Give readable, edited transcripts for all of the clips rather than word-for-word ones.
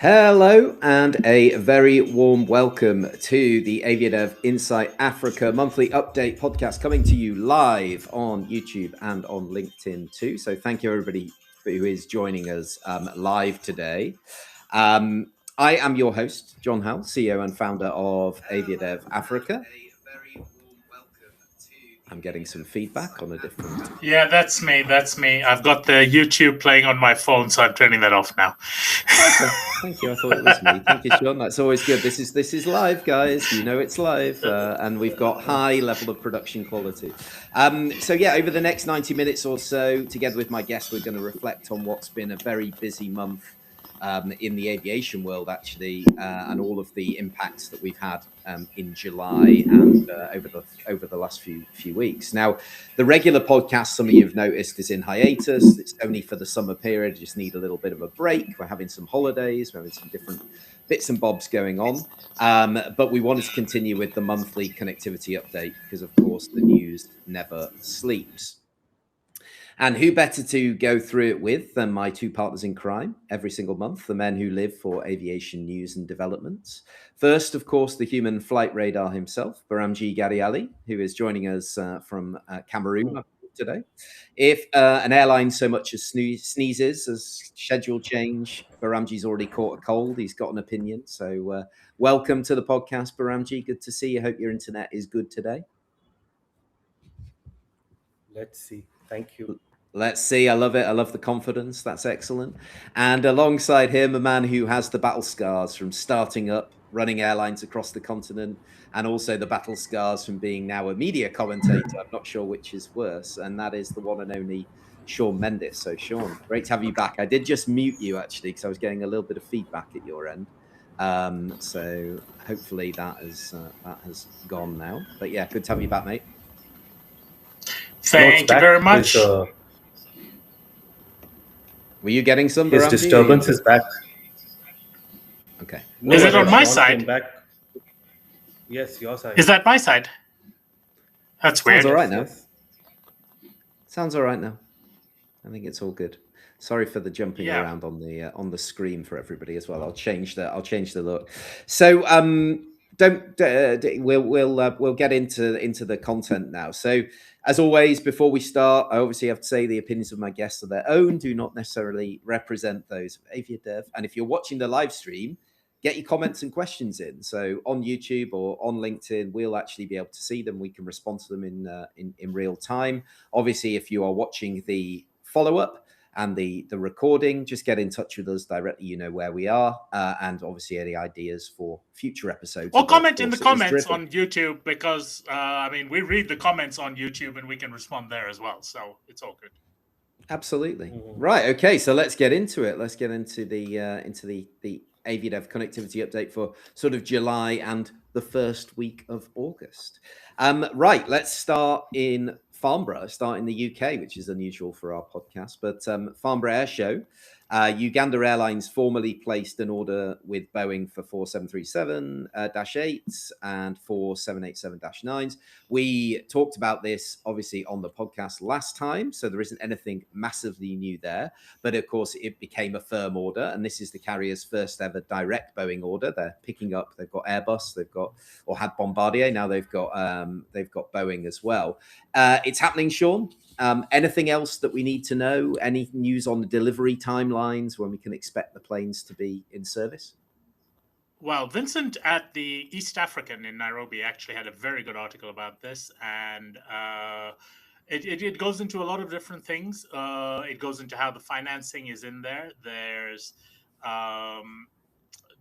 Hello and a very warm welcome to the AviaDev Insight Africa monthly update podcast coming to you live on YouTube and on LinkedIn too. So thank you everybody who is joining us live today. I am your host, Jon Howell, CEO and founder of AviaDev Africa. I'm getting some feedback on a different... Yeah, that's me. I've got the YouTube playing on my phone, so I'm turning that off now. Okay, thank you. I thought it was me. Thank you, Sean. That's always good. This is live, guys. You know it's live, and we've got high level of production quality. So yeah, over the next 90 minutes or so, together with my guest, we're going to reflect on what's been a very busy month in the aviation world, actually, and all of the impacts that we've had in July and over the last few weeks. Now, the regular podcast, some of you have noticed, is in hiatus. It's only for the summer period. Just need a little bit of a break. We're having some holidays. We're having some different bits and bobs going on. But we wanted to continue with the monthly connectivity update because, of course, the news never sleeps. And who better to go through it with than my two partners in crime every single month, the men who live for aviation news and developments. First, of course, the human flight radar himself, Behramjee Ghadially, who is joining us from Cameroon today. If an airline so much as sneezes as schedule change, Behramjee's already caught a cold. He's got an opinion. So welcome to the podcast, Behramjee. Good to see you. Hope your internet is good today. Let's see. Thank you. Let's see. I love it. I love the confidence. That's excellent. And alongside him, a man who has the battle scars from starting up, running airlines across the continent, and also the battle scars from being now a media commentator. I'm not sure which is worse. And that is the one and only Shawn Mendis. So, Shawn, great to have you back. I did just mute you, actually, because I was getting a little bit of feedback at your end. So hopefully that has gone now. But yeah, good to have you back, mate. Thank you very much. Were you getting some? His disturbance is back. Okay. No, is it on my side? Back. Yes, your side. Is that my side? That's weird. Sounds all right now. Sounds all right now. I think it's all good. Sorry for the jumping around on the screen for everybody as well. I'll change the look. So we'll get into the content now. So as always, before we start, I obviously have to say the opinions of my guests are their own, do not necessarily represent those of AviaDev. And if you're watching the live stream, get your comments and questions in. So on YouTube or on LinkedIn, we'll actually be able to see them. We can respond to them in real time. Obviously, if you are watching the follow-up and the recording, just get in touch with us directly. You know where we are, and obviously any ideas for future episodes. Or comment in the comments on YouTube, because we read the comments on YouTube and we can respond there as well. So it's all good. Absolutely. Right. Okay. So let's get into it. Let's get into the AviaDev connectivity update for sort of July and the first week of August. Right. Let's start in Farnborough, start in the UK, which is unusual for our podcast, but Farnborough Air Show, Uganda Airlines formally placed an order with Boeing for 737-8s and 787-9s. We talked about this obviously on the podcast last time, so there isn't anything massively new there, but of course it became a firm order, and this is the carrier's first ever direct Boeing order. They're picking up, they've got Airbus, they've got, or had Bombardier, now they've got Boeing as well. It's happening, Shawn. Anything else that we need to know? Any news on the delivery timelines, when we can expect the planes to be in service? Well, Vincent at the East African in Nairobi actually had a very good article about this, and it goes into a lot of different things. It goes into how the financing is in there.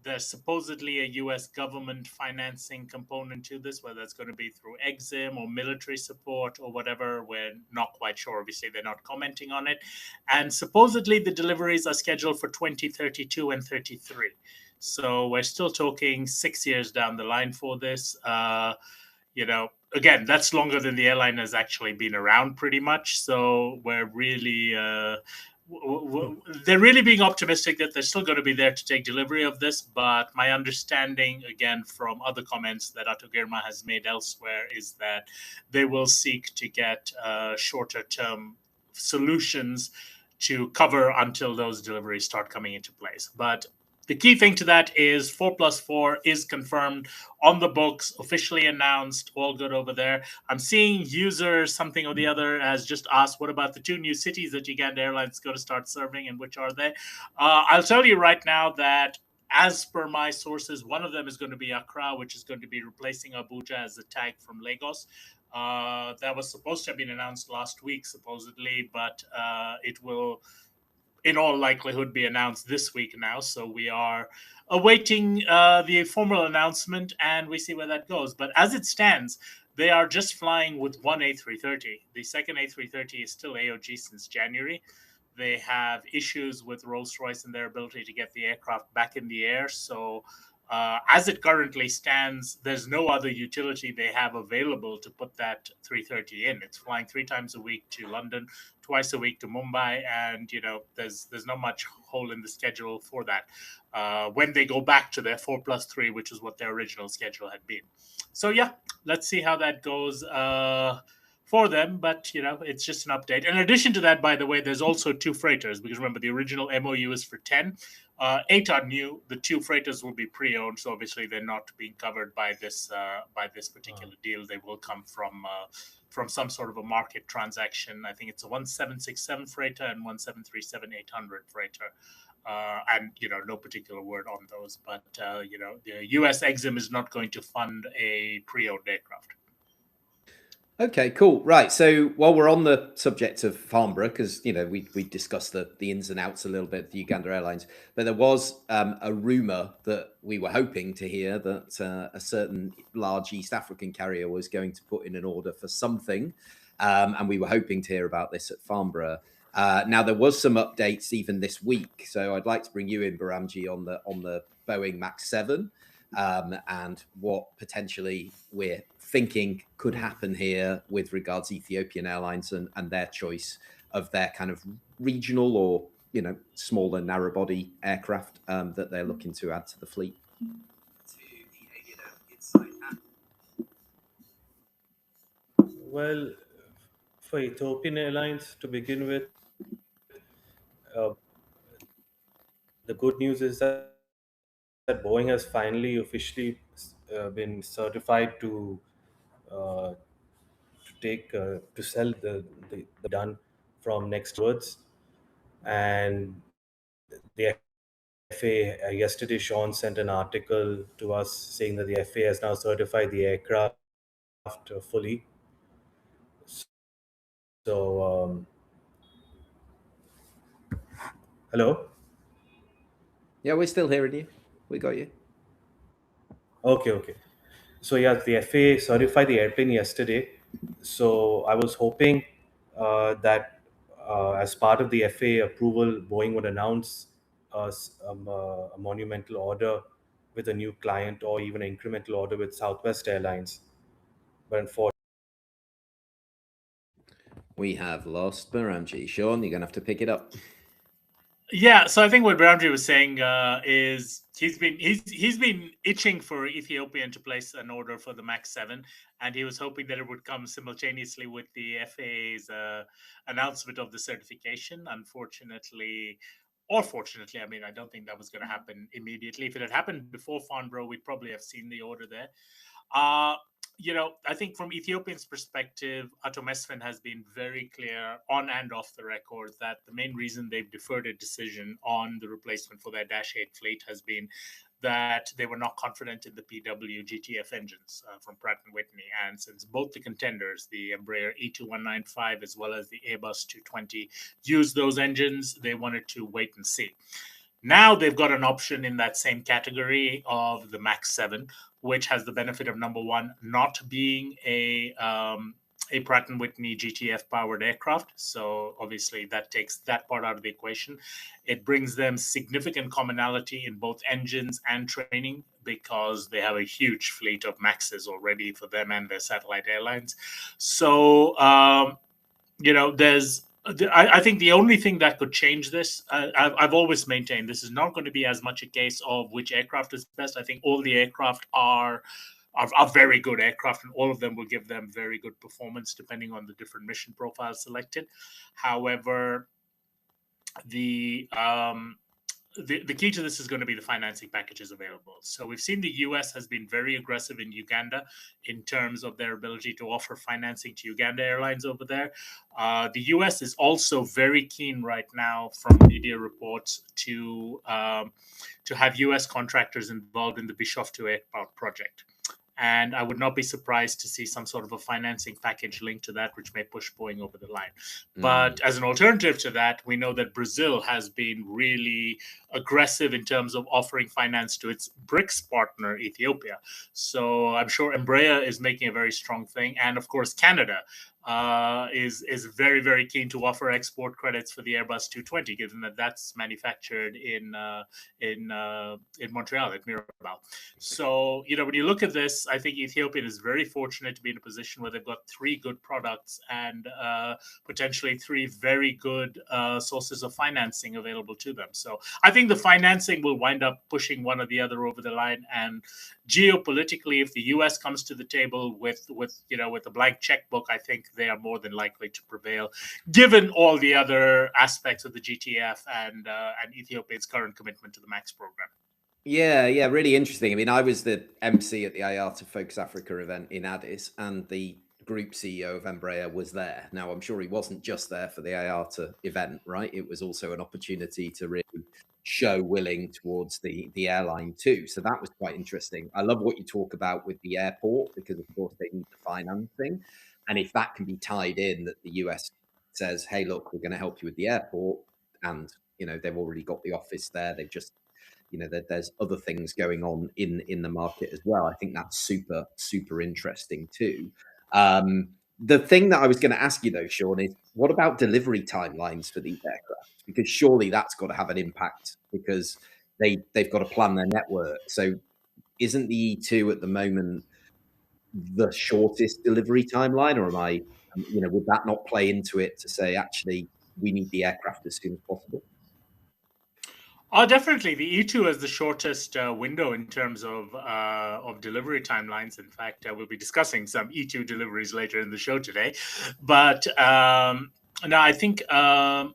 There's supposedly a U.S. government financing component to this, whether it's going to be through EXIM or military support or whatever. We're not quite sure. Obviously, they're not commenting on it. And supposedly the deliveries are scheduled for 2032 and 33. So we're still talking 6 years down the line for this. Again, that's longer than the airline has actually been around pretty much. So we're really... they're really being optimistic that they're still going to be there to take delivery of this. But my understanding, again, from other comments that Ato Girma has made elsewhere, is that they will seek to get shorter term solutions to cover until those deliveries start coming into place. But the key thing to that is 4+4 is confirmed on the books, officially announced, all good over there. I'm seeing users, something or the other, has just asked, what about the 2 new cities that Uganda Airlines is going to start serving, and which are they? I'll tell you right now that, as per my sources, one of them is going to be Accra, which is going to be replacing Abuja as a tag from Lagos. That was supposed to have been announced last week, supposedly, but it will, in all likelihood, be announced this week now. So we are awaiting the formal announcement, and we see where that goes. But as it stands, they are just flying with one A330. The second A330 is still AOG since January. They have issues with Rolls-Royce and their ability to get the aircraft back in the air. So as it currently stands, there's no other utility they have available to put that 330 in. It's flying 3 times a week to London, twice a week to Mumbai, and there's not much hole in the schedule for that when they go back to their 4+3, which is what their original schedule had been. So yeah, let's see how that goes for them, but it's just an update. In addition to that, by the way, there's also 2 freighters, because remember, the original MOU is for 10. 8 are new. The 2 freighters will be pre-owned, so obviously they're not being covered by this particular deal. They will come from some sort of a market transaction. I think it's a 1767 freighter and 1737-800 freighter. And no particular word on those, but the US Exim is not going to fund a pre-owned aircraft. Okay, cool. Right. So while we're on the subject of Farnborough, because we discussed the ins and outs a little bit of the Uganda Airlines, but there was a rumor that we were hoping to hear that a certain large East African carrier was going to put in an order for something, and we were hoping to hear about this at Farnborough. Now there was some updates even this week, so I'd like to bring you in, Behramjee, on the Boeing Max 7. And what potentially we're thinking could happen here with regards to Ethiopian Airlines and their choice of their kind of regional or smaller narrow body aircraft that they're looking to add to the fleet. Well, for Ethiopian Airlines to begin with, the good news is that Boeing has finally officially been certified to sell the done from next words, and the FAA yesterday, Sean sent an article to us saying that the FAA has now certified the aircraft fully. So, hello. Yeah, we're still hearing you. We got you. Okay. So yeah, the FAA certified the airplane yesterday. So I was hoping that as part of the FAA approval, Boeing would announce a monumental order with a new client, or even an incremental order with Southwest Airlines. But unfortunately, We have lost Behramjee. Sean, you're going to have to pick it up. Yeah, so I think what Behramjee was saying is he's been itching for Ethiopian to place an order for the Max 7, and he was hoping that it would come simultaneously with the FAA's announcement of the certification. Unfortunately, or fortunately, I mean, I don't think that was going to happen immediately. If it had happened before Farnborough, we'd probably have seen the order there. I think from Ethiopian's perspective, Ato Mesfin has been very clear on and off the record that the main reason they've deferred a decision on the replacement for their Dash 8 fleet has been that they were not confident in the PW GTF engines from Pratt & Whitney. And since both the contenders, the Embraer E2195 as well as the Airbus 220, use those engines, they wanted to wait and see. Now they've got an option in that same category of the Max 7, which has the benefit of, number one, not being a Pratt & Whitney GTF-powered aircraft. So obviously that takes that part out of the equation. It brings them significant commonality in both engines and training, because they have a huge fleet of Maxes already for them and their satellite airlines. So, I think the only thing that could change this, I've always maintained, this is not going to be as much a case of which aircraft is best. I think all the aircraft are very good aircraft, and all of them will give them very good performance depending on the different mission profiles selected. However, the the key to this is going to be the financing packages available. So we've seen the US has been very aggressive in Uganda in terms of their ability to offer financing to Uganda Airlines over there. The US is also very keen right now, from media reports, to have US contractors involved in the Bischoff to Airport project. And I would not be surprised to see some sort of a financing package linked to that, which may push Boeing over the line. But as an alternative to that, we know that Brazil has been really aggressive in terms of offering finance to its BRICS partner, Ethiopia. So I'm sure Embraer is making a very strong thing. And of course, Canada is very, very keen to offer export credits for the Airbus 220, given that that's manufactured in Montreal at Mirabel. So, when you look at this, I think Ethiopia is very fortunate to be in a position where they've got 3 good products and potentially 3 very good sources of financing available to them. So I think the financing will wind up pushing one or the other over the line. And geopolitically, if the US comes to the table with a blank checkbook, I think they are more than likely to prevail, given all the other aspects of the GTF and Ethiopia's current commitment to the MAX program. Yeah, really interesting. I mean, I was the MC at the IATA Focus Africa event in Addis, and the group CEO of Embraer was there. Now, I'm sure he wasn't just there for the IATA event, right? It was also an opportunity to really show willing towards the airline too. So that was quite interesting. I love what you talk about with the airport, because of course they need the financing. And if that can be tied in, that the US says, hey, look, we're going to help you with the airport. And, they've already got the office there. They've just, there's other things going on in the market as well. I think that's super, super interesting too. The thing that I was going to ask you though, Sean, is what about delivery timelines for these aircraft? Because surely that's got to have an impact, because they've got to plan their network. So isn't the E2 at the moment the shortest delivery timeline, or am I, would that not play into it to say, actually, we need the aircraft as soon as possible? Oh, definitely. The E2 has the shortest window in terms of delivery timelines. In fact, we'll be discussing some E2 deliveries later in the show today. But no, I think the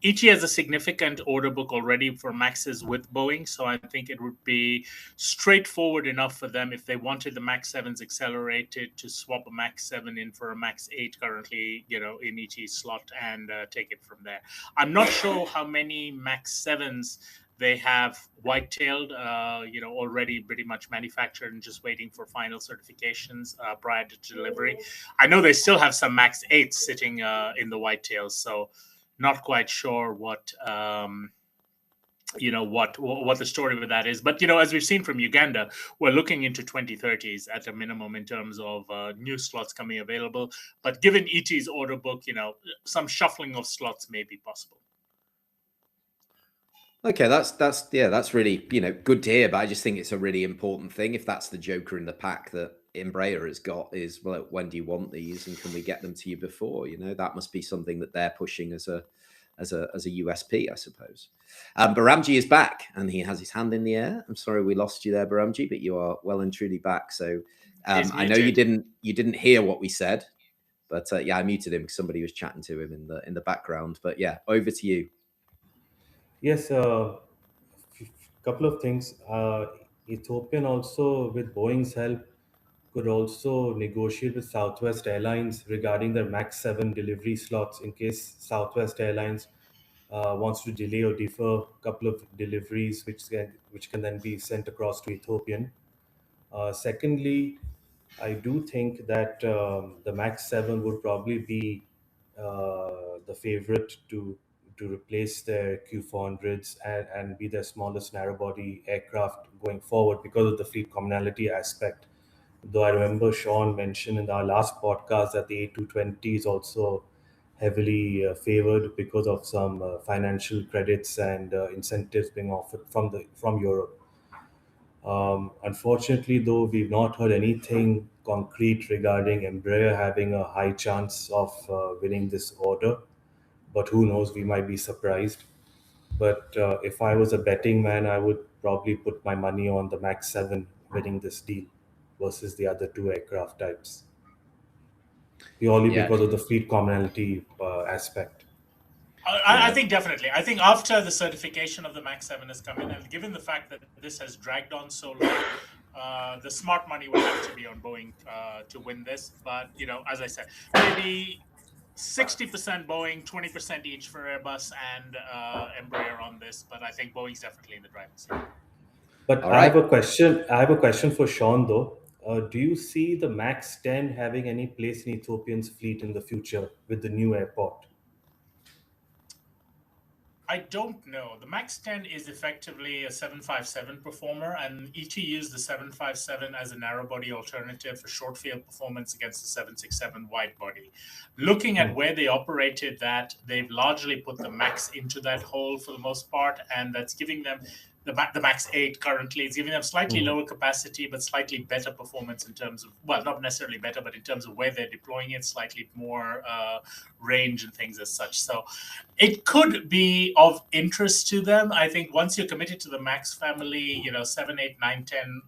ET has a significant order book already for Maxes with Boeing, so I think it would be straightforward enough for them, if they wanted the Max 7s accelerated, to swap a Max 7 in for a Max 8 currently, in ET's slot, and take it from there. I'm not sure how many Max 7s they have white-tailed, already pretty much manufactured and just waiting for final certifications prior to delivery. I know they still have some Max 8s sitting in the whitetails, so not quite sure what what the story with that is. But as we've seen from Uganda, we're looking into 2030s at a minimum in terms of new slots coming available. But given ET's order book, some shuffling of slots may be possible. Okay, that's really good to hear. But I just think it's a really important thing. If that's the joker in the pack that Embraer has got, is, well, when do you want these, and can we get them to you before? That must be something that they're pushing as a USP, I suppose. Behramjee is back, and he has his hand in the air. I'm sorry we lost you there, Behramjee, but you are well and truly back. So I know you didn't hear what we said, but I muted him because somebody was chatting to him in the background. But yeah, over to you. Yes, couple of things. Ethiopian also, with Boeing's help, could also negotiate with Southwest Airlines regarding their Max 7 delivery slots, in case Southwest Airlines wants to delay or defer a couple of deliveries, which can then be sent across to Ethiopian. Secondly, I do think that the Max 7 would probably be the favorite to replace their Q400s and be their smallest narrow body aircraft going forward, because of the fleet commonality aspect. Though I remember Sean mentioned in our last podcast that the A220 is also heavily favored because of some financial credits and incentives being offered from Europe. Unfortunately, though, we've not heard anything concrete regarding Embraer having a high chance of winning this order. But who knows, we might be surprised. But if I was a betting man, I would probably put my money on the Max 7 winning this deal versus the other 2 aircraft types, purely because of the fleet commonality aspect. I think definitely. I think after the certification of the Max 7 has come in, and given the fact that this has dragged on so long, the smart money will have to be on Boeing to win this. But, as I said, maybe 60% Boeing, 20% each for Airbus and Embraer on this. But I think Boeing's definitely in the driving seat. But All I have right. a question. I have a question for Sean though. Do you see the Max 10 having any place in Ethiopian's fleet in the future with the new airport? I don't know. The Max 10 is effectively a 757 performer, and ET used the 757 as a narrow body alternative for short field performance against the 767 wide body. Looking at where they operated that, they've largely put the Max into that hole for the most part, and that's giving them the Max 8 currently. It's giving them slightly lower capacity, but slightly better performance in terms of, well, not necessarily better, but in terms of where they're deploying it, slightly more range and things as such. So it could be of interest to them. I think once you're committed to the Max family, 7, 8, 9, 10,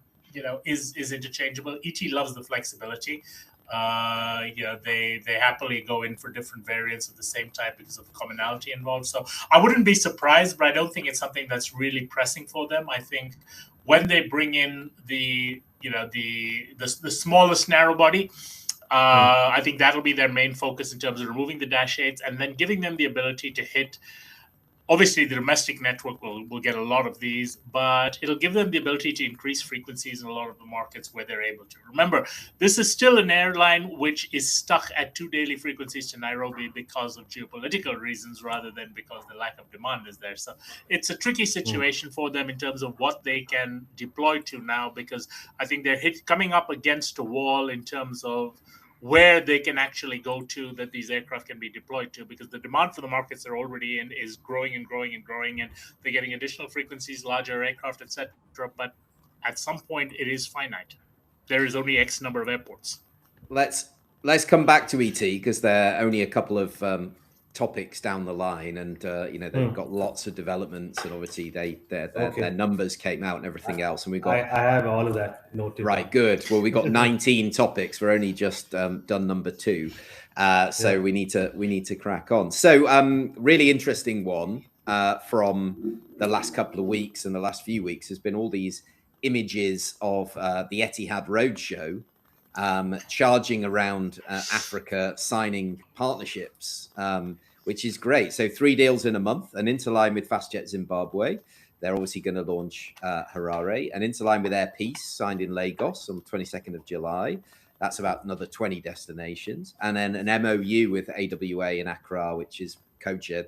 is interchangeable. ET loves the flexibility. They happily go in for different variants of the same type because of the commonality involved. So I wouldn't be surprised, but I don't think it's something that's really pressing for them. I think when they bring in the smallest narrow body, I think that'll be their main focus in terms of removing the Dash 8s and then giving them the ability to hit. Obviously, the domestic network will get a lot of these, but it'll give them the ability to increase frequencies in a lot of the markets where they're able to. Remember, this is still an airline which is stuck at 2 daily frequencies to Nairobi because of geopolitical reasons rather than because the lack of demand is there. So it's a tricky situation for them in terms of what they can deploy to now, because I think they're coming up against a wall in terms of where they can actually go to that these aircraft can be deployed to, because the demand for the markets they're already in is growing and growing and growing, and they're getting additional frequencies, larger aircraft, etc. But at some point, it is finite. There is only X number of airports. Let's come back to ET because there are only a couple of topics down the line, and they've got lots of developments, and obviously their numbers came out and everything else, and we got. I have all of that noted. Right, good. Well, we got 19 topics. We're only just done number 2, so we need to crack on. So, really interesting one from the last couple of weeks and the last few weeks has been all these images of the Etihad Roadshow. Charging around Africa, signing partnerships, which is great. So 3 deals in a month, an interline with FastJet Zimbabwe. They're obviously going to launch Harare. An interline with Air Peace, signed in Lagos on the 22nd of July. That's about another 20 destinations. And then an MOU with AWA in Accra, which is code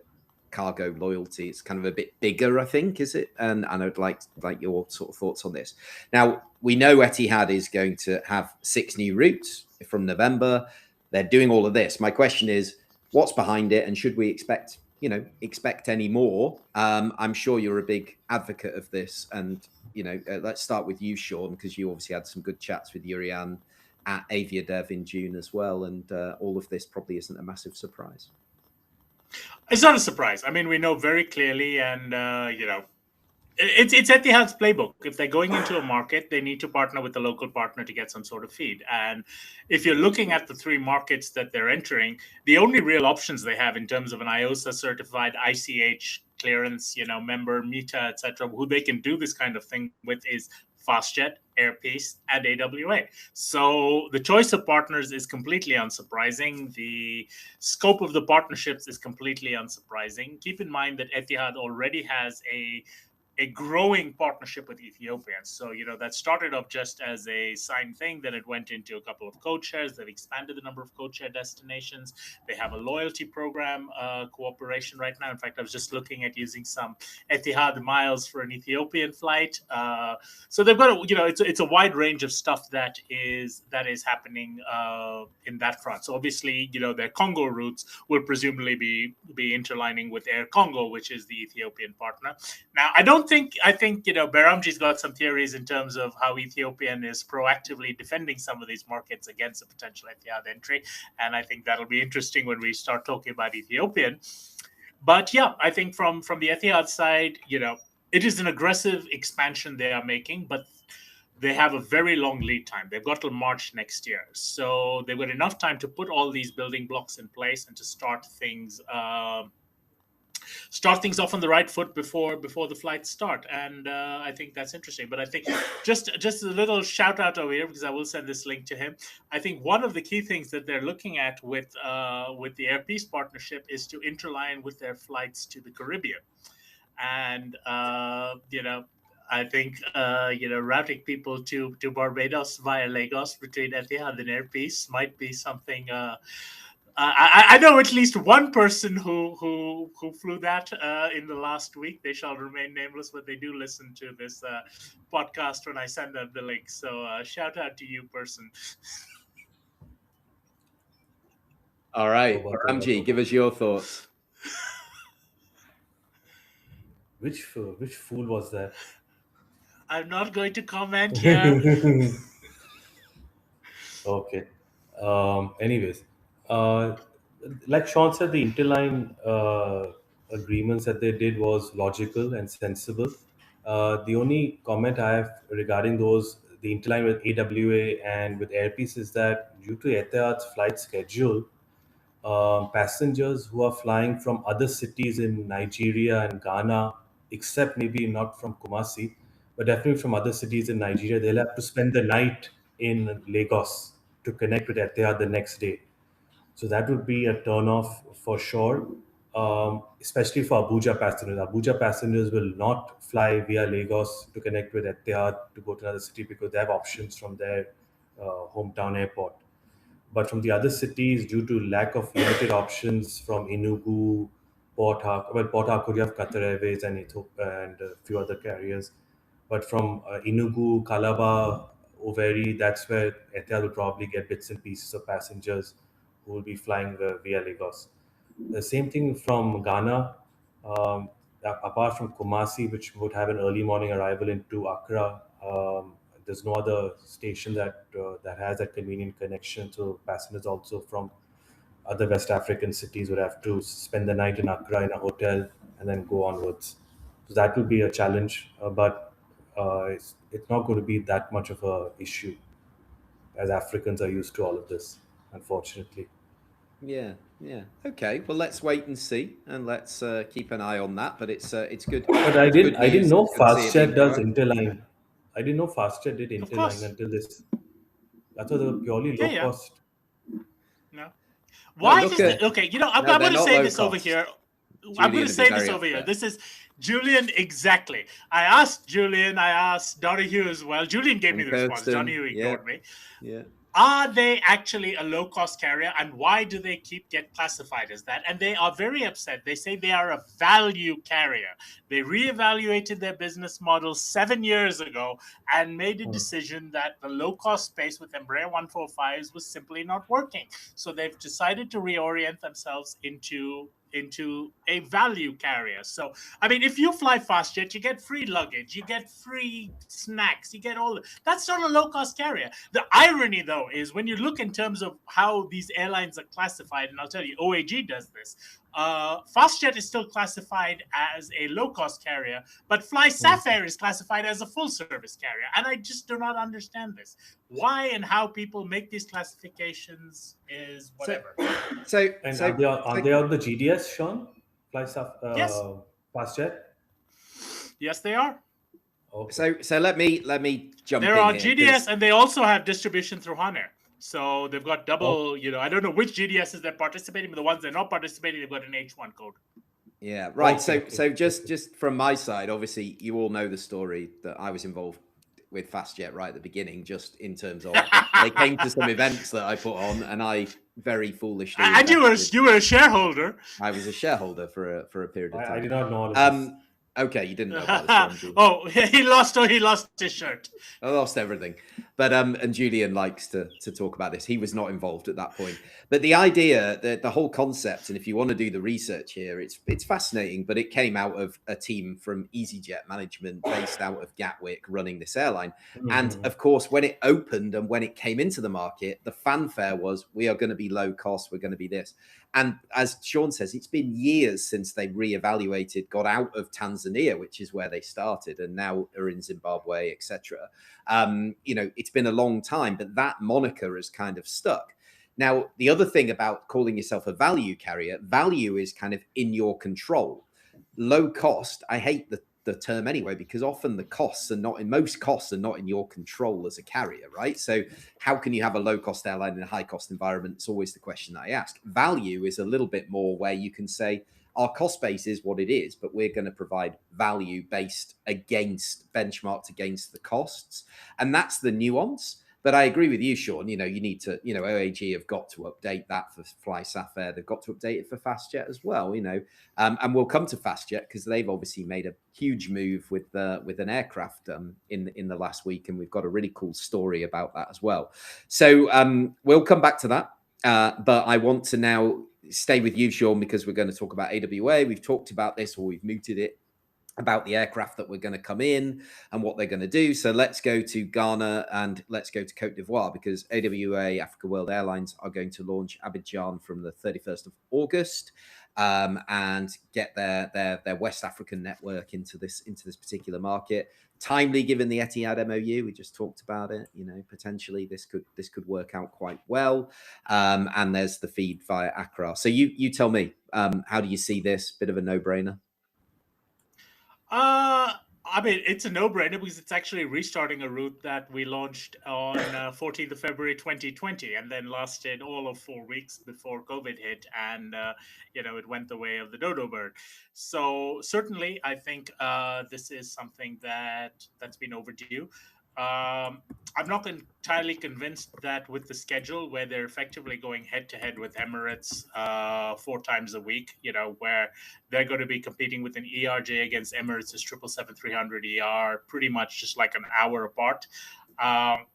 cargo loyalty. It's kind of a bit bigger, I think, is it? And I'd like your sort of thoughts on this. Now, we know Etihad is going to have 6 new routes from November. They're doing all of this. My question is, what's behind it, and should we expect any more? I'm sure you're a big advocate of this, and let's start with you, Sean, because you obviously had some good chats with Yurian at AviaDev in June as well, and all of this probably isn't a massive surprise. It's not a surprise. I mean, we know very clearly, and it's Etihad's playbook. If they're going into a market, they need to partner with the local partner to get some sort of feed. And if you're looking at the 3 markets that they're entering, the only real options they have in terms of an IOSA certified ICH clearance, member, META, etc., who they can do this kind of thing with is FastJet, Air Peace, and AWA. So the choice of partners is completely unsurprising. The scope of the partnerships is completely unsurprising. Keep in mind that Etihad already has a growing partnership with Ethiopians. So, that started off just as a signed thing. Then it went into a couple of code shares. They've expanded the number of code share destinations. They have a loyalty program cooperation right now. In fact, I was just looking at using some Etihad miles for an Ethiopian flight. So they've got, it's a wide range of stuff that is happening in that front. So obviously, their Congo routes will presumably be interlining with Air Congo, which is the Ethiopian partner. Now, I think Behramjee's got some theories in terms of how Ethiopian is proactively defending some of these markets against a potential Etihad entry, and I think that'll be interesting when we start talking about Ethiopian. But yeah, I think from the Etihad side, it is an aggressive expansion they are making, but they have a very long lead time. They've got till March next year, so they've got enough time to put all these building blocks in place and to start things start things off on the right foot before the flights start. And I think that's interesting. But I think just a little shout out over here, because I will send this link to him. I think one of the key things that they're looking at with the Air Peace partnership is to interline with their flights to the Caribbean. And I think routing people to Barbados via Lagos between Etihad and Air Peace might be something. I know at least one person who flew that in the last week. They shall remain nameless, but they do listen to this podcast when I send them the link. So shout out to you, person. All right, Behramjee, give us your thoughts. Which fool was that? I'm not going to comment here. Okay. Anyways, like Sean said, the interline agreements that they did was logical and sensible. The only comment I have regarding those, the interline with AWA and with Airpeace, is that due to Etihad's flight schedule, passengers who are flying from other cities in Nigeria and Ghana, except maybe not from Kumasi, but definitely from other cities in Nigeria, they'll have to spend the night in Lagos to connect with Etihad the next day. So that would be a turn off for sure, especially for Abuja passengers. Abuja passengers will not fly via Lagos to connect with Etihad to go to another city because they have options from their hometown airport. But from the other cities, due to lack of limited options from Enugu, Port Harcourt, you have Qatar Airways and Ethiopia and a few other carriers. But from Enugu, Calabar, Owerri, that's where Etihad will probably get bits and pieces of passengers who will be flying via Lagos. The same thing from Ghana, apart from Kumasi, which would have an early morning arrival into Accra. There's no other station that has that convenient connection. So passengers also from other West African cities would have to spend the night in Accra in a hotel and then go onwards. So that will be a challenge, but it's not going to be that much of a issue, as Africans are used to all of this, unfortunately. Yeah. Okay. Well, let's wait and see, and let's keep an eye on that. But it's good. But I it's good didn't news. know It's good to see it being FastJet does proactive. interline. I didn't know FastJet did Of course. interline until this. I thought they were purely Yeah, low yeah. cost. No. Why look does at- okay? You know, I'm No, going they're to not say low this over cost. here. I'm Julian going to would be say this very over here. upset. This is Julian, exactly. I asked Julian, I asked Donahue as well. Julian gave me the response. Kirsten, Donahue ignored me. Yeah. Are they actually a low-cost carrier, and why do they get classified as that? And they are very upset. They say they are a value carrier. They reevaluated their business model 7 years ago and made a decision that the low-cost space with Embraer 145s was simply not working. So they've decided to reorient themselves into a value carrier. So, I mean, if you fly FastJet, you get free luggage, you get free snacks, you get all. That's not a low-cost carrier. The irony, though, is when you look in terms of how these airlines are classified, and I'll tell you, OAG does this. FastJet is still classified as a low-cost carrier, but Fly Sapphire is classified as a full-service carrier, and I just do not understand this. Why and how people make these classifications is whatever. And are they on the GDS, Sean? Yes. FastJet? Yes, they are. Okay. So let me jump They're in on here, GDS, 'cause- and they also have distribution through Hanair. So they've got double, I don't know which GDSs they're participating, but the ones they're not participating, they've got an H1 code. Yeah, right. Okay. So just from my side, obviously, you all know the story that I was involved with FastJet right at the beginning, just in terms of they came to some events that I put on, and I very foolishly. And you were a shareholder. I was a shareholder for a period of time. I did not know all of this. Okay, you didn't know about this. Oh, he lost his shirt. I lost everything. But and Julian likes to talk about this. He was not involved at that point. But the idea, the whole concept, and if you want to do the research here, it's fascinating. But it came out of a team from EasyJet management based out of Gatwick running this airline. And of course, when it opened and when it came into the market, the fanfare was, we are going to be low cost, we're going to be this. And as Sean says, it's been years since they reevaluated, got out of Tanzania, which is where they started, and now are in Zimbabwe, etc. It's been a long time, but that moniker has kind of stuck. Now, the other thing about calling yourself a value carrier, value is kind of in your control. low cost, I hate the term anyway, because often most costs are not in your control as a carrier, right? So how can you have a low cost airline in a high cost environment? It's always the question that I ask. Value is a little bit more where you can say our cost base is what it is, but we're going to provide value benchmarked against the costs. And that's the nuance. But I agree with you, Sean. You need to, OAG have got to update that for FlySafair. They've got to update it for FastJet as well, and we'll come to FastJet because they've obviously made a huge move with an aircraft in the last week, and we've got a really cool story about that as well. So we'll come back to that. But I want to now stay with you, Sean, because we're going to talk about AWA. We've talked about this, or we've mooted it, about the aircraft that we're going to come in and what they're going to do. So let's go to Ghana and let's go to Cote d'Ivoire, because AWA, Africa World Airlines, are going to launch Abidjan from the 31st of August and get their West African network into this particular market. Timely, given the Etihad MOU, we just talked about it. Potentially this could work out quite well. And there's the feed via Accra. So you tell me, how do you see this? Bit of a no-brainer? It's a no-brainer because it's actually restarting a route that we launched on 14th of February 2020 and then lasted all of 4 weeks before COVID hit, and it went the way of the dodo bird. So certainly, I think this is something that's been overdue. I'm not entirely convinced that with the schedule where they're effectively going head-to-head with Emirates 4 times a week, where they're going to be competing with an ERJ against Emirates' 777-300ER pretty much just like an hour apart. I've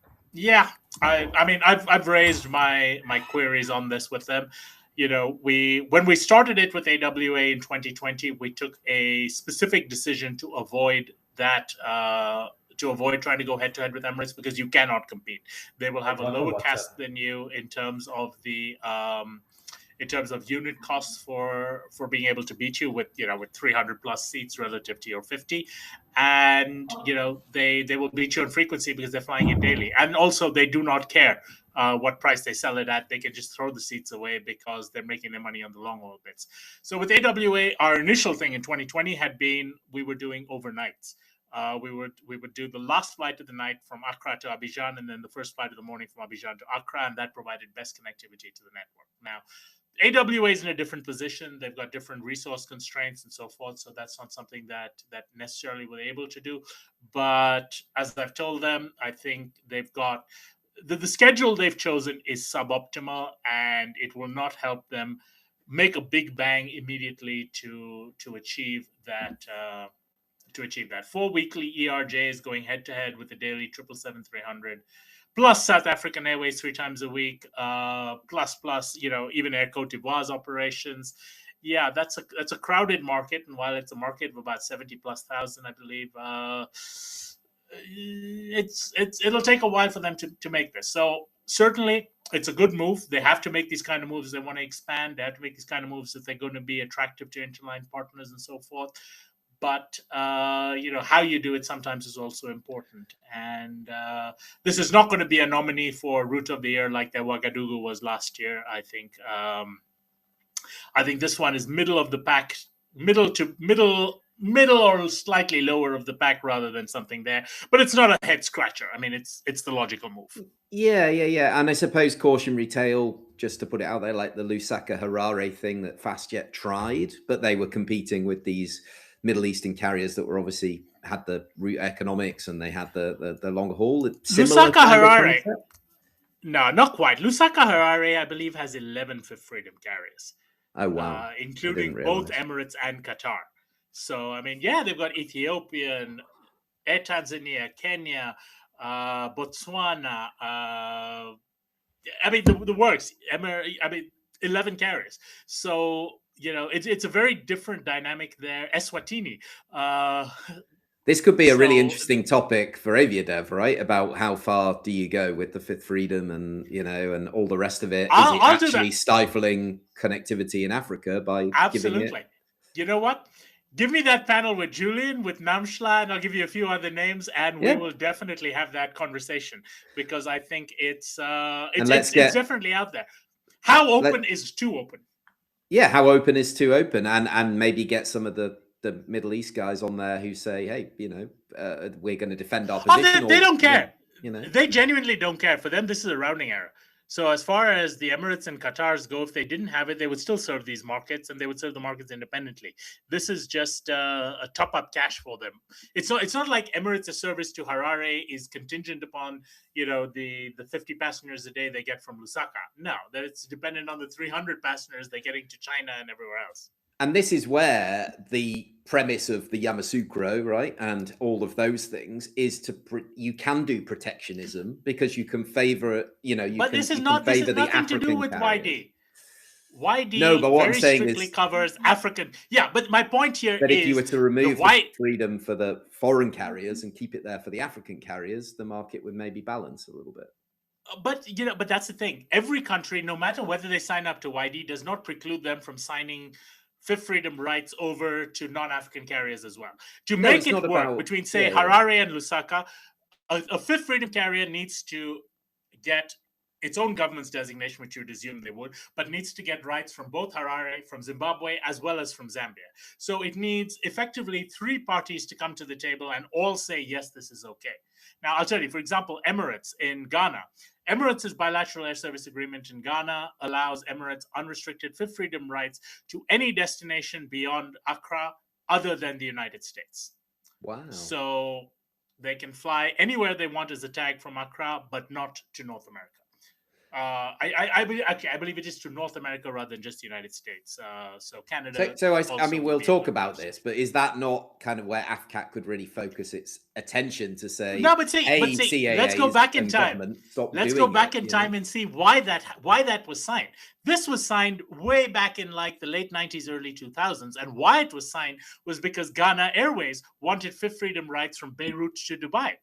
raised my queries on this with them. When we started it with AWA in 2020, we took a specific decision to avoid that. To avoid trying to go head-to-head with Emirates, because you cannot compete. They will have a lower CASK than you in terms of the unit costs for being able to beat you with 300 plus seats relative to your 50, and they will beat you on frequency because they're flying in daily, and also they do not care what price they sell it at. They can just throw the seats away because they're making their money on the long haul bits. So with AWA, our initial thing in 2020 had been we were doing overnights. We would do the last flight of the night from Accra to Abidjan, and then the first flight of the morning from Abidjan to Accra, and that provided best connectivity to the network. Now, AWA is in a different position. They've got different resource constraints and so forth, so that's not something that necessarily we're able to do. But as I've told them, I think they've got the schedule they've chosen is suboptimal, and it will not help them make a big bang immediately to achieve that. 4 weekly ERJs going head-to-head with the daily 777-300, plus South African Airways 3 times a week, plus even Air Cote d'Ivoire's operations. Yeah, that's a crowded market, and while it's a market of about 70,000+, I believe, it'll take a while for them to make this. So certainly, it's a good move. They have to make these kind of moves if they want to expand. They have to make these kind of moves if they're going to be attractive to interline partners and so forth. But, how you do it sometimes is also important. And this is not going to be a nominee for Route of the Year like the Ouagadougou was last year. I think this one is middle of the pack, middle or slightly lower of the pack rather than something there. But it's not a head scratcher. I mean, it's the logical move. Yeah. And I suppose caution retail, just to put it out there, like the Lusaka-Harare thing that FastJet tried, but they were competing with these Middle Eastern carriers that were obviously had the route economics and they had the long haul. Lusaka-Harare. No, not quite. Lusaka-Harare, I believe, has 11 Fifth Freedom carriers. Oh, wow. Including both Emirates and Qatar. So, I mean, yeah, they've got Ethiopian, Air Tanzania, Kenya, Botswana. The works. 11 carriers. So, it's a very different dynamic there. Eswatini. This could be a really interesting topic for AviaDev, right? About how far do you go with the Fifth Freedom and, and all the rest of it. Is it actually stifling connectivity in Africa by giving it? You know what? Give me that panel with Julian, with Namshla, and I'll give you a few other names, and we will definitely have that conversation because I think it's definitely out there. How open is too open? Yeah, how open is too open, and maybe get some of the the Middle East guys on there who say, hey, we're going to defend our Oh, position. they don't care. You know, They genuinely don't care. For them, this is a rounding error. So as far as the Emirates and Qatars go, if they didn't have it, they would still serve these markets, and they would serve the markets independently. This is just a top-up cash for them. It's not like Emirates' service to Harare is contingent upon the 50 passengers a day they get from Lusaka. No, that it's dependent on the 300 passengers they're getting to China and everywhere else. And this is where the premise of the Yamoussoukro, right, and all of those things is you can do protectionism because you can favor, But this is nothing to do with YD. YD no, but what very I'm saying strictly is, covers African. Yeah, but my point here but is, if you were to remove the freedom for the foreign carriers and keep it there for the African carriers, the market would maybe balance a little bit. But that's the thing. Every country, no matter whether they sign up to YD, does not preclude them from signing Fifth Freedom rights over to non-African carriers as well. To make it work between, say, Harare and Lusaka, a Fifth Freedom carrier needs to get its own government's designation, which you'd assume they would, but needs to get rights from both Harare, from Zimbabwe, as well as from Zambia. So it needs effectively 3 parties to come to the table and all say, yes, this is okay. Now, I'll tell you, for example, Emirates in Ghana. Emirates' bilateral air service agreement in Ghana allows Emirates unrestricted Fifth Freedom rights to any destination beyond Accra other than the United States. Wow. So they can fly anywhere they want as a tag from Accra, but not to North America. I believe it is to North America rather than just the United States. So Canada. So I mean, we'll talk about this, but is that not kind of where AFCAT could really focus its attention to say? No, but see, let's go back in time. Let's go back in time and see why that was signed. This was signed way back in like the late 90s, early 2000s, and why it was signed was because Ghana Airways wanted Fifth Freedom rights from Beirut to Dubai.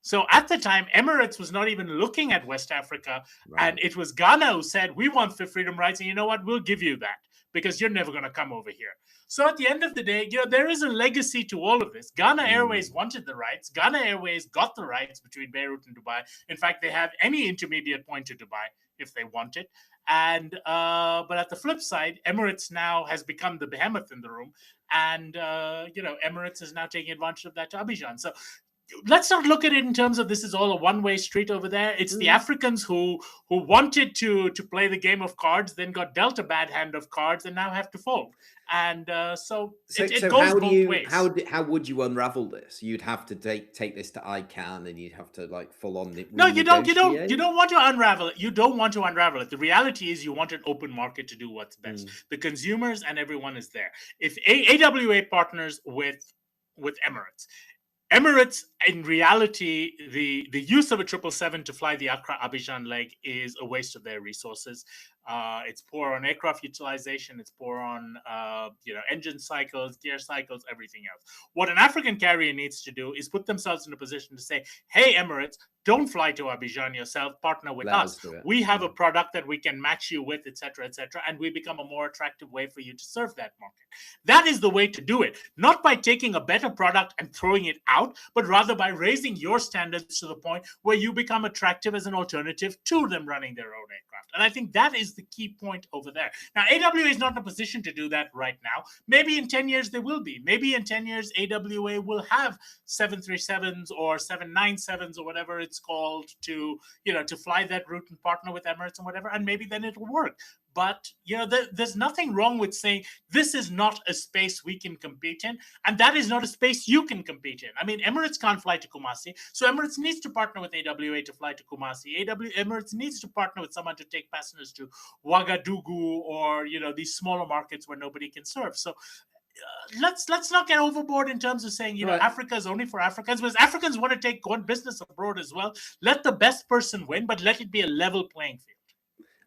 So at the time, Emirates was not even looking at West Africa, and it was Ghana who said, we want Fifth Freedom rights, and you know what, we'll give you that, because you're never going to come over here. So at the end of the day, there is a legacy to all of this. Ghana Airways wanted the rights. Ghana Airways got the rights between Beirut and Dubai. In fact, they have any intermediate point to Dubai if they want it. And but at the flip side, Emirates now has become the behemoth in the room, and Emirates is now taking advantage of that to Abidjan. So let's not look at it in terms of this is all a one-way street over there. It's the Africans who wanted to play the game of cards, then got dealt a bad hand of cards, and now have to fold. And so it goes both ways. How would you unravel this? You'd have to take this to ICANN, and you'd have to like full on. No, you don't want to unravel it. You don't want to unravel it. The reality is, you want an open market to do what's best. The consumers and everyone is there. If AWA partners with Emirates. Emirates, in reality, the use of a 777 to fly the Accra-Abidjan leg is a waste of their resources. It's poor on aircraft utilization. It's poor on engine cycles, gear cycles, everything else. What an African carrier needs to do is put themselves in a position to say, hey, Emirates, don't fly to Abidjan yourself, partner with us. We have a product that we can match you with, etc., and we become a more attractive way for you to serve that market. That is the way to do it, not by taking a better product and throwing it out, but rather by raising your standards to the point where you become attractive as an alternative to them running their own aircraft. And I think that is the key point over there. Now, AWA is not in a position to do that right now. Maybe in 10 years they will be. Maybe in 10 years, AWA will have 737s or 797s or whatever it's called to fly that route and partner with Emirates and whatever, and maybe then it'll work. But there's nothing wrong with saying this is not a space we can compete in, and that is not a space you can compete in. I mean, Emirates can't fly to Kumasi, so Emirates needs to partner with AWA to fly to Kumasi. Emirates needs to partner with someone to take passengers to Ouagadougou or these smaller markets where nobody can serve. So let's not get overboard in terms of saying right. Africa is only for Africans, because Africans want to take business abroad as well. Let the best person win, but let it be a level playing field.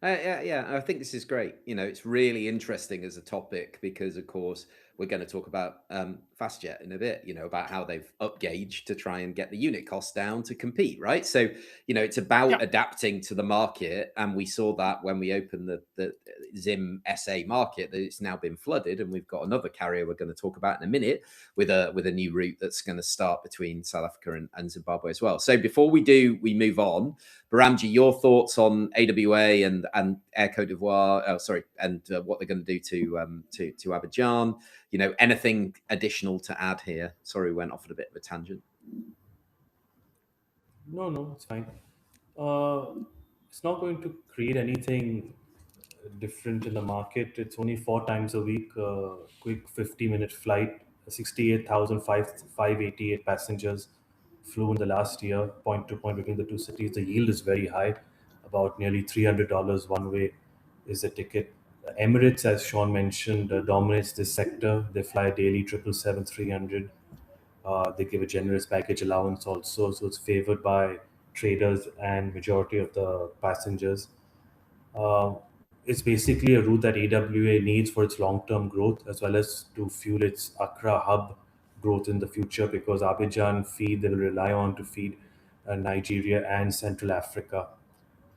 Yeah, I think this is great. It's really interesting as a topic because, of course, we're going to talk about FastJet in a bit, about how they've upgauged to try and get the unit costs down to compete, right? So, it's about adapting to the market. And we saw that when we opened the Zim SA market, that it's now been flooded. And we've got another carrier we're going to talk about in a minute with a new route that's going to start between South Africa and Zimbabwe as well. So before we move on, Behramjee, your thoughts on AWA and and Air Cote d'Ivoire. And what they're going to do to Abidjan. Anything additional to add here? Sorry, we went off at a bit of a tangent. No, it's fine. It's not going to create anything different in the market. It's only 4 times a week, quick 50-minute flight, 68,588 passengers flew in the last year, point to point between the two cities. The yield is very high, about nearly $300 one way is the ticket. Emirates, as Sean mentioned, dominates this sector. They fly a daily 777-300. They give a generous baggage allowance also, so it's favored by traders and majority of the passengers. Uh, it's basically a route that AWA needs for its long-term growth as well as to fuel its Accra hub growth in the future, because Abidjan feed they will rely on to feed Nigeria and Central Africa.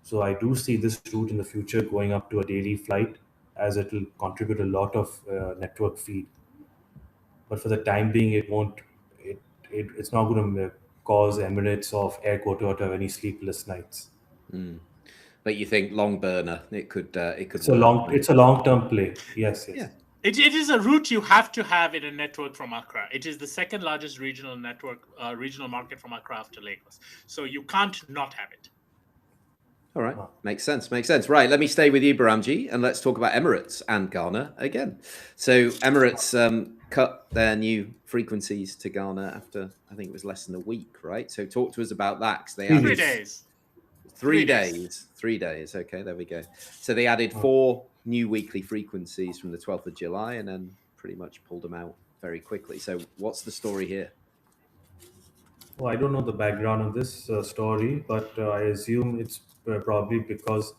So I do see this route in the future going up to a daily flight, as it will contribute a lot of network feed. But for the time being, it won't. It's not going to cause Emirates of Air Qatar to have any sleepless nights. But you think long burner, it could It's work. It's a long-term play. Yes. Yeah. It is a route you have to have in a network from Accra. It is the second largest regional market from Accra after Lagos. So you can't not have it. All right. Makes sense. Right. Let me stay with you, Behramjee, and let's talk about Emirates and Ghana again. So Emirates cut their new frequencies to Ghana after, I think it was less than a week, right? So talk to us about that. 'Cause they added 3 days. 3 days. 3 days. Okay, there we go. So they added 4 new weekly frequencies from the 12th of July and then pretty much pulled them out very quickly. So what's the story here? Well, I don't know the background of this story, but I assume it's probably because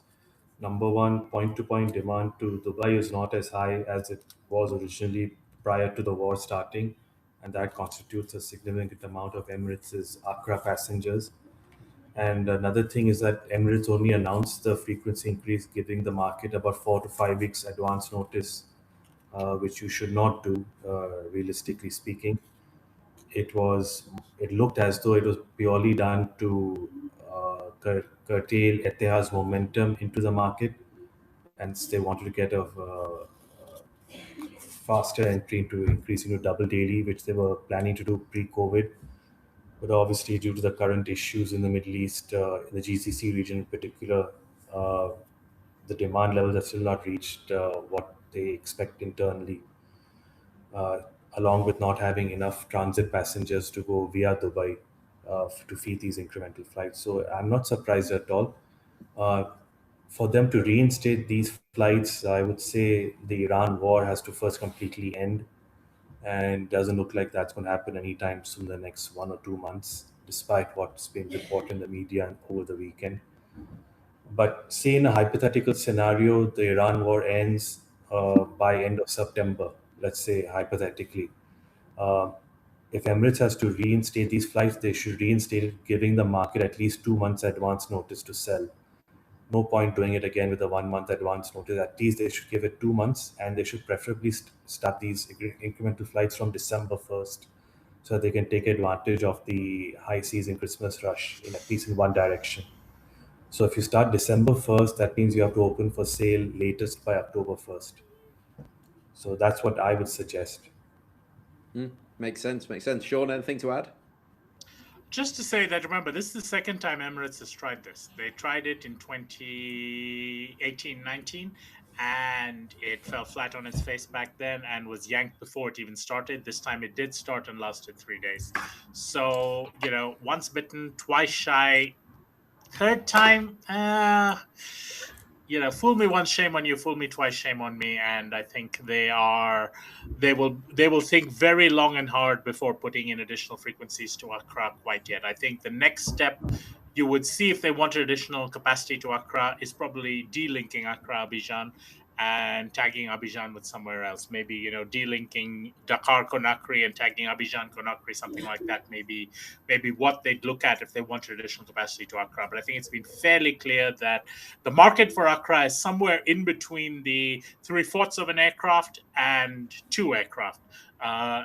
number one, point-to-point demand to Dubai is not as high as it was originally prior to the war starting, and that constitutes a significant amount of Emirates' Accra passengers. And another thing is that Emirates only announced the frequency increase, giving the market about 4 to 5 weeks advance notice, which you should not do, realistically speaking. It looked as though it was purely done to curtail Etihad's momentum into the market, and they wanted to get a faster entry into increasing to double daily, which they were planning to do pre-COVID. But obviously, due to the current issues in the Middle East, in the GCC region in particular, the demand levels have still not reached what they expect internally, along with not having enough transit passengers to go via Dubai to feed these incremental flights. So I'm not surprised at all. Uh, for them to reinstate these flights, I would say the Iran war has to first completely end, and doesn't look like that's going to happen anytime soon, the next 1 or 2 months, despite what's been reported in the media over the weekend. But say in a hypothetical scenario, the Iran war ends by end of September, let's say hypothetically. Uh, if Emirates has to reinstate these flights, they should reinstate it, giving the market at least 2 months advance notice to sell. No point doing it again with a 1 month advance notice. At least they should give it 2 months, and they should preferably start these incremental flights from December 1st, so that they can take advantage of the high season Christmas rush in at least in one direction. So if you start December 1st, that means you have to open for sale latest by October 1st. So that's what I would suggest. Makes sense. Sean, anything to add? Just to say that, remember, this is the second time Emirates has tried this. They tried it in 2018-19, and it fell flat on its face back then and was yanked before it even started. This time it did start and lasted 3 days. So, once bitten, twice shy. Third time, fool me once, shame on you. Fool me twice, shame on me. And I think they will think very long and hard before putting in additional frequencies to Accra quite yet. I think the next step you would see if they wanted additional capacity to Accra is probably delinking Accra Abidjan and tagging Abidjan with somewhere else. Maybe, delinking Dakar Conakry and tagging Abidjan Conakry, something like that. Maybe what they'd look at if they wanted additional capacity to Accra. But I think it's been fairly clear that the market for Accra is somewhere in between the 3/4 of an aircraft and 2 aircraft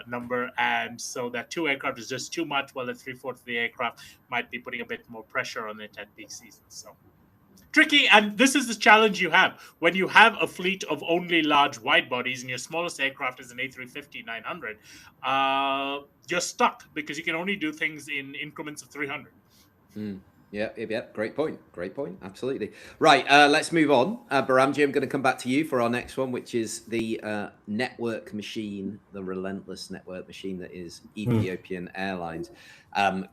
number. And so that 2 aircraft is just too much, while the 3/4 of the aircraft might be putting a bit more pressure on it at peak season. So tricky. And this is the challenge you have when you have a fleet of only large wide bodies and your smallest aircraft is an A350-900. You're stuck because you can only do things in increments of 300. Yeah. Great point. Absolutely. Right. Let's move on. Behramjee, I'm going to come back to you for our next one, which is the network machine, the relentless network machine that is Ethiopian Airlines.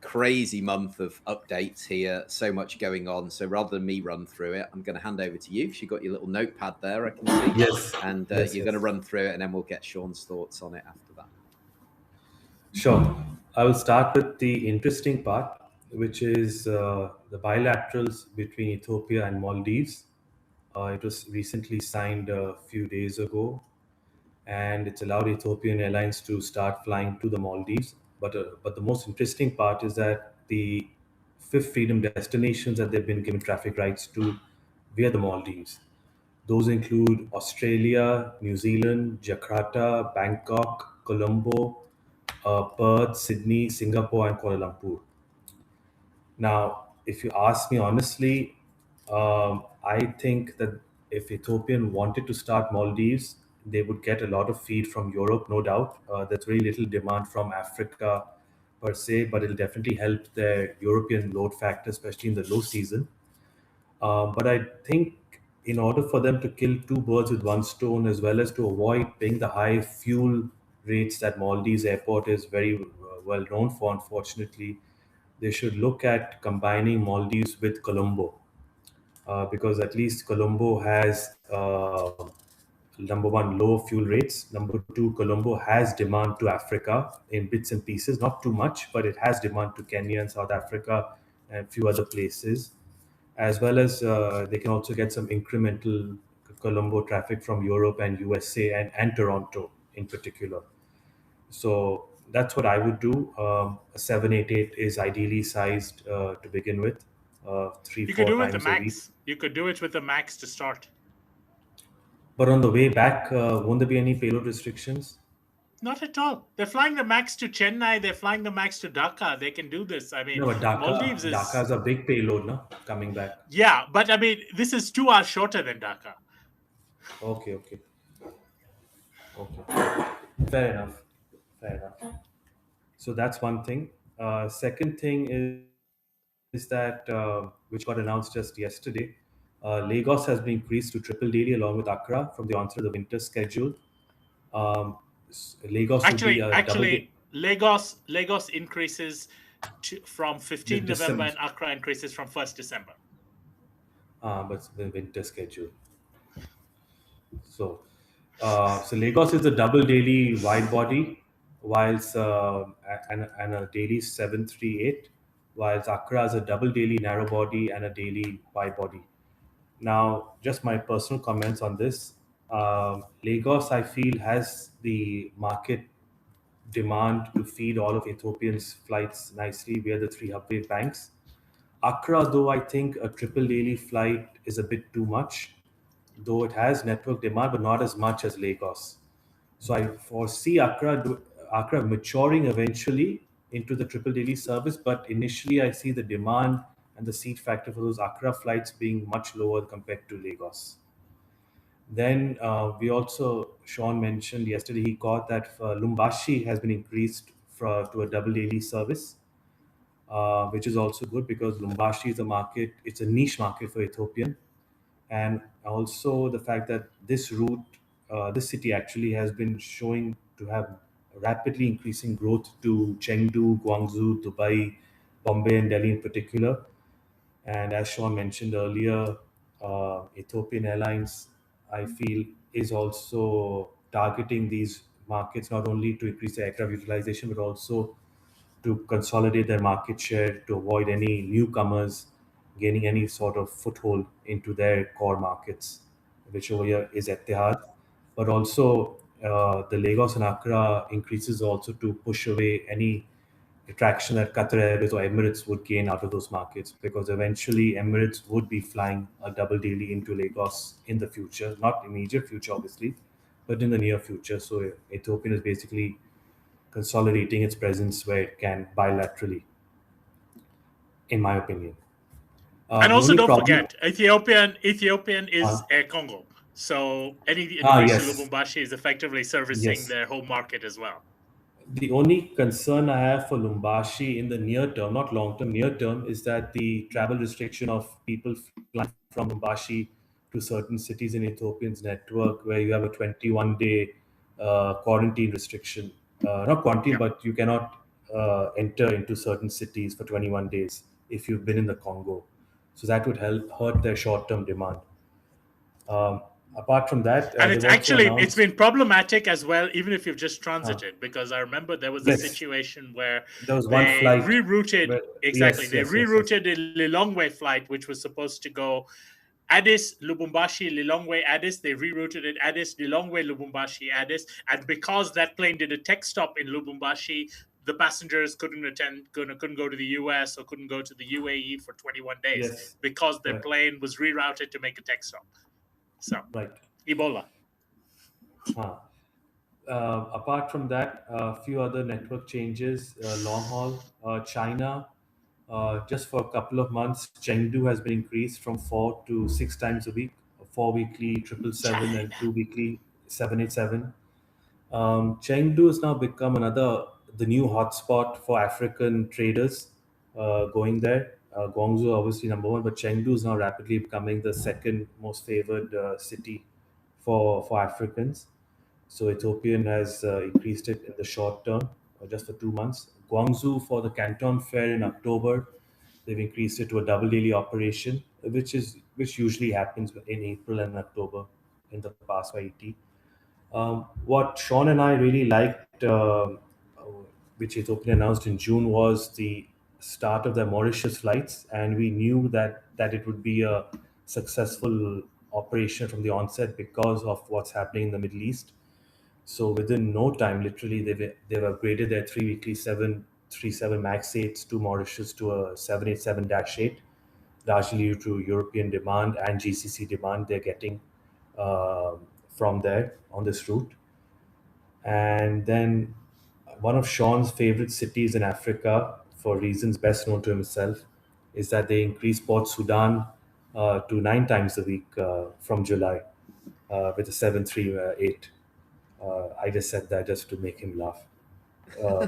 Crazy month of updates here. So much going on. So rather than me run through it, I'm going to hand over to you because you've got your little notepad there, I can see. Yes. And Yes, you're going to run through it, and then we'll get Sean's thoughts on it after that. Sure. I will start with the interesting part, which is the bilaterals between Ethiopia and Maldives. It was recently signed a few days ago, and it's allowed Ethiopian Airlines to start flying to the Maldives. But the most interesting part is that the fifth freedom destinations that they've been given traffic rights to via the Maldives. Those include Australia, New Zealand, Jakarta, Bangkok, Colombo, Perth, Sydney, Singapore, and Kuala Lumpur. Now, if you ask me honestly, I think that if Ethiopian wanted to start Maldives, they would get a lot of feed from Europe, no doubt. There's very little demand from Africa per se, but it'll definitely help their European load factor, especially in the low season. But I think in order for them to kill two birds with one stone, as well as to avoid paying the high fuel rates that Maldives airport is very well known for, unfortunately, they should look at combining Maldives with Colombo, because at least Colombo has number one, low fuel rates. Number two, Colombo has demand to Africa in bits and pieces, not too much, but it has demand to Kenya and South Africa and a few other places, as well as they can also get some incremental Colombo traffic from Europe and USA and Toronto in particular. So that's what I would do. A 788 is ideally sized to begin with, three, You could four do it with the times a week. max. You could do it with the max to start. But on the way back, won't there be any payload restrictions? Not at all. They're flying the max to Chennai. They're flying the max to Dhaka. They can do this. I mean, No, but Maldives Dhaka is. is a big payload, no? Coming back. Yeah, but I mean, this is 2 hours shorter than Dhaka. Okay. Fair enough. So that's one thing. Second thing is that which got announced just yesterday. Lagos has been increased to triple daily along with Accra from the onset of the winter schedule. Lagos would be a double day. Actually, Lagos increases from 15 November December, and Accra increases from 1st December. but the winter schedule. So, so Lagos is a double daily wide body, whilst and a daily 738, whilst Accra is a double daily narrow body and a daily wide body. Now, just my personal comments on this. Lagos, I feel, has the market demand to feed all of Ethiopians' flights nicely via the three hub wave banks. Accra, though, I think a triple daily flight is a bit too much, though it has network demand, but not as much as Lagos. So I foresee Accra maturing eventually into the triple daily service, but initially I see the demand and the seat factor for those Accra flights being much lower compared to Lagos. Then we also, Sean mentioned yesterday, he got that Lumbashi has been increased to a double daily service, which is also good because Lumbashi is a market, it's a niche market for Ethiopian. And also the fact that this route, this city actually has been showing to have rapidly increasing growth to Chengdu, Guangzhou, Dubai, Bombay, and Delhi in particular. And as Sean mentioned earlier, Ethiopian Airlines, I feel, is also targeting these markets not only to increase their aircraft utilization, but also to consolidate their market share to avoid any newcomers gaining any sort of foothold into their core markets, which over here is Etihad. But also, the Lagos and Accra increases also to push away any attraction that Qatar Airways or Emirates would gain out of those markets, because eventually Emirates would be flying a double daily into Lagos in the future, not immediate future obviously, but in the near future. So Ethiopian is basically consolidating its presence where it can bilaterally, in my opinion. And The also, only don't problem. forget, Ethiopian is Uh, Air Congo. So any increase to yes, Lubumbashi is effectively servicing yes. their home market as well. The only concern I have for Lumbashi in the near term, not long term, near term, is that the travel restriction of people flying from Lumbashi to certain cities in Ethiopian's network, where you have a 21-day quarantine restriction. Not quarantine, Yeah. but you cannot enter into certain cities for 21 days if you've been in the Congo. So that would help hurt their short term demand. Um, Apart from that, And they've it's also actually it's announced. been problematic as well, even if you've just Uh, transited, because I remember there was a yes, situation where there was one they flight. rerouted Where, exactly. yes, They yes, yes, yes. rerouted the Lilongwe flight, which was supposed to go Addis, Lubumbashi, Lilongwe, Addis. They rerouted it Addis, Lilongwe, Lubumbashi, Addis. And because that plane did a tech stop in Lubumbashi, the passengers couldn't go to the US or couldn't go to the UAE for 21 days Yes, because their correct. plane was rerouted to make a tech stop. So, Right. Ebola. Huh. Apart from that, a few other network changes. Long haul, China, just for a couple of months, Chengdu has been increased from 4 to 6 times a week, 4 weekly 777 and China. 2 weekly 787. Chengdu has now become the new hotspot for African traders going there. Guangzhou, obviously, number one, but Chengdu is now rapidly becoming the second most favored city for Africans. So Ethiopian has increased it in the short term, just for 2 months. Guangzhou for the Canton Fair in October, they've increased it to a double daily operation, which usually happens in April and October in the past for ET. What Sean and I really liked, which Ethiopia announced in June, was the start of their Mauritius flights, and we knew that it would be a successful operation from the onset because of what's happening in the Middle East. So within no time, literally, they've upgraded their 3 weekly 737 Max 8s to Mauritius to a 787-8, largely due to European demand and GCC demand they're getting from there on this route. And then one of Sean's favorite cities in Africa, for reasons best known to himself, is that they increased Port Sudan to 9 times a week from July with a 738. I just said that just to make him laugh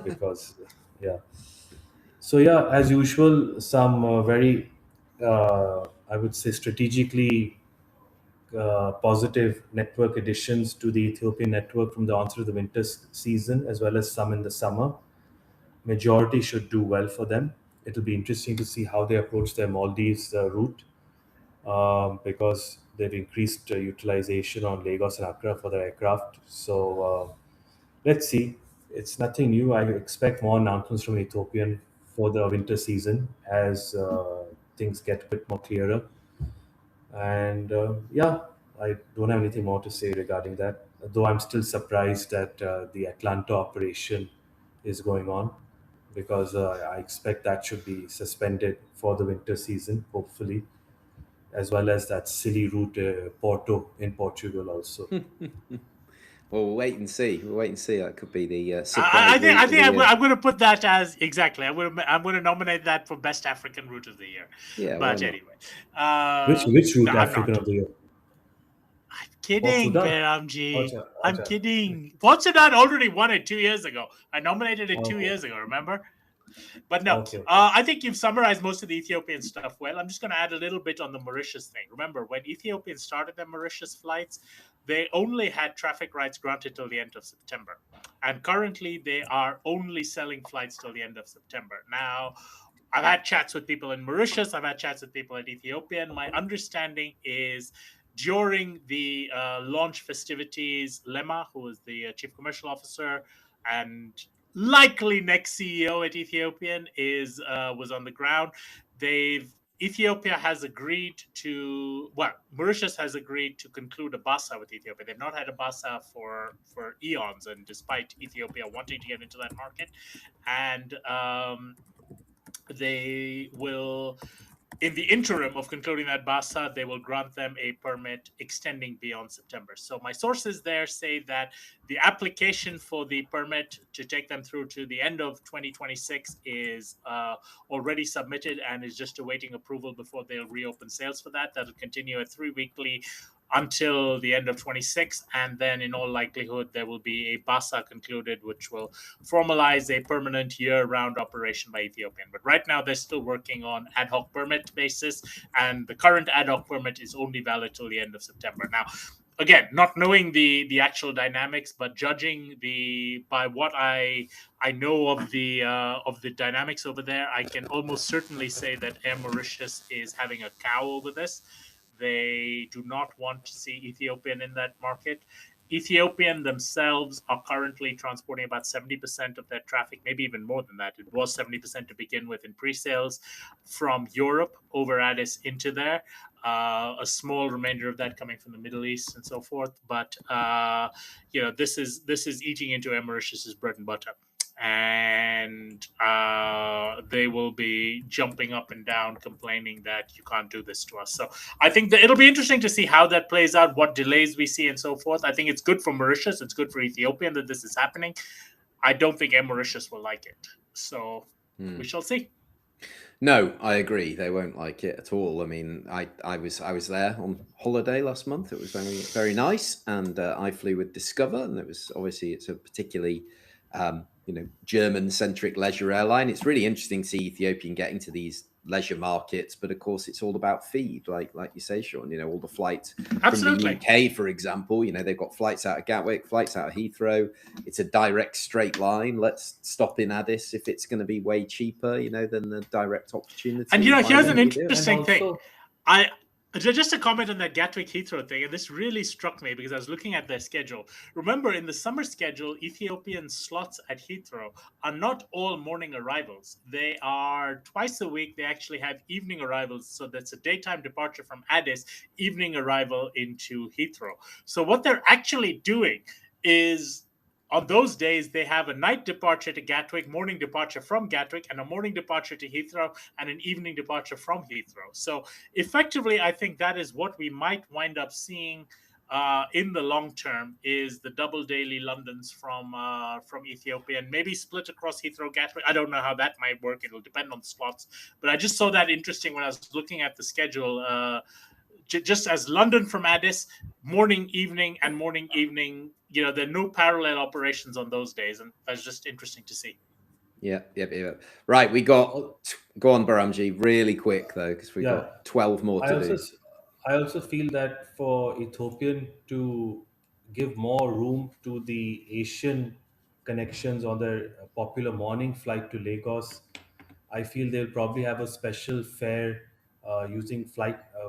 because, yeah. So, yeah, as usual, some I would say, strategically positive network additions to the Ethiopian network from the onset of the winter season, as well as some in the summer. Majority should do well for them. It'll be interesting to see how they approach their Maldives route because they've increased utilization on Lagos and Accra for their aircraft. So let's see. It's nothing new. I expect more announcements from Ethiopian for the winter season as things get a bit more clearer. And yeah, I don't have anything more to say regarding that. Though I'm still surprised that the Atlanta operation is going on because I expect that should be suspended for the winter season, hopefully, as well as that silly route Porto in Portugal also. Well, we'll wait and see. We'll wait and see. That could be the I surprise think route of the year. I'm going to put that as exactly. I'm going to nominate that for best African route of the year. Yeah, why But not? anyway, Which no, route I'm African not. of the year? I'm Port kidding, Sudan. Behramjee. Acha, I'm acha. kidding. Port Sudan already won it 2 years ago. I nominated it two Okay, years ago. Remember? But no, okay, okay. I think you've summarized most of the Ethiopian stuff well. I'm just going to add a little bit on the Mauritius thing. Remember, when Ethiopians started their Mauritius flights, they only had traffic rights granted till the end of September. And currently, they are only selling flights till the end of September. Now, I've had chats with people in Mauritius, I've had chats with people at Ethiopia. And my understanding is during the launch festivities, Lema, who is the chief commercial officer, and likely next CEO at Ethiopian is was on the ground. They've Ethiopia has agreed to Mauritius has agreed to conclude a BASA with Ethiopia. They've not had a BASA for eons, and despite Ethiopia wanting to get into that market, and they will in the interim of concluding that BASA, they will grant them a permit extending beyond September. So my sources there say that the application for the permit to take them through to the end of 2026 is already submitted and is just awaiting approval before they'll reopen sales for that. That'll continue at 3 weekly until the end of 26, and then in all likelihood there will be a BASA concluded, which will formalize a permanent year-round operation by Ethiopian. But right now they're still working on ad hoc permit basis, and the current ad hoc permit is only valid till the end of September. Now, again, not knowing the actual dynamics, but judging by what I know of the dynamics over there, I can almost certainly say that Air Mauritius is having a cow over this. They do not want to see Ethiopian in that market. Ethiopian themselves are currently transporting about 70% of their traffic, maybe even more than that. It was 70% to begin with in pre-sales from Europe over Addis into there. A small remainder of that coming from the Middle East and so forth. But this is eating into Air Mauritius's bread and butter. And they will be jumping up and down complaining that you can't do this to us. So I think that it'll be interesting to see how that plays out, what delays we see and so forth. I think it's good for Mauritius. It's good for Ethiopia that this is happening. I don't think Air Mauritius will like it. So we shall see. No, I agree. They won't like it at all. I mean, I was there on holiday last month. It was very, very nice. And I flew with Discover, and it's a particularly German-centric leisure airline. It's really interesting to see Ethiopian getting to these leisure markets, but of course it's all about feed, like you say, Sean. All the flights Absolutely. from the UK, for example. They've got flights out of Gatwick, flights out of Heathrow. It's a direct straight line. Let's stop in Addis if it's going to be way cheaper, than the direct opportunity. And here's an interesting thing. Just a comment on that Gatwick Heathrow thing, and this really struck me because I was looking at their schedule. Remember, in the summer schedule, Ethiopian slots at Heathrow are not all morning arrivals. They are twice a week. They actually have evening arrivals. So that's a daytime departure from Addis, evening arrival into Heathrow. So what they're actually doing is, on those days, they have a night departure to Gatwick, morning departure from Gatwick, and a morning departure to Heathrow, and an evening departure from Heathrow. So effectively, I think that is what we might wind up seeing in the long term, is the double daily Londons from Ethiopia, and maybe split across Heathrow, Gatwick. I don't know how that might work. It'll depend on slots. But I just saw that interesting when I was looking at the schedule. Just as London from Addis, morning, evening, and morning, evening, there are no parallel operations on those days. And that's just interesting to see. Yeah. Right. Go on, Behramjee, really quick, though, because we've got 12 more to do. I also feel that for Ethiopian to give more room to the Asian connections on their popular morning flight to Lagos, I feel they'll probably have a special fare using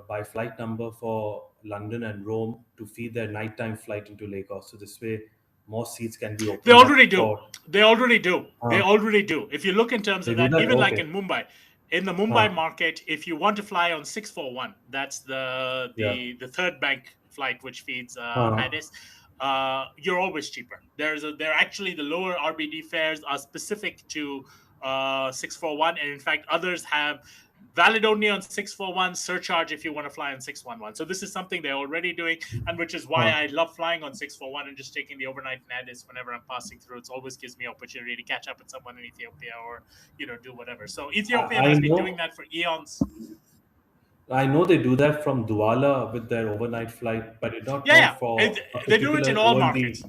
by flight number for London and Rome to feed their nighttime flight into Lagos. So this way, more seats can be opened. They already do. They already do. If you look in terms of that, even like in Mumbai. In the Mumbai market, if you want to fly on 641, that's the third bank flight which feeds Addis, you're always cheaper. They're actually the lower RBD fares are specific to 641, and in fact others have valid only on 641, surcharge if you want to fly on 611. So this is something they're already doing, and which is why I love flying on 641 and just taking the overnight in Addis whenever I'm passing through. It always gives me opportunity to catch up with someone in Ethiopia or do whatever. So Ethiopia has been doing that for eons. I know they do that from Douala with their overnight flight, but it's not for they do it in all markets.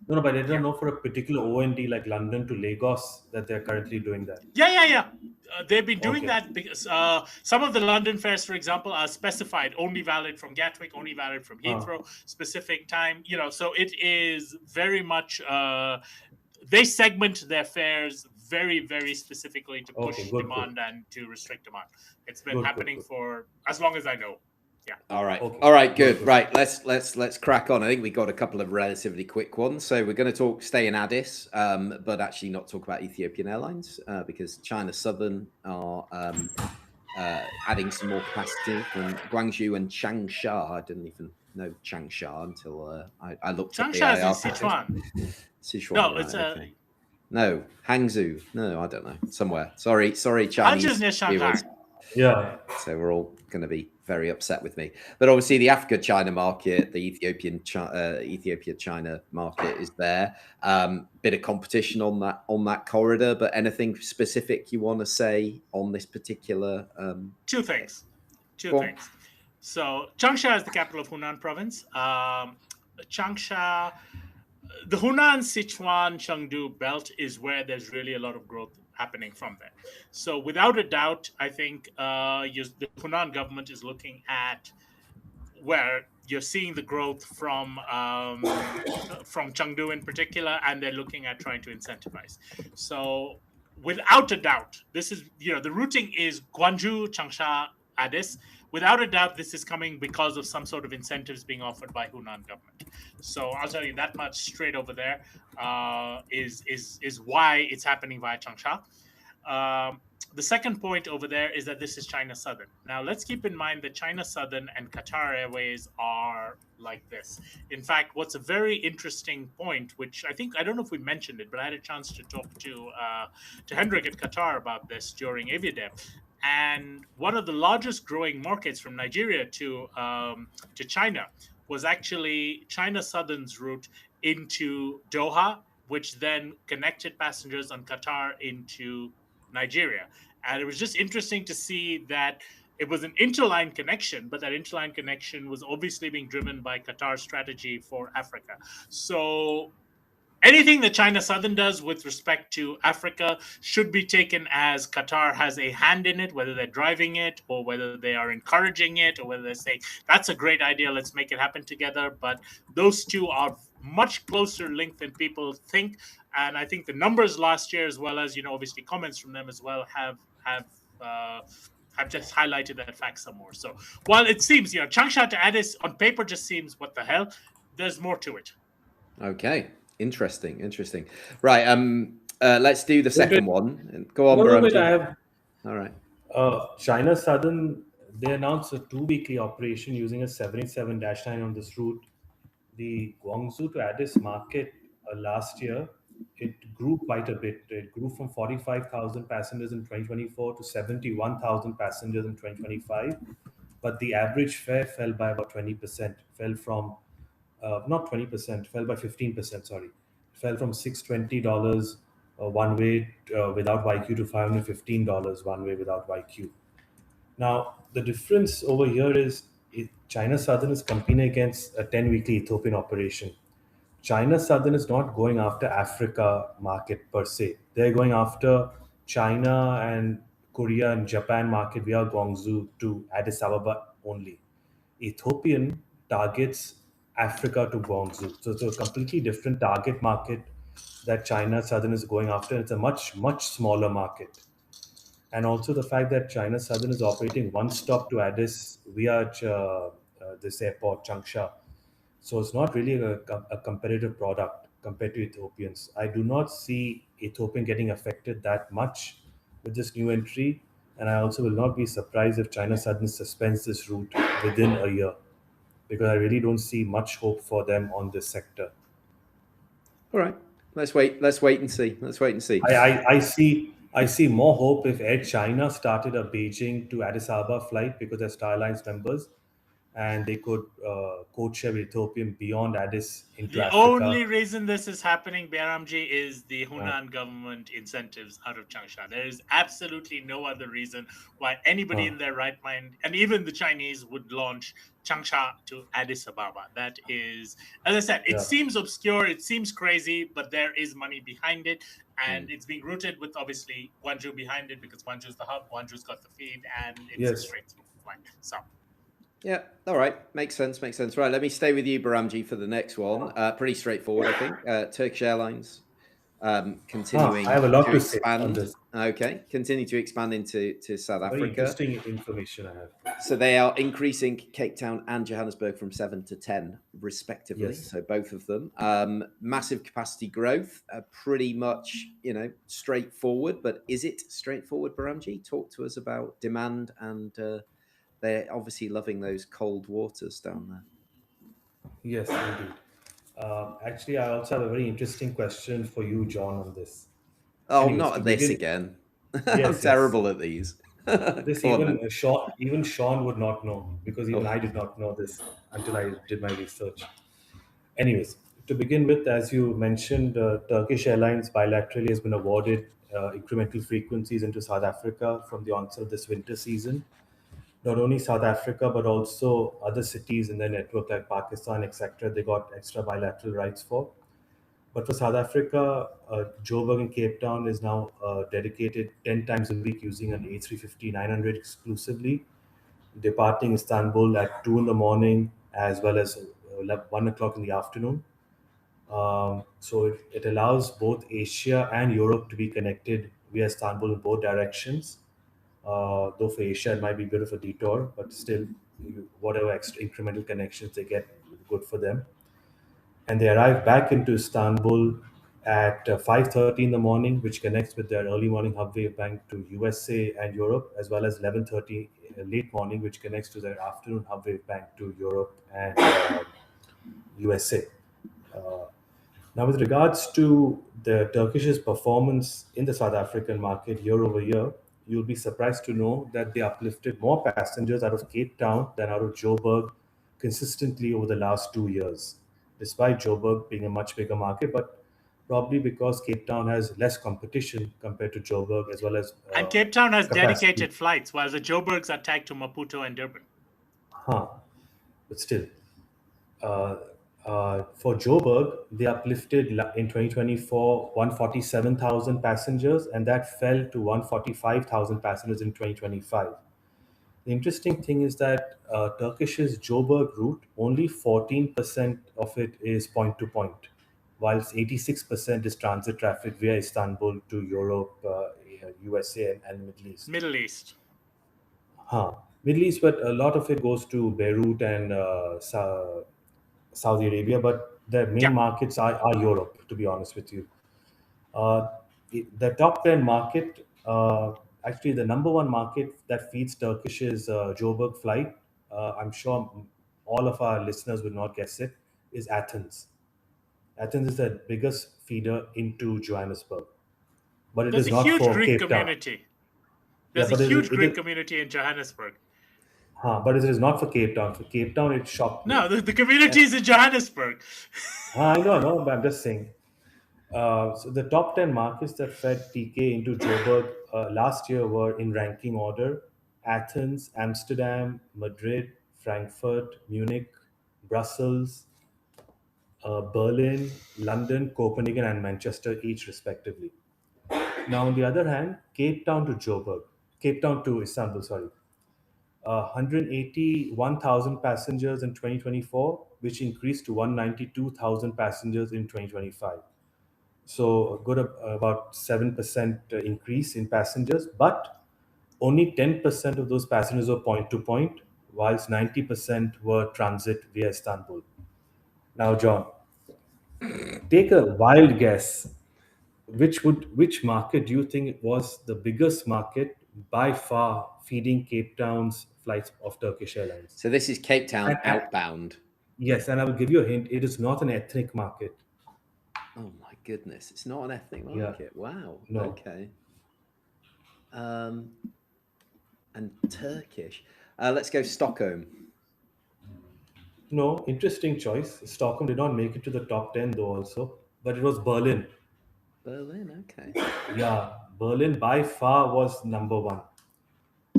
No, but I don't know for a particular OND like London to Lagos that they're currently doing that. Yeah. They've been doing that because some of the London fares, for example, are specified, only valid from Gatwick, only valid from Heathrow, specific time. So it is very much, they segment their fares very, very specifically to push demand and to restrict demand. It's been happening for as long as I know. Yeah. All right. Good. Right. Let's crack on. I think we got a couple of relatively quick ones. So we're going to stay in Addis, but actually not talk about Ethiopian Airlines because China Southern are adding some more capacity from Guangzhou and Changsha. I didn't even know Changsha until I looked at the Changsha is in Sichuan. Sichuan. No, it's No, Hangzhou. No, I don't know. Somewhere. Sorry, Chinese. Hangzhou's near Shanghai. Yeah. So we're all going to be very upset with me. But obviously, the Africa-China market, the Ethiopia-China market is there. Bit of competition on that corridor. But anything specific you want to say on this particular? Two things. Two Go on. things. So Changsha is the capital of Hunan province. Changsha, the Hunan, Sichuan, Chengdu belt is where there's really a lot of growth happening from there. So without a doubt, I think the Hunan government is looking at where you're seeing the growth from Chengdu in particular, and they're looking at trying to incentivize. So without a doubt, this is the routing is Gwangju, Changsha, Addis. Without a doubt, this is coming because of some sort of incentives being offered by Hunan government. So I'll tell you that much straight over there is why it's happening via Changsha. The second point over there is that this is China Southern. Now, let's keep in mind that China Southern and Qatar Airways are like this. In fact, what's a very interesting point, which I don't know if we mentioned it, but I had a chance to talk to Hendrik at Qatar about this during AviaDev. And one of the largest growing markets from Nigeria to China was actually China Southern's route into Doha, which then connected passengers on Qatar into Nigeria. And it was just interesting to see that it was an interline connection, but that interline connection was obviously being driven by Qatar's strategy for Africa. So anything that China Southern does with respect to Africa should be taken as Qatar has a hand in it, whether they're driving it or whether they are encouraging it or whether they say, that's a great idea, let's make it happen together. But those two are much closer linked than people think. And I think the numbers last year, as well as, obviously comments from them as well, have just highlighted that fact some more. So while it seems, Changsha to Addis on paper just seems, what the hell, there's more to it. Okay. Interesting. Right. Let's do the second one. Go on, Behramjee. All right. China Southern, they announced a 2-weekly operation using a 787-9 on this route. The Guangzhou to Addis market last year, it grew quite a bit. It grew from 45,000 passengers in 2024 to 71,000 passengers in 2025. But the average fare fell by about 20%, fell from not 20%, fell by 15%, sorry. Fell from $620 one way without YQ to $515 one way without YQ. Now, the difference over here is China Southern is competing against a 10-weekly Ethiopian operation. China Southern is not going after Africa market per se. They're going after China and Korea and Japan market via Guangzhou to Addis Ababa only. Ethiopian targets Africa to Guangzhou. So it's a completely different target market that China Southern is going after. It's a much, much smaller market. And also the fact that China Southern is operating one stop to Addis via this airport, Changsha. So it's not really a competitive product compared to Ethiopians. I do not see Ethiopian getting affected that much with this new entry. And I also will not be surprised if China Southern suspends this route within a year, because I really don't see much hope for them on this sector. All right. Let's wait and see. I see more hope if Air China started a Beijing to Addis Ababa flight because they're Star Alliance members, and they could code share with Ethiopian beyond Addis into Africa. The only reason this is happening, Behramjee, is the Hunan government incentives out of Changsha. There is absolutely no other reason why anybody in their right mind, and even the Chinese, would launch Changsha to Addis Ababa. That is, as I said, it seems obscure, it seems crazy, but there is money behind it. And it's being rooted with, obviously, Gwangju behind it, because Gwangju is the hub, Gwangju's got the feed, and it's a straight through flight. So. Yeah, all right. Makes sense. Right, let me stay with you, Behramjee, for the next one. Pretty straightforward, I think. Turkish Airlines continuing I have a lot to to expand. say on this. Okay, continue to expand into South Africa. Very interesting information I have. So they are increasing Cape Town and Johannesburg from 7 to 10, respectively. Yes. So both of them. Massive capacity growth, pretty much, straightforward. But is it straightforward, Behramjee? Talk to us about demand and... they're obviously loving those cold waters down there. Yes, indeed. Actually, I also have a very interesting question for you, John, on this. Oh, not this again. I'm terrible at these. This Go on then. even Sean would not know, because even I did not know this until I did my research. Anyways, to begin with, as you mentioned, Turkish Airlines bilaterally has been awarded incremental frequencies into South Africa from the onset of this winter season. Not only South Africa, but also other cities in their network like Pakistan, etc. They got extra bilateral rights for. But for South Africa, Joburg and Cape Town is now dedicated 10 times a week using an A350-900 exclusively, departing Istanbul at 2 in the morning as well as 1 o'clock in the afternoon. So it allows both Asia and Europe to be connected via Istanbul in both directions. Though for Asia it might be a bit of a detour, but still, whatever extra incremental connections they get, good for them. And they arrive back into Istanbul at 5:30 in the morning, which connects with their early morning hub wave bank to USA and Europe, as well as 11:30 late morning, which connects to their afternoon hub wave bank to Europe and USA. Uh, Now, with regards to the Turkish's performance in the South African market year over year, you'll be surprised to know that they uplifted more passengers out of Cape Town than out of Joburg consistently over the last 2 years, despite Joburg being a much bigger market, but probably because Cape Town has less competition compared to Joburg, as well as And Cape Town has capacity. dedicated flights, while the Joburgs are tagged to Maputo and Durban. Huh. But still, uh, for Joburg, they uplifted in 2024 147,000 passengers, and that fell to 145,000 passengers in 2025. The interesting thing is that Turkish's Joburg route, only 14% of it is point to point, whilst 86% is transit traffic via Istanbul to Europe, USA, and Middle East. Middle East. Huh. Middle East, but a lot of it goes to Beirut and Saudi Arabia, but the main Yeah. markets are Europe, to be honest with you. Uh, the top 10 market, actually, the number one market that feeds Turkish is Joburg flight. I'm sure all of our listeners will not guess it, is Athens. Athens is the biggest feeder into Johannesburg, but it There's is a not huge for Greek Cape Town. community. Yeah, There's a but huge it Greek is, community in Johannesburg. but it is not for Cape Town. For Cape Town, it shocked me. No, the community is in Johannesburg. I know, but I'm just saying. So the top 10 markets that fed TK into Joburg last year were in ranking order: Athens, Amsterdam, Madrid, Frankfurt, Munich, Brussels, Berlin, London, Copenhagen, and Manchester, each respectively. Now, on the other hand, Cape Town to Istanbul, sorry, 181,000 passengers in 2024, which increased to 192,000 passengers in 2025. So a good about 7% increase in passengers, but only 10% of those passengers were point to point, whilst 90% were transit via Istanbul. Now, John, take a wild guess. Which market do you think was the biggest market by far feeding Cape Town's flights of Turkish Airlines? So this is Cape Town And outbound. yes, and I will give you a hint. It is not an ethnic market. Oh my goodness, it's not an ethnic Yeah, market. Wow. no. Okay. And Turkish. Let's go Stockholm. No, interesting choice. Stockholm did not make it to the top 10 though, also, but it was Berlin. Berlin. Okay. Yeah, Berlin by far was number one.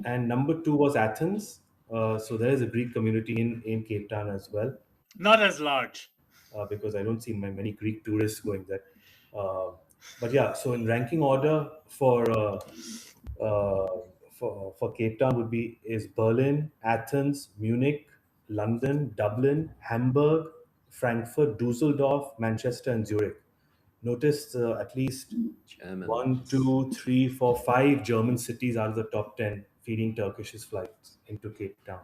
And number two was Athens. So there is a Greek community in Cape Town as well, Not as large. because I don't see many Greek tourists going there. Uh, but yeah, so in ranking order uh, for Cape Town would be is Berlin, Athens, Munich, London, Dublin, Hamburg, Frankfurt, Dusseldorf, Manchester, and Zurich. Notice at least German. one, two, three, four, five German cities out of the top 10 feeding Turkish's flights into Cape Town,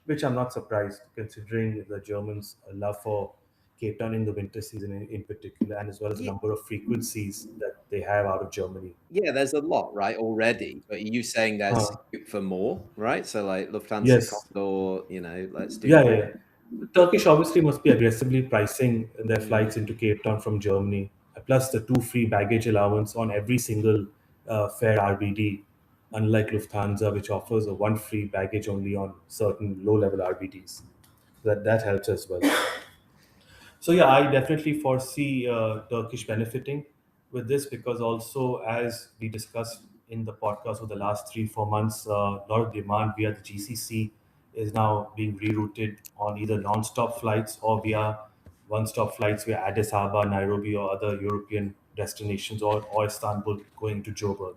which I'm not surprised considering the Germans' love for Cape Town in the winter season in particular, and as well as the Yeah, number of frequencies that they have out of Germany. yeah, there's a lot, right, already. But are you saying there's Uh, scope for more, right? So like Lufthansa, yes. Condor, let's do Yeah, more. yeah, yeah. The Turkish obviously must be aggressively pricing their Mm. flights into Cape Town from Germany, plus the two free baggage allowance on every single fare RBD. unlike Lufthansa, which offers a one free baggage only on certain low-level RBTs. That helps as well. So yeah, I definitely foresee Turkish benefiting with this, because also, as we discussed in the podcast for the last 3-4 months, a lot of demand via the GCC is now being rerouted on either non-stop flights or via one-stop flights via Addis Ababa, Nairobi, or other European destinations, or Istanbul going to Joburg.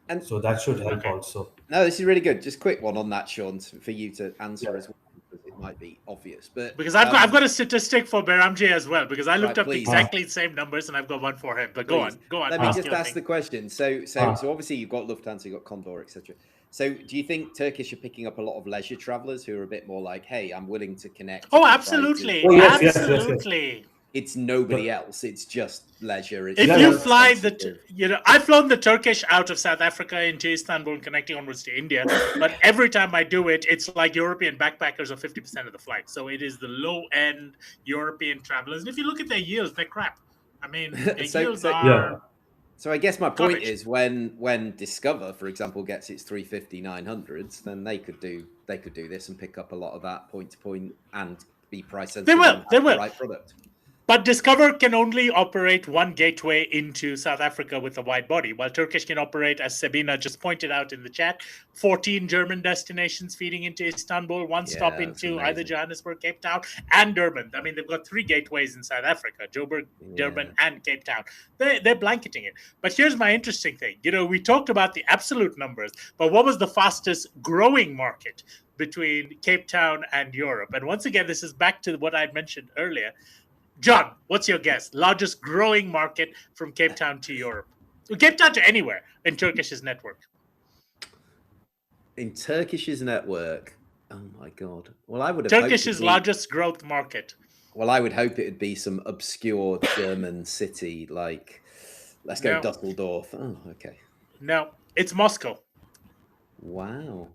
And So that should help Okay. also. no, this is really good. Just quick one on that, Sean, for you to answer as well, because it might be obvious. But Because I've got a statistic for Behramjee as well, because I looked right, up please. exactly the same numbers and I've got one for him. But go Please. on. Let me ask just your ask thing. the question. So obviously you've got Lufthansa, you've got Condor, etc. So do you think Turkish are picking up a lot of leisure travelers who are a bit more like, hey, I'm willing to connect? Oh, and try absolutely. Oh, yes, yes, yes, yes. Absolutely. It's nobody The- else. It's just leisure. It's If Yeah, you yeah. fly sensitive. I've flown the Turkish out of South Africa into Istanbul and connecting onwards to India, but every time I do it, it's like European backpackers are 50% of the flight. So it is the low end European travelers. And if you look at their yields, they're crap. I mean, their yields So are I guess my point garbage. is when Discover, for example, gets its 350 900s, then they could do this and pick up a lot of that point to point and be price sensitive and have They the will. right product. But Discover can only operate one gateway into South Africa with a wide body, while Turkish can operate, as Sabina just pointed out in the chat, 14 German destinations feeding into Istanbul, one stop Yeah, that's into either amazing. Johannesburg, Cape Town, and Durban. I mean, they've got 3 gateways in South Africa, Joburg, Durban, and Cape Town. They're blanketing it. But here's my interesting thing. We talked about the absolute numbers, but what was the fastest growing market between Cape Town and Europe? And once again, this is back to what I mentioned earlier. John, what's your guess? Largest growing market from Cape Town to Europe? Cape Town to anywhere in Turkish's network. In Turkish's network, oh my god. Well, I would have Turkish's hoped largest growth market. Well, I would hope it would be some obscure German city like, let's go No. Dusseldorf. Oh, okay. No, it's Moscow. Wow.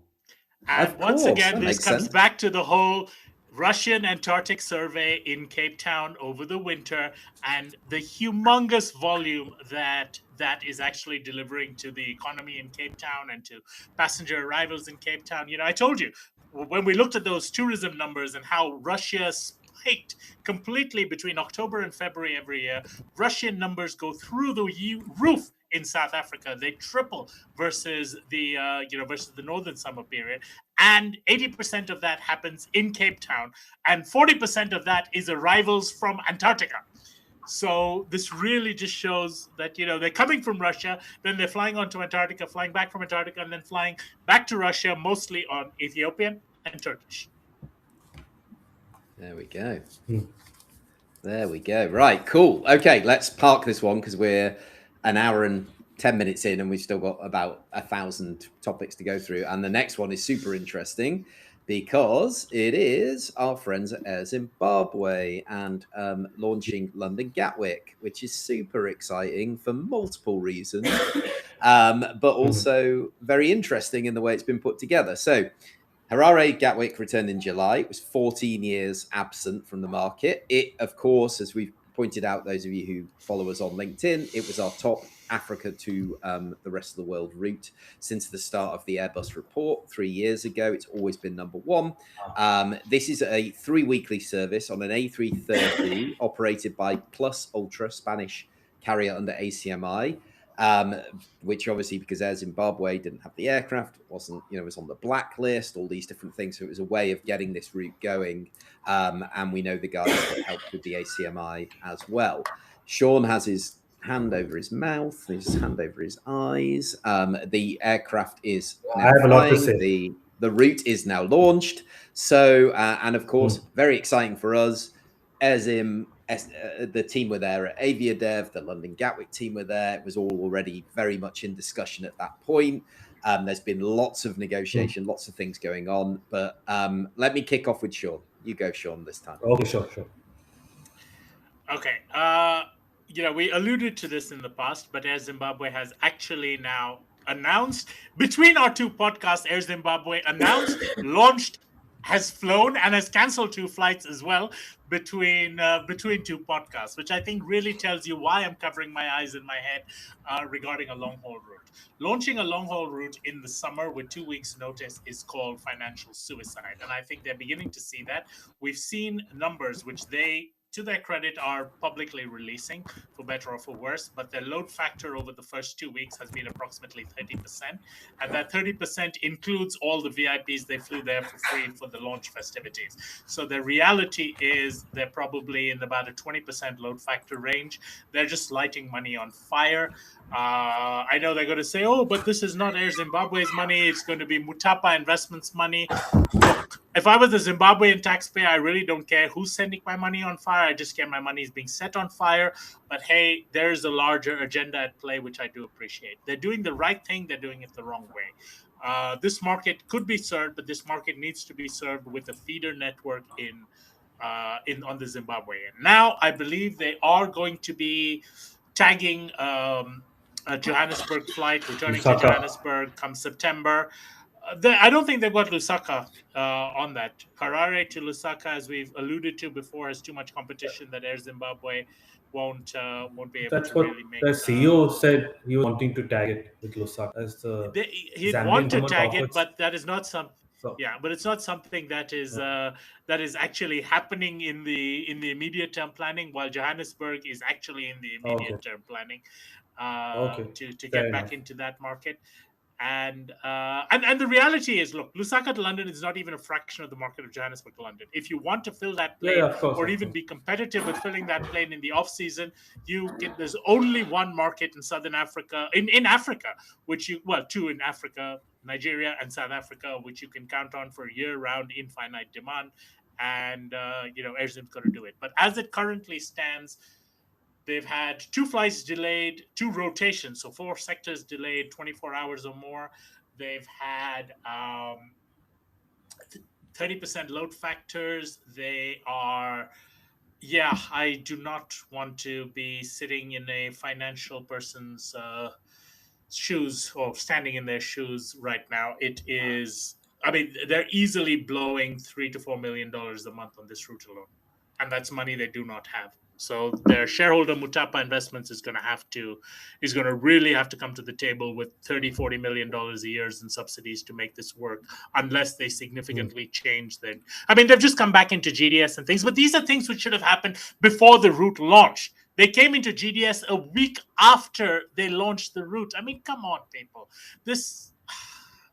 And Of once course, again, that this makes comes sense. back to the whole Russian Antarctic survey in Cape Town over the winter and the humongous volume that is actually delivering to the economy in Cape Town and to passenger arrivals in Cape Town. I told you, when we looked at those tourism numbers and how Russia spiked completely between October and February every year, Russian numbers go through the roof in South Africa. They triple versus the northern summer period, and 80% of that happens in Cape Town, and 40% of that is arrivals from Antarctica. So this really just shows that they're coming from Russia, then they're flying onto Antarctica, flying back from Antarctica, and then flying back to Russia, mostly on Ethiopian and Turkish. There we go. There we go. Right, cool. Okay, let's park this one because we're an hour and 10 minutes in and we've still got about 1,000 topics to go through. And the next one is super interesting because it is our friends at Air Zimbabwe and launching London Gatwick, which is super exciting for multiple reasons, but also very interesting in the way it's been put together. So Harare Gatwick returned in July. It was 14 years absent from the market. It, of course, as we've pointed out, those of you who follow us on LinkedIn, it was our top Africa to the rest of the world route since the start of the Airbus report 3 years ago. It's always been number one. This is a 3-weekly service on an A330 operated by Plus Ultra, Spanish carrier under ACMI. Which obviously, because Air Zimbabwe didn't have the aircraft, wasn't, was on the blacklist, all these different things. So it was a way of getting this route going. And we know the guys that helped with the ACMI as well. Sean has his hand over his mouth, his hand over his eyes. The aircraft is now I have a lot to flying. say. The route is now launched. So, and of course, very exciting for us. Air the team were there at AviaDev, the London Gatwick team were there. It was all already very much in discussion at that point. There's been lots of negotiation, lots of things going on. But let me kick off with Sean. You go, Sean, this time. Okay, sure. Okay. We alluded to this in the past, but Air Zimbabwe has actually now announced, between our two podcasts, Air Zimbabwe announced, launched has flown and has cancelled 2 flights as well between 2 podcasts, which I think really tells you why I'm covering my eyes and my head regarding a long haul route. Launching a long haul route in the summer with 2 weeks notice is called financial suicide, and I think they're beginning to see that. We've seen numbers which they, to their credit, are publicly releasing, for better or for worse, but their load factor over the first 2 weeks has been approximately 30%. And that 30% includes all the VIPs they flew there for free for the launch festivities. So the reality is they're probably in about a 20% load factor range. They're just lighting money on fire. I know they're going to say, oh, but this is not Air Zimbabwe's money. It's going to be Mutapa Investments' money. Look, if I was a Zimbabwean taxpayer, I really don't care who's sending my money on fire. I just care my money is being set on fire. But hey, there's a larger agenda at play, which I do appreciate. They're doing the right thing. They're doing it the wrong way. This market could be served, but this market needs to be served with a feeder network on the Zimbabwean. Now, I believe they are going to be tagging a Johannesburg flight, returning to Johannesburg come September. I don't think they've got Lusaka on that. Harare to Lusaka, as we've alluded to before, has too much competition that Air Zimbabwe won't be able That's to what really make. the CEO said he was wanting to tag it with Lusaka as the He'd Zambian want to government tag it, offers. but that is not some. So, Yeah, but it's not something that is actually happening in the immediate term planning, while Johannesburg is actually in the immediate term planning to fair get enough. back into that market. And the reality is, look, Lusaka to London is not even a fraction of the market of Johannesburg to London. If you want to fill that plane, of course, or even be competitive with filling that plane in the off season, there's only one market in Southern Africa, in Africa, two in Africa, Nigeria and South Africa, which you can count on for year-round infinite demand, and Airzim's going to do it. But as it currently stands, they've had 2 flights delayed, 2 rotations, so 4 sectors delayed 24 hours or more. They've had 30% load factors. They are, I do not want to be sitting in a financial person's shoes or standing in their shoes right now. It is, they're easily blowing $3 to $4 million a month on this route alone, and that's money they do not have. So their shareholder Mutapa Investments is going to really have to come to the table with $30-40 million a year in subsidies to make this work, unless they significantly change their. They've just come back into GDS and things, but these are things which should have happened before the route launched. They came into GDS a week after they launched the route. Come on, people.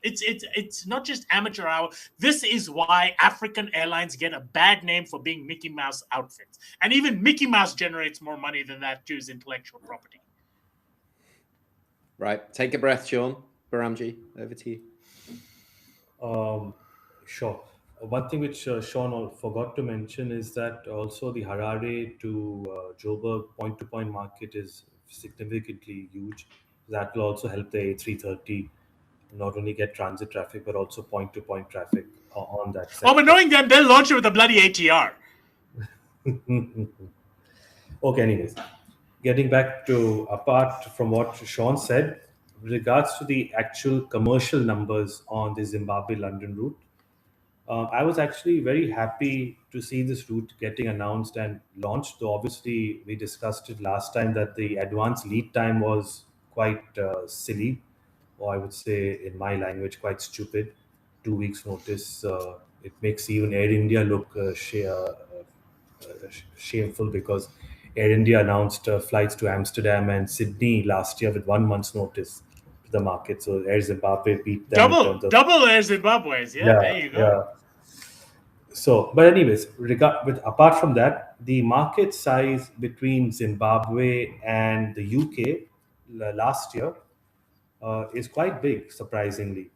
It's not just amateur hour. This is why African airlines get a bad name for being Mickey Mouse outfits. And even Mickey Mouse generates more money than that to his intellectual property. Right. Take a breath, Jon. Behramjee, over to you. Sure. One thing which Sean forgot to mention is that also the Harare to Joburg point-to-point market is significantly huge. That will also help the A330 not only get transit traffic but also point-to-point traffic on that sector. Oh, but knowing them, they'll launch it with a bloody ATR. Okay, anyways. Getting back to, apart from what Sean said, with regards to the actual commercial numbers on the Zimbabwe-London route, I was actually very happy to see this route getting announced and launched. Though obviously we discussed it last time that the advance lead time was quite silly, or I would say in my language, quite stupid. 2 weeks notice. It makes even Air India look shameful, because Air India announced flights to Amsterdam and Sydney last year with 1 month's notice to the market. So Air Zimbabwe beat them in terms of double Air Zimbabwe's. Yeah, there you go. Yeah. So, but anyways, apart from that, the market size between Zimbabwe and the UK last year is quite big, surprisingly,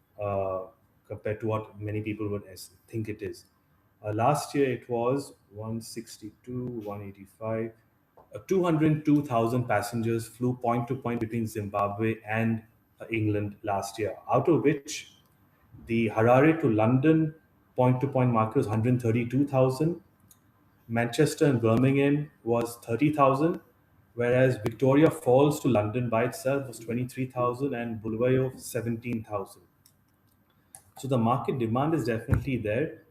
compared to what many people would think it is. Last year it was 162, 185, 202,000 passengers flew point to point between Zimbabwe and England last year, out of which the Harare to London point to point market was 132,000. Manchester and Birmingham was 30,000, whereas Victoria Falls to London by itself was 23,000 and Bulawayo 17,000. So the market demand is definitely there.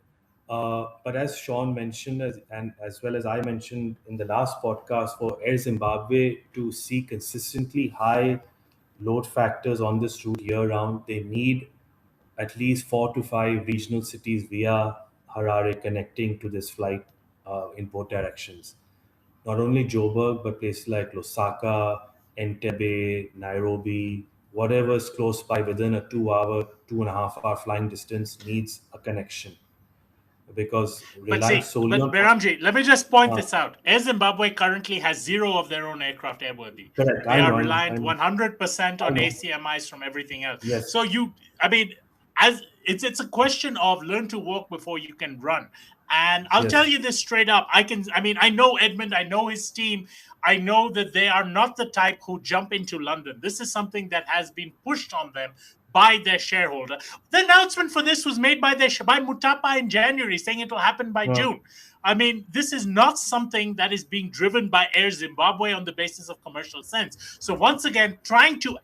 But as Sean mentioned, and as well as I mentioned in the last podcast, for Air Zimbabwe to see consistently high load factors on this route year round, they need at least 4 to 5 regional cities via Harare connecting to this flight in both directions. Not only Joburg, but places like Lusaka, Entebbe, Nairobi, whatever is close by within a 2 hour, 2.5 hour flying distance needs a connection, because But relying see, solely but on Behramjee, let me just point uh, this out. Air Zimbabwe currently has 0 of their own aircraft airworthy. correct. They I are know, reliant 100% I on know. ACMIs from everything else. Yes, So I mean, as it's a question of learn to walk before you can run. And I'll tell yes. you this straight up. I know Edmund, I know his team. I know that they are not the type who jump into London. This is something that has been pushed on them by their shareholder. The announcement for this was made by Mutapa in January, saying it will happen by Uh, June. I mean, this is not something that is being driven by Air Zimbabwe on the basis of commercial sense. So once again, trying to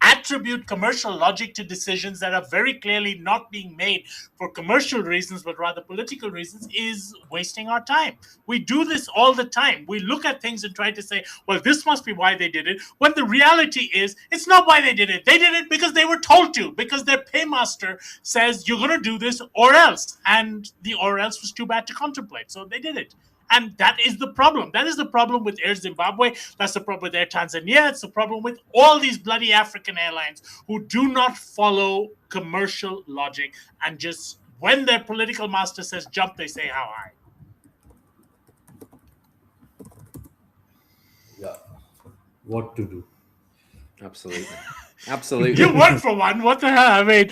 attribute commercial logic to decisions that are very clearly not being made for commercial reasons, but rather political reasons, is wasting our time. We do this all the time. We look at things and try to say, well, this must be why they did it, when the reality is it's not why they did it. They did it because they were told to, because their paymaster says you're going to do this or else. And the or else was too bad to contemplate. So they did it. And that is the problem. That is the problem with Air Zimbabwe. That's the problem with Air Tanzania. It's the problem with all these bloody African airlines who do not follow commercial logic and just, when their political master says jump, they say how high. yeah. What to do? Absolutely. Absolutely. You work for one. What the hell? I mean,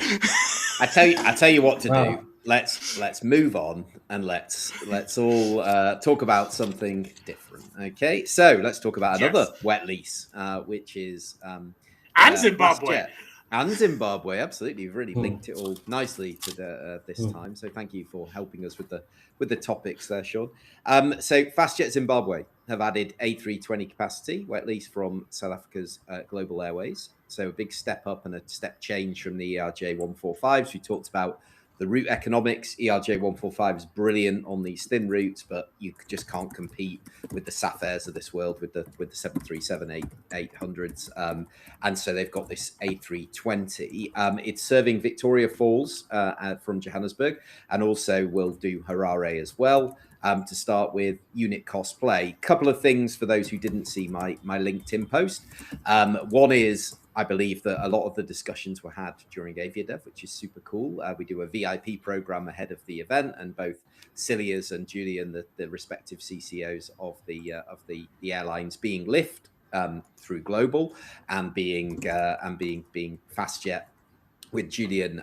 I tell you what to do. Let's move on and let's all talk about something different. Okay, so let's talk about another wet lease, which is and Zimbabwe. WestJet. And Zimbabwe, absolutely. You've really linked it all nicely to this time. So thank you for helping us with the topics there, Sean. So FastJet Zimbabwe have added A320 capacity, wet lease from South Africa's Global Airways. So a big step up and a step change from the ERJ 145s. We talked about the route economics. ERJ 145 is brilliant on these thin routes, but you just can't compete with the Safairs of this world with the 737-800s. And so they've got this A320. It's serving Victoria Falls from Johannesburg, and also will do Harare as well. To start with, unit cost play. Couple of things for those who didn't see my LinkedIn post. One is, I believe that a lot of the discussions were had during AviaDev, which is super cool. We do a VIP program ahead of the event, and both Cilias and Julian, the respective CCOs of the airlines, being Lyft through Global and being FastJet with Julian,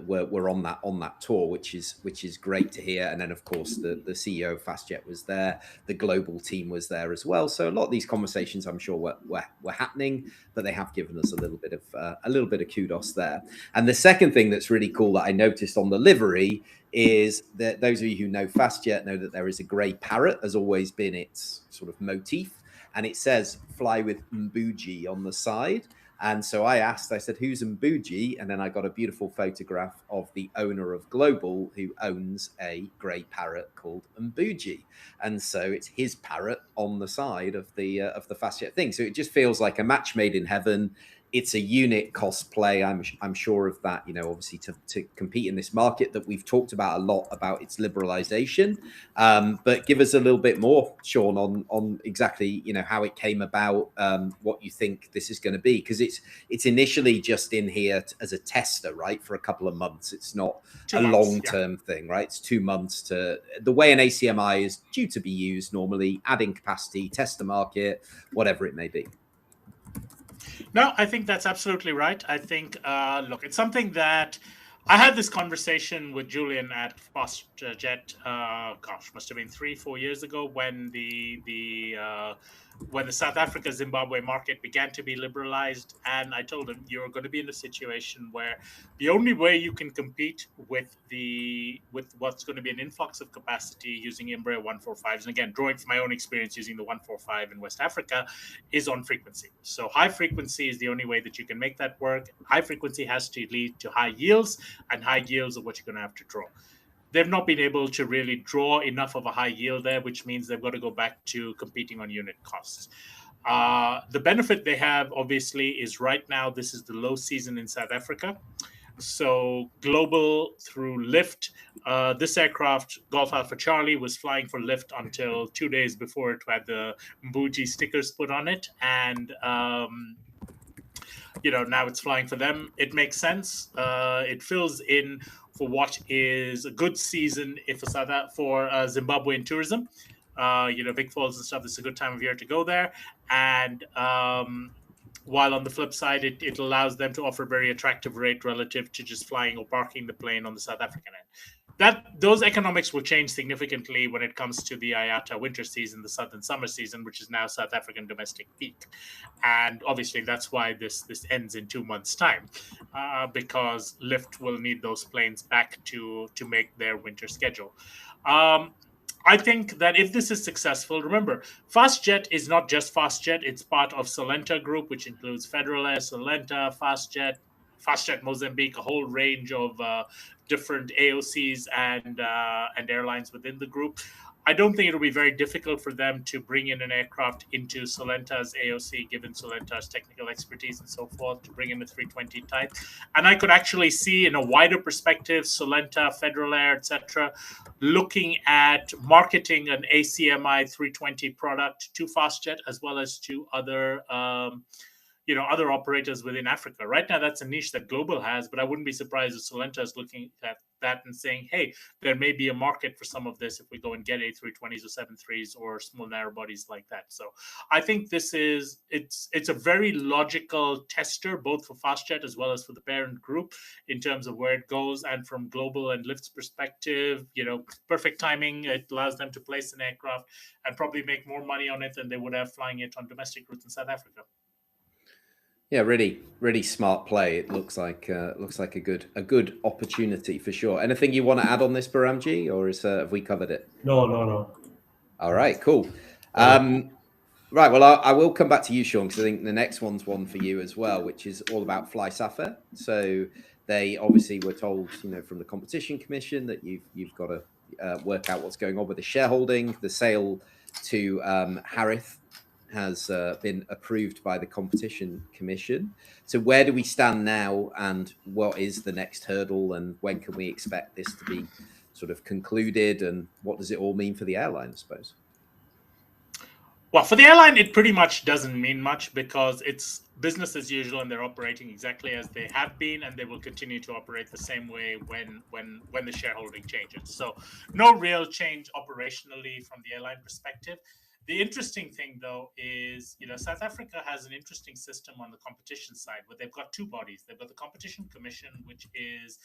were on that tour, which is great to hear. And then of course the CEO of FastJet was there, the global team was there as well. So a lot of these conversations, I'm sure, were happening, but they have given us a little bit of kudos there. And the second thing that's really cool that I noticed on the livery is that those of you who know FastJet know that there is a grey parrot, has always been its sort of motif, and it says "Fly with Mbuji" on the side. And so I said, who's Mbuji? And then I got a beautiful photograph of the owner of Global, who owns a grey parrot called Mbuji. And so it's his parrot on the side of the FastJet thing. So it just feels like a match made in heaven. It's a unit cost play. I'm sure of that, obviously to compete in this market that we've talked about a lot about its liberalization. But give us a little bit more, Sean, on exactly, how it came about, what you think this is going to be, because it's initially just in here as a tester, right? For a couple of months. It's not a long-term thing, right? It's 2 months to the way an ACMI is due to be used normally, adding capacity, test the market, whatever it may be. No, I think that's absolutely right. I think, look, it's something that I had this conversation with Julian at FastJet. Must have been 3-4 years ago when when the South Africa Zimbabwe market began to be liberalized, and I told him you're going to be in a situation where the only way you can compete with what's going to be an influx of capacity using Embraer 145s, and again drawing from my own experience using the 145 in West Africa, is on frequency. So high frequency is the only way that you can make that work. High frequency has to lead to high yields, and high yields are what you're going to have to draw. they've not been able to really draw enough of a high yield there, which means they've got to go back to competing on unit costs. The benefit they have, obviously, is right now this is the low season in South Africa. So Global through Lyft, this aircraft, Golf Alpha Charlie, was flying for Lyft until 2 days before it had the Mbuji stickers put on it. And now it's flying for them. It makes sense. It fills in for what is a good season for Zimbabwean tourism. Big Falls and stuff. It's a good time of year to go there. And while on the flip side, it allows them to offer a very attractive rate relative to just flying or parking the plane on the South African end. Those economics will change significantly when it comes to the IATA winter season, the southern summer season, which is now South African domestic peak. And obviously that's why this ends in 2 months' time, because Lyft will need those planes back to make their winter schedule. I think that if this is successful, remember, FastJet is not just FastJet. It's part of Solenta Group, which includes Federal Air, Solenta, FastJet Mozambique, a whole range of different AOCs and airlines within the group. I don't think it'll be very difficult for them to bring in an aircraft into Solenta's AOC, given Solenta's technical expertise and so forth, to bring in the 320 type. And I could actually see, in a wider perspective, Solenta, Federal Air, etc., looking at marketing an ACMI 320 product to FastJet as well as to other other operators within Africa. Right now, that's a niche that Global has, but I wouldn't be surprised if Solenta is looking at that and saying, hey, there may be a market for some of this if we go and get A320s or 73s or small narrow bodies like that. So I think it's a very logical tester, both for FastJet as well as for the parent group, in terms of where it goes. And from Global and Lyft's perspective, perfect timing. It allows them to place an aircraft and probably make more money on it than they would have flying it on domestic routes in South Africa. Yeah, really, really smart play. It looks like a good opportunity for sure. Anything you want to add on this, Behramjee, or have we covered it? No. All right, cool. Right, well, I will come back to you, Sean, because I think the next one's one for you as well, which is all about FlySafair. So they obviously were told, from the Competition Commission that you've got to work out what's going on with the shareholding. The sale to Harith has been approved by the Competition Commission. So where do we stand now, and what is the next hurdle, and when can we expect this to be sort of concluded, and what does it all mean for the airline, I suppose? Well, for the airline, it pretty much doesn't mean much, because it's business as usual, and they're operating exactly as they have been, and they will continue to operate the same way when the shareholding changes. So no real change operationally from the airline perspective. The interesting thing, though, is, South Africa has an interesting system on the competition side, where they've got two bodies. They've got the Competition Commission, which is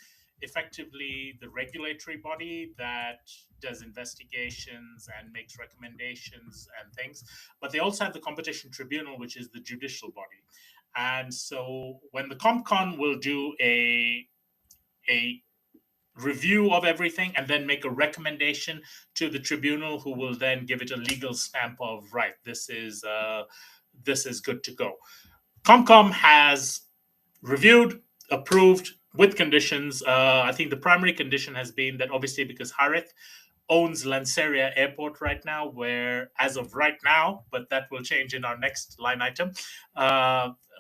effectively the regulatory body that does investigations and makes recommendations and things. But they also have the Competition Tribunal, which is the judicial body. And so when the CompCon will do a review of everything and then make a recommendation to the tribunal, who will then give it a legal stamp of, right, this is good to go. ComCom has reviewed, approved with conditions. I think the primary condition has been that, obviously, because Harith owns Lanseria Airport right now, where, as of right now, but that will change in our next line item,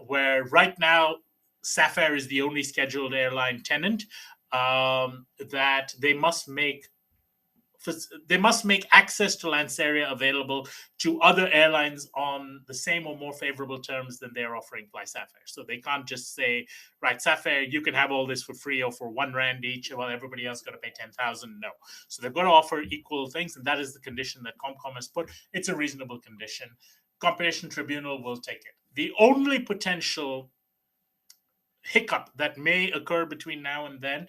where right now Safair is the only scheduled airline tenant, that they must make access to Lanseria available to other airlines on the same or more favorable terms than they're offering FlySafair. So they can't just say, right, Safair, you can have all this for free or for R1 each, while everybody else got to pay 10,000. No. So they've got to offer equal things, and that is the condition that ComCom has put. It's a reasonable condition. Competition Tribunal will take it. The only potential hiccup that may occur between now and then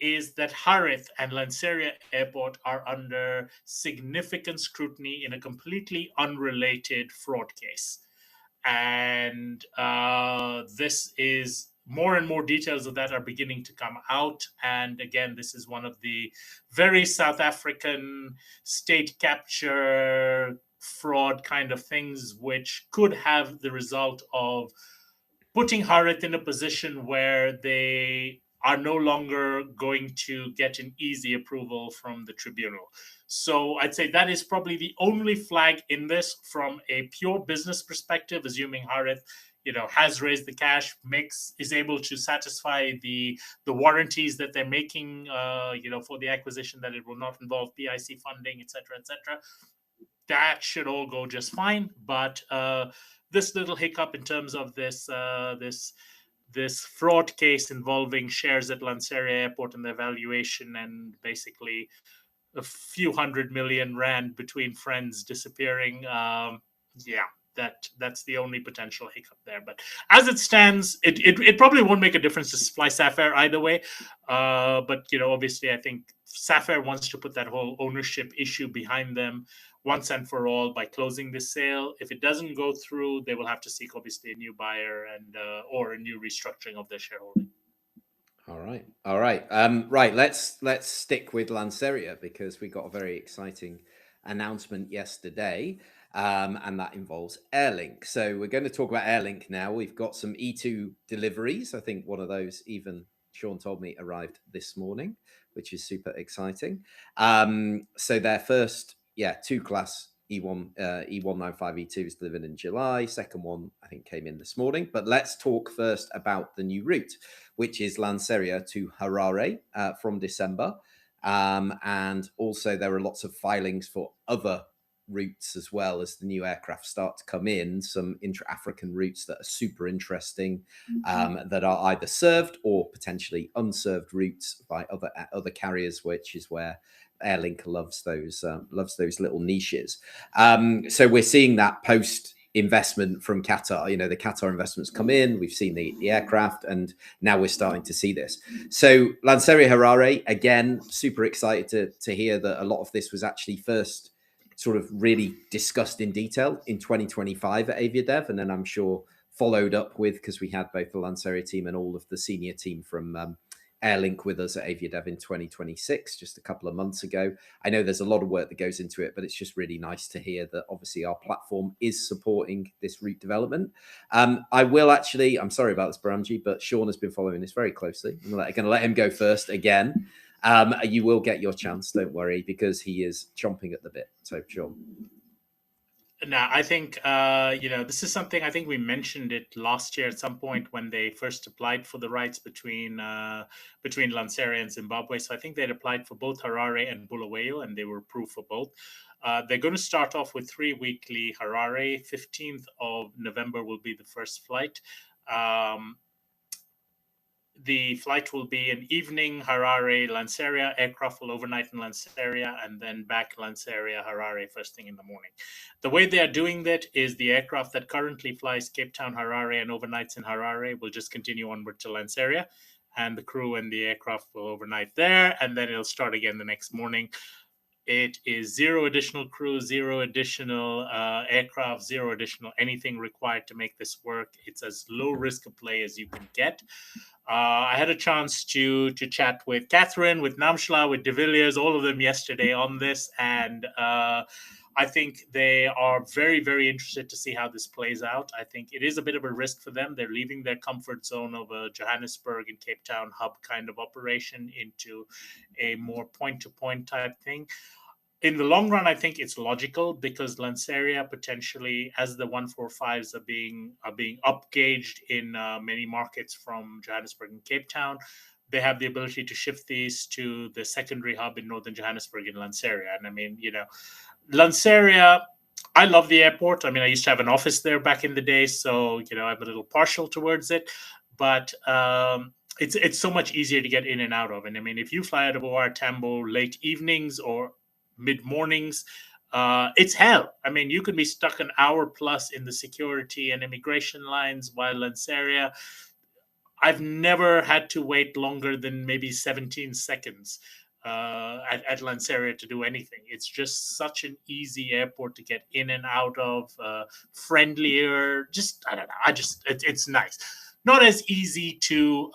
is that Harith and Lanseria Airport are under significant scrutiny in a completely unrelated fraud case. And this is more and more details of that are beginning to come out. And again, this is one of the very South African state capture fraud kind of things, which could have the result of putting Harith in a position where they are no longer going to get an easy approval from the tribunal. So I'd say that is probably the only flag in this from a pure business perspective, assuming Harith, has raised the cash, is able to satisfy the warranties that they're making, for the acquisition, that it will not involve PIC funding, etc., etc. That should all go just fine. But this little hiccup in terms of this fraud case involving shares at Lanseria Airport and their valuation, and basically a few hundred million rand between friends disappearing. That's the only potential hiccup there. But as it stands, it probably won't make a difference to Fly Sapphire either way. But obviously, I think Sapphire wants to put that whole ownership issue behind them once and for all by closing this sale. If it doesn't go through, they will have to seek obviously a new buyer and or a new restructuring of their shareholding. All right. Right. Let's stick with Lanseria, because we got a very exciting announcement yesterday, and that involves Airlink. So we're going to talk about Airlink now. We've got some E2 deliveries. I think one of those, even Sean told me, arrived this morning, which is super exciting. So their first, two-class E195 E2 is delivered in July. Second one, I think, came in this morning. But let's talk first about the new route, which is Lanseria to Harare from December. And also there are lots of filings for other routes as well as the new aircraft start to come in, some intra-African routes that are super interesting, that are either served or potentially unserved routes by other carriers, which is where Airlink loves those little niches. So we're seeing that post investment from Qatar. The Qatar investments come in, we've seen the aircraft, and now we're starting to see this. So Lanseria Harare, again, super excited to hear that a lot of this was actually first sort of really discussed in detail in 2025 at AviaDev, and then I'm sure followed up with, because we had both the Lanseria team and all of the senior team from Airlink with us at AviaDev in 2026, just a couple of months ago. I know there's a lot of work that goes into it, but it's just really nice to hear that obviously our platform is supporting this route development. I'm sorry about this, Behramjee, but Sean has been following this very closely. I'm going to let him go first again. You will get your chance, don't worry, because he is chomping at the bit. So, Sean. Now, I think, this is something, I think we mentioned it last year at some point when they first applied for the rights between Lanseria and Zimbabwe. So I think they'd applied for both Harare and Bulawayo, and they were approved for both. They're going to start off with 3 weekly Harare. 15th of November will be the first flight. The flight will be an evening Harare, Lanseria. Aircraft will overnight in Lanseria and then back Lanseria, Harare first thing in the morning. The way they are doing that is the aircraft that currently flies Cape Town, Harare and overnights in Harare will just continue onward to Lanseria, and the crew and the aircraft will overnight there, and then it'll start again the next morning. It is 0 additional crew, 0 additional aircraft, 0 additional anything required to make this work. It's as low risk a play as you can get. I had a chance to chat with Catherine, with Namshla, with De Villiers, all of them yesterday on this, and I think they are very, very interested to see how this plays out. I think it is a bit of a risk for them. They're leaving their comfort zone of a Johannesburg and Cape Town hub kind of operation into a more point-to-point type thing. In the long run, I think it's logical because Lanseria potentially, as the 145s are being upgauged in many markets from Johannesburg and Cape Town, they have the ability to shift these to the secondary hub in northern Johannesburg in Lanseria. And I mean, Lanseria, I love the airport. I mean, I used to have an office there back in the day, so I'm a little partial towards it, but it's so much easier to get in and out of. And I mean, if you fly out of OR Tambo late evenings or mid mornings, it's hell. I mean, you could be stuck an hour plus in the security and immigration lines, while Lanseria, I've never had to wait longer than maybe 17 seconds at Lanseria to do anything. It's just such an easy airport to get in and out of, friendlier. Just, I don't know. It's nice. Not as easy to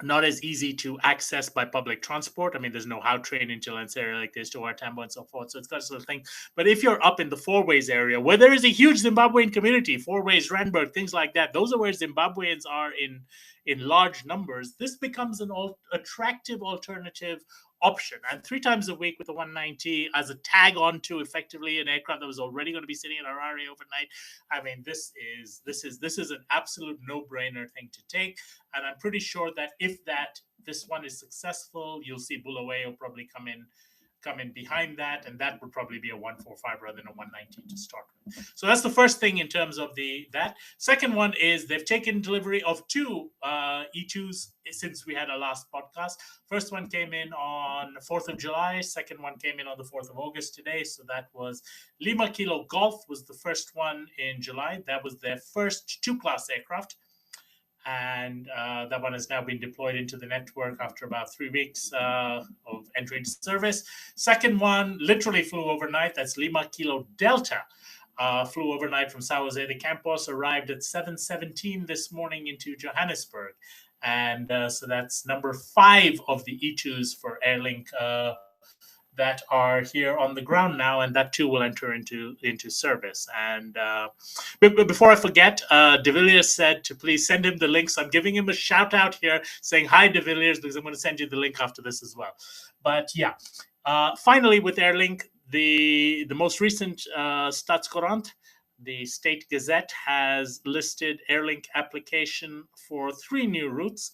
not as easy to access by public transport. I mean, there's no how train into Lansera like there's to Artambo and so forth. So it's got a sort of thing. But if you're up in the Four Ways area, where there is a huge Zimbabwean community, Four Ways, Randburg, things like that, those are where Zimbabweans are in large numbers. This becomes an attractive alternative option. And 3 times a week with the 190 as a tag onto effectively an aircraft that was already going to be sitting in Harare overnight. I mean, this is an absolute no-brainer thing to take. And I'm pretty sure that if this one is successful, you'll see Bulawayo probably come in behind that, and that would probably be a 145 rather than a 190 to start with. So that's the first thing in terms of that. Second one is they've taken delivery of 2 E2s since we had our last podcast. First one came in on the 4th of July. Second one came in on the 4th of August today. So that was Lima Kilo Golf was the first one in July. That was their first 2-class aircraft. And that one has now been deployed into the network after about 3 weeks of entry into service. Second one literally flew overnight. That's Lima Kilo Delta. Flew overnight from Sao Jose de Campos, arrived at 7:17 this morning into Johannesburg. And so that's number 5 of the E2s for Airlink that are here on the ground now, and that too will enter into service. And but before I forget, De Villiers said to please send him the links. I'm giving him a shout out here saying hi, De Villiers, because I'm going to send you the link after this as well. But yeah, finally with Airlink, the most recent Statscourant, the State Gazette, has listed Airlink application for 3 new routes.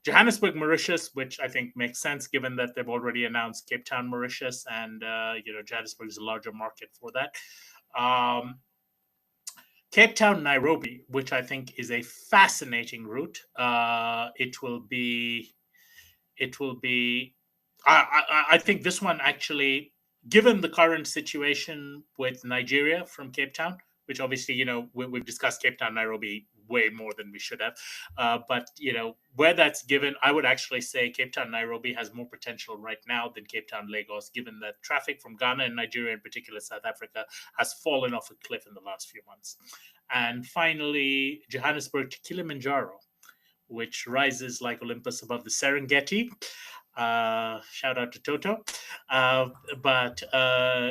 Johannesburg, Mauritius, which I think makes sense given that they've already announced Cape Town, Mauritius, and Johannesburg is a larger market for that. Cape Town, Nairobi, which I think is a fascinating route. It will be. I think this one actually, given the current situation with Nigeria from Cape Town, which obviously we've discussed Cape Town, Nairobi way more than we should have. But, where that's given, I would actually say Cape Town, Nairobi has more potential right now than Cape Town, Lagos, given that traffic from Ghana and Nigeria, in particular South Africa, has fallen off a cliff in the last few months. And finally, Johannesburg to Kilimanjaro, which rises like Olympus above the Serengeti. Shout out to Toto.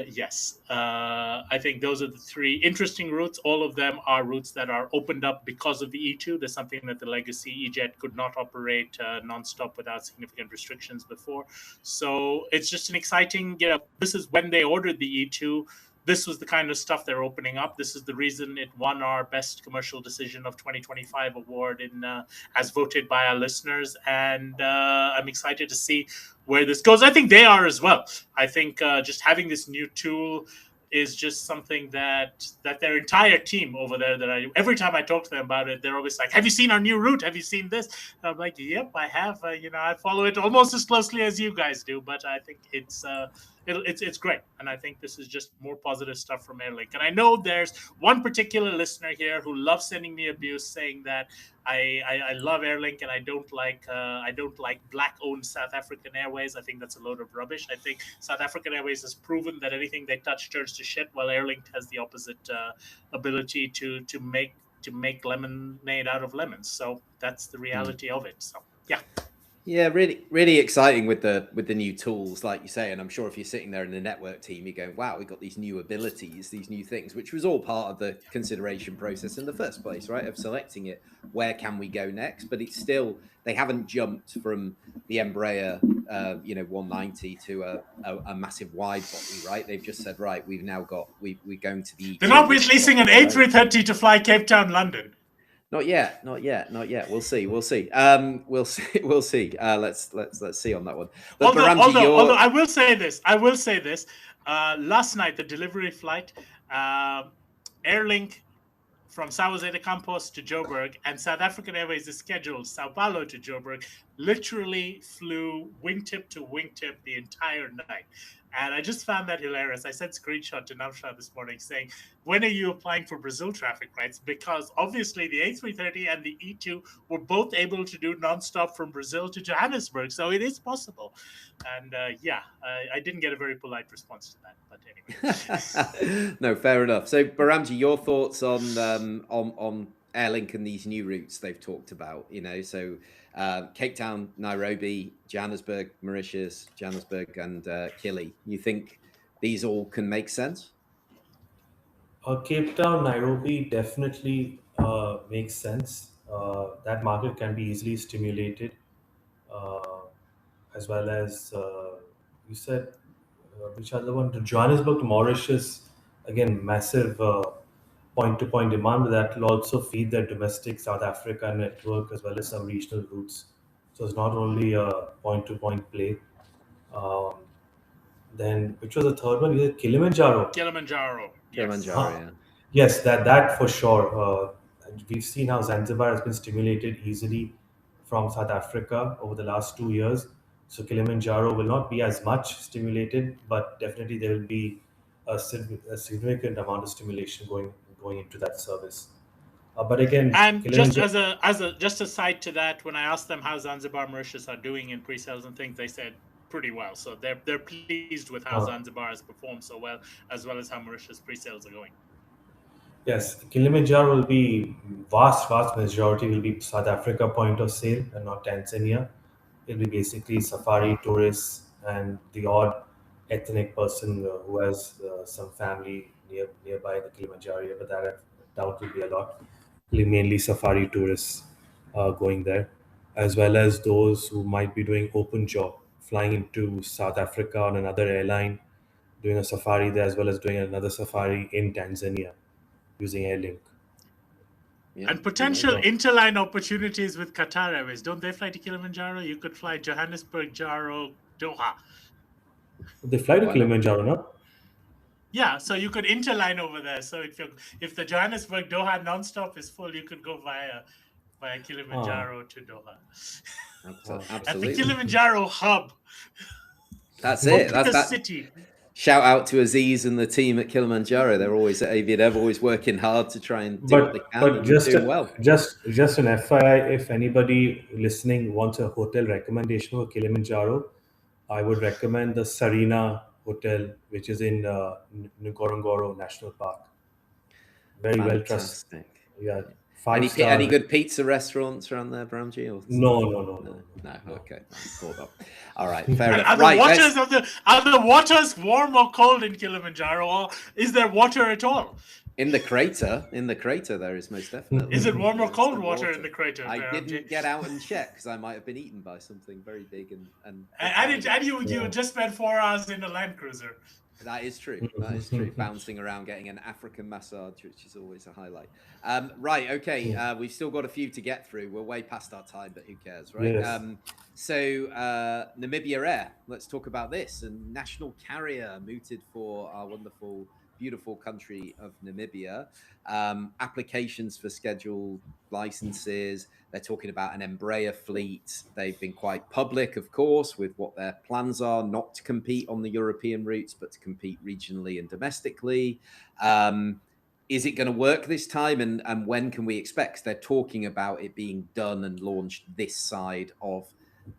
Yes, I think those are the 3 interesting routes. All of them are routes that are opened up because of the E2. There's something that the legacy E-Jet could not operate nonstop without significant restrictions before. So it's just an exciting, this is when they ordered the E2. This was the kind of stuff they're opening up. This is the reason it won our Best Commercial Decision of 2025 award as voted by our listeners. And I'm excited to see where this goes. I think they are as well. I think just having this new tool is just something that their entire team over there, every time I talk to them about it, they're always like, have you seen our new route? Have you seen this? And I'm like, yep, I have. I follow it almost as closely as you guys do, but I think it's great. And I think this is just more positive stuff from Airlink. And I know there's one particular listener here who loves sending me abuse, saying that I love Airlink and I don't like black-owned South African Airways. I think that's a load of rubbish. I think South African Airways has proven that anything they touch turns to shit, while Airlink has the opposite ability to make lemonade out of lemons. So that's the reality of it. So yeah. Yeah, really, really exciting with the new tools, like you say. And I'm sure if you're sitting there in the network team, you're going, wow, we've got these new abilities, these new things, which was all part of the consideration process in the first place, right? Of selecting it, where can we go next? But it's still, they haven't jumped from the Embraer, 190 to a massive wide body, right? They've just said, right, we're going to the... They're not releasing an A330 to fly Cape Town, London. Not yet. We'll see. We'll see. Let's see on that one. But although I will say this. Last night, the delivery flight, Airlink from Sao Jose de Campos to Joburg, and South African Airways is scheduled Sao Paulo to Joburg, literally flew wingtip to wingtip the entire night. And I just found that hilarious. I sent a screenshot to Namsha this morning saying, when are you applying for Brazil traffic rights? Because obviously the A330 and the E2 were both able to do nonstop from Brazil to Johannesburg. So it is possible. And I didn't get a very polite response to that. But anyway. No, fair enough. So Behramjee, your thoughts on Airlink and these new routes they've talked about, so Cape Town, Nairobi, Johannesburg, Mauritius, Johannesburg, and Kili. You think these all can make sense? Cape Town, Nairobi definitely makes sense. That market can be easily stimulated, uh, as well as you said, which other one? To Johannesburg to Mauritius, again, massive point-to-point demand. But that will also feed their domestic South Africa network as well as some regional routes. So it's not only a point-to-point play. Um, then, which was the third one? You said Kilimanjaro. Kilimanjaro, yes. Kilimanjaro, yeah. Yes, that for sure. We've seen how Zanzibar has been stimulated easily from South Africa over the last 2 years. So Kilimanjaro will not be as much stimulated, but definitely there will be a significant amount of stimulation going into that service. But again, And just Kilimanjaro. just a side to that, when I asked them how Zanzibar Mauritius are doing in pre-sales and things, they said pretty well. So they're pleased with how Uh, Zanzibar has performed so well, as well as how Mauritius pre-sales are going. Yes, Kilimanjaro will be vast majority will be South Africa point of sale and not Tanzania. It'll be basically safari tourists and the odd ethnic person who has some family nearby the Kilimanjaro area, but that I doubt will be a lot. It'll be mainly safari tourists going there, as well as those who might be doing open job, flying into South Africa on another airline, doing a safari there, as well as doing another safari in Tanzania using Airlink. Yeah, And potential So interline opportunities with Qatar Airways. Don't they fly to Kilimanjaro? You could fly Johannesburg, Jaro, Doha. they fly to Why not? Kilimanjaro, no? Yeah, so you could interline over there. So if the Johannesburg Doha nonstop is full, you could go via Kilimanjaro to Doha. At the Absolutely. Kilimanjaro hub. That's it. The That's that. city. Shout out to Aziz and the team at Kilimanjaro. They're always at AviaDev, always working hard to try and do what they can, But and they're doing well. just an FYI, if anybody listening wants a hotel recommendation for Kilimanjaro, I would recommend the Sarina Hotel, which is in Ngorongoro National Park. Very well trusted. Fantastic. Yeah, Any 5-star. good pizza restaurants around there, Behramjee? Or No. Okay, thought up. All right, fair enough. Are the waters warm or cold in Kilimanjaro, or is there water at all? In the crater, there is most definitely. Is it warm or There's cold some water in the crater? I didn't get out and check because I might have been eaten by something very big and you just spent 4 hours in a Land Cruiser. That is true. That is true. Bouncing around, getting an African massage, which is always a highlight. Right. Okay. We've still got a few to get through. We're way past our time, but who cares, right? Yes. So Namibia Air. Let's talk about this. A national carrier mooted for our wonderful, beautiful country of Namibia. Applications for scheduled licenses. They're talking about an Embraer fleet. They've been quite public, of course, with what their plans are, not to compete on the European routes, but to compete regionally and domestically. Is it going to work this time? And when can we expect? They're talking about it being done and launched this side of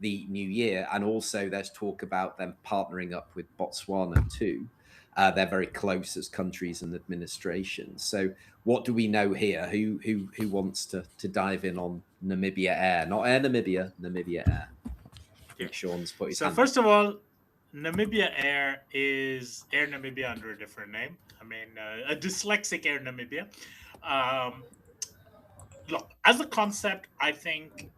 the new year. And also there's talk about them partnering up with Botswana too. They're very close as countries and administrations. So what do we know here? Who wants to dive in on Namibia Air? Not Air Namibia, Namibia Air. I think Sean's put his hand first of all, Namibia Air is Air Namibia under a different name. I mean, a dyslexic Air Namibia. Look, as a concept, I think,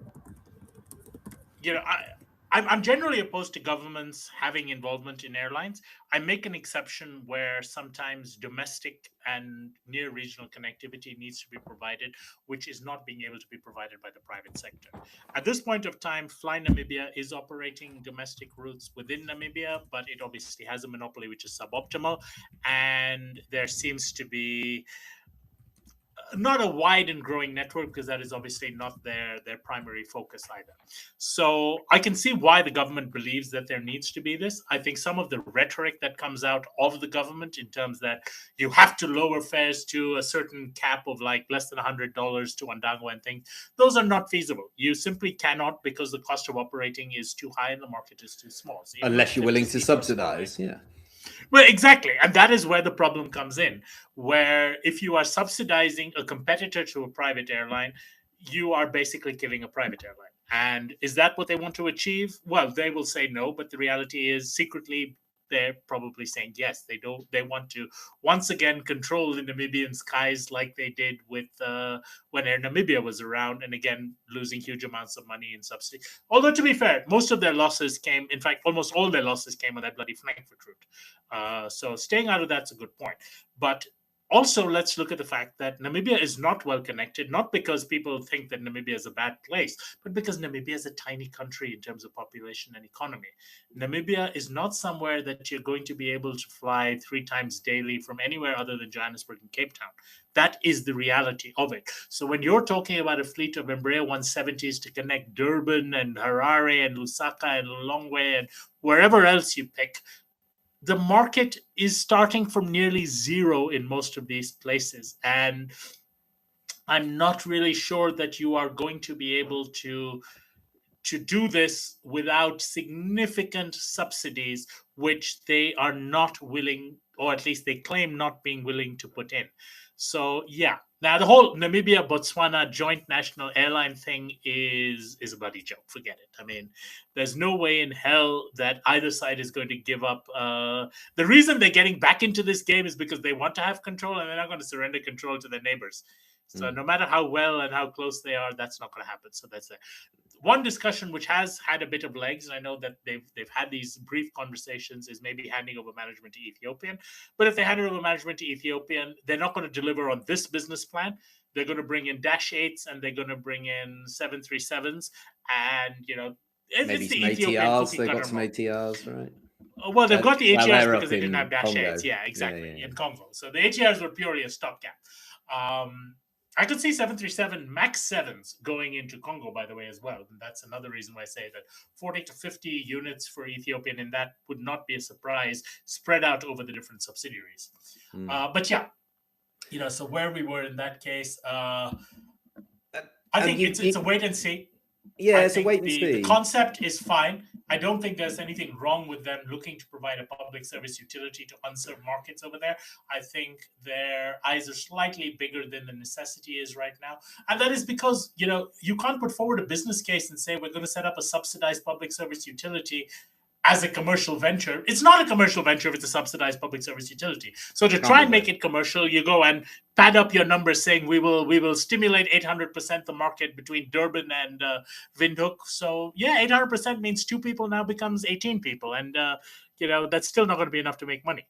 I'm generally opposed to governments having involvement in airlines. I make an exception where sometimes domestic and near regional connectivity needs to be provided, which is not being able to be provided by the private sector. At this point of time, Fly Namibia is operating domestic routes within Namibia, but it obviously has a monopoly which is suboptimal. And there seems to be not a wide and growing network, because that is obviously not their primary focus either. So I can see why the government believes that there needs to be this. I think some of the rhetoric that comes out of the government in terms that you have to lower fares to a certain cap of like less than $100 to Ondangwa and things, those are not feasible. You simply cannot, because the cost of operating is too high and the market is too small. So unless you're willing to subsidize, yeah. Well, exactly. And that is where the problem comes in, where if you are subsidizing a competitor to a private airline, you are basically killing a private airline. And is that what they want to achieve? Well, they will say no, but the reality is secretly they're probably saying yes. They want to once again control the Namibian skies like they did with when Air Namibia was around, and again losing huge amounts of money in subsidy. Although to be fair, most of their losses came, in fact, almost all their losses came on that bloody Frankfurt route. So staying out of that's a good point. But also, let's look at the fact that Namibia is not well connected, not because people think that Namibia is a bad place, but because Namibia is a tiny country in terms of population and economy. Namibia is not somewhere that you're going to be able to fly 3 times daily from anywhere other than Johannesburg and Cape Town. That is the reality of it. So when you're talking about a fleet of Embraer 170s to connect Durban and Harare and Lusaka and Lilongwe and wherever else you pick, the market is starting from nearly zero in most of these places. And I'm not really sure that you are going to be able to do this without significant subsidies, which they are not willing, or at least they claim not being willing to put in. So yeah, now the whole Namibia Botswana joint national airline thing is a bloody joke. Forget it. I mean, there's no way in hell that either side is going to give up. The reason they're getting back into this game is because they want to have control, and they're not going to surrender control to their neighbors. So no matter how well and how close they are, that's not going to happen. So that's it. One discussion which has had a bit of legs, and I know that they've had these brief conversations, is maybe handing over management to Ethiopian. But if they hand over management to Ethiopian, they're not going to deliver on this business plan. They're going to bring in Dash 8s and they're going to bring in 737s, and maybe some ATRs. They've got some ATRs, right? Well, they've got the ATRs because they didn't have Dash 8s. Yeah, exactly, in Congo. So the ATRs were purely a stopgap. I could see 737 MAX 7s going into Congo, by the way, as well. And that's another reason why I say that 40 to 50 units for Ethiopian, and that would not be a surprise, spread out over the different subsidiaries. But yeah, so where we were in that case, I think it's a wait and see. Yeah, it's a wait and see. The concept is fine. I don't think there's anything wrong with them looking to provide a public service utility to unserved markets over there. I think their eyes are slightly bigger than the necessity is right now. And that is because, you can't put forward a business case and say we're going to set up a subsidized public service utility as a commercial venture. It's not a commercial venture if it's a subsidized public service utility. So to try and make it commercial, you go and pad up your numbers saying we will stimulate 800% the market between Durban and Windhoek. So yeah, 800% means 2 people now becomes 18 people. And, that's still not going to be enough to make money.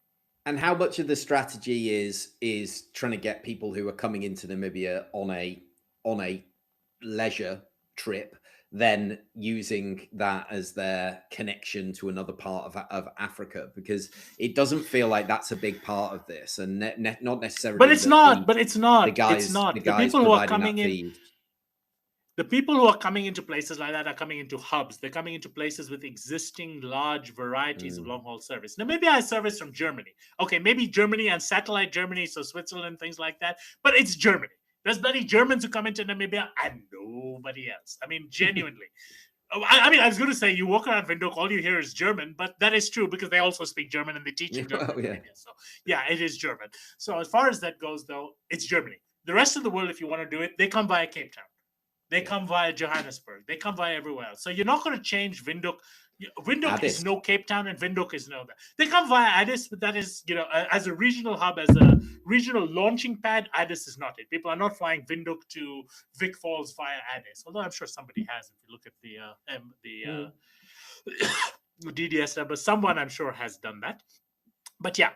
And how much of the strategy is trying to get people who are coming into Namibia on a leisure trip, then using that as their connection to another part of Africa? Because it doesn't feel like that's a big part of this, and not necessarily. But it's not. The guys The people who are coming in. The people who are coming into places like that are coming into hubs. They're coming into places with existing large varieties of long-haul service. Now, maybe I service from Germany. Okay, maybe Germany and satellite Germany, so Switzerland, things like that. But it's Germany. There's bloody Germans who come into Namibia and nobody else. I mean, genuinely. I was going to say, you walk around Windhoek, all you hear is German, but that is true because they also speak German and they teach in German. Oh, yeah. So, yeah, it is German. So as far as that goes, though, it's Germany. The rest of the world, if you want to do it, they come via Cape Town. They come via Johannesburg. They come via everywhere else. So you're not going to change Windhoek. Windhoek is no Cape Town and Windhoek is no that. They come via Addis, but that is, as a regional hub, as a regional launching pad, Addis is not it. People are not flying Windhoek to Vic Falls via Addis, although I'm sure somebody has. If you look at the DDS number, someone I'm sure has done that. But yeah,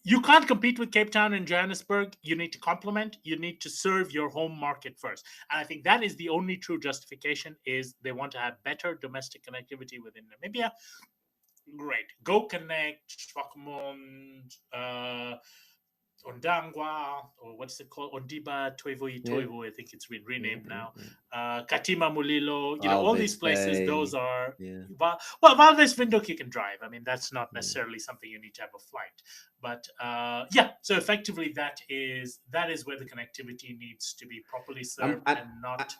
you can't compete with Cape Town and Johannesburg. You need to complement. You need to serve your home market first. And I think that is the only true justification, is they want to have better domestic connectivity within Namibia. Great. Go connect Swakopmund, Ondangwa, or what's it called? Ondiba, Toivo, I think it's been renamed now. Katima Mulilo, all these places, Bay. Those are... Yeah. Well, Valdes Windhoek you can drive. I mean, that's not necessarily something you need to have a flight. But so effectively that is where the connectivity needs to be properly served and not...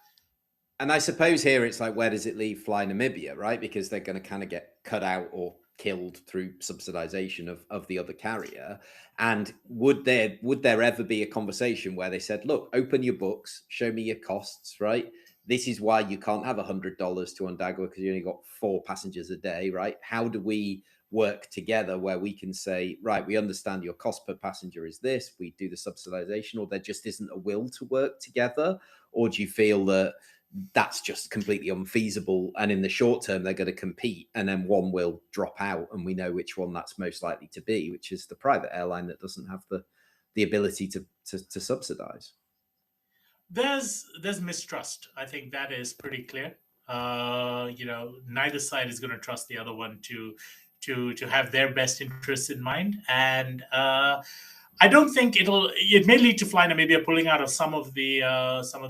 And I suppose here it's like, where does it leave Fly Namibia, right? Because they're going to kind of get cut out or killed through subsidization of the other carrier. And would there ever be a conversation where they said, look, open your books, show me your costs, right? This is why you can't have $100 to Ondagwa because you only got 4 passengers a day, right? How do we work together where we can say, right, we understand your cost per passenger is this, we do the subsidization, or there just isn't a will to work together? Or do you feel that that's just completely unfeasible, and in the short term they're going to compete and then one will drop out and we know which one that's most likely to be, which is the private airline that doesn't have the ability to subsidize? There's mistrust. I think that is pretty clear. Neither side is going to trust the other one to have their best interests in mind, and I don't think it may lead to Fly Namibia pulling out of some of the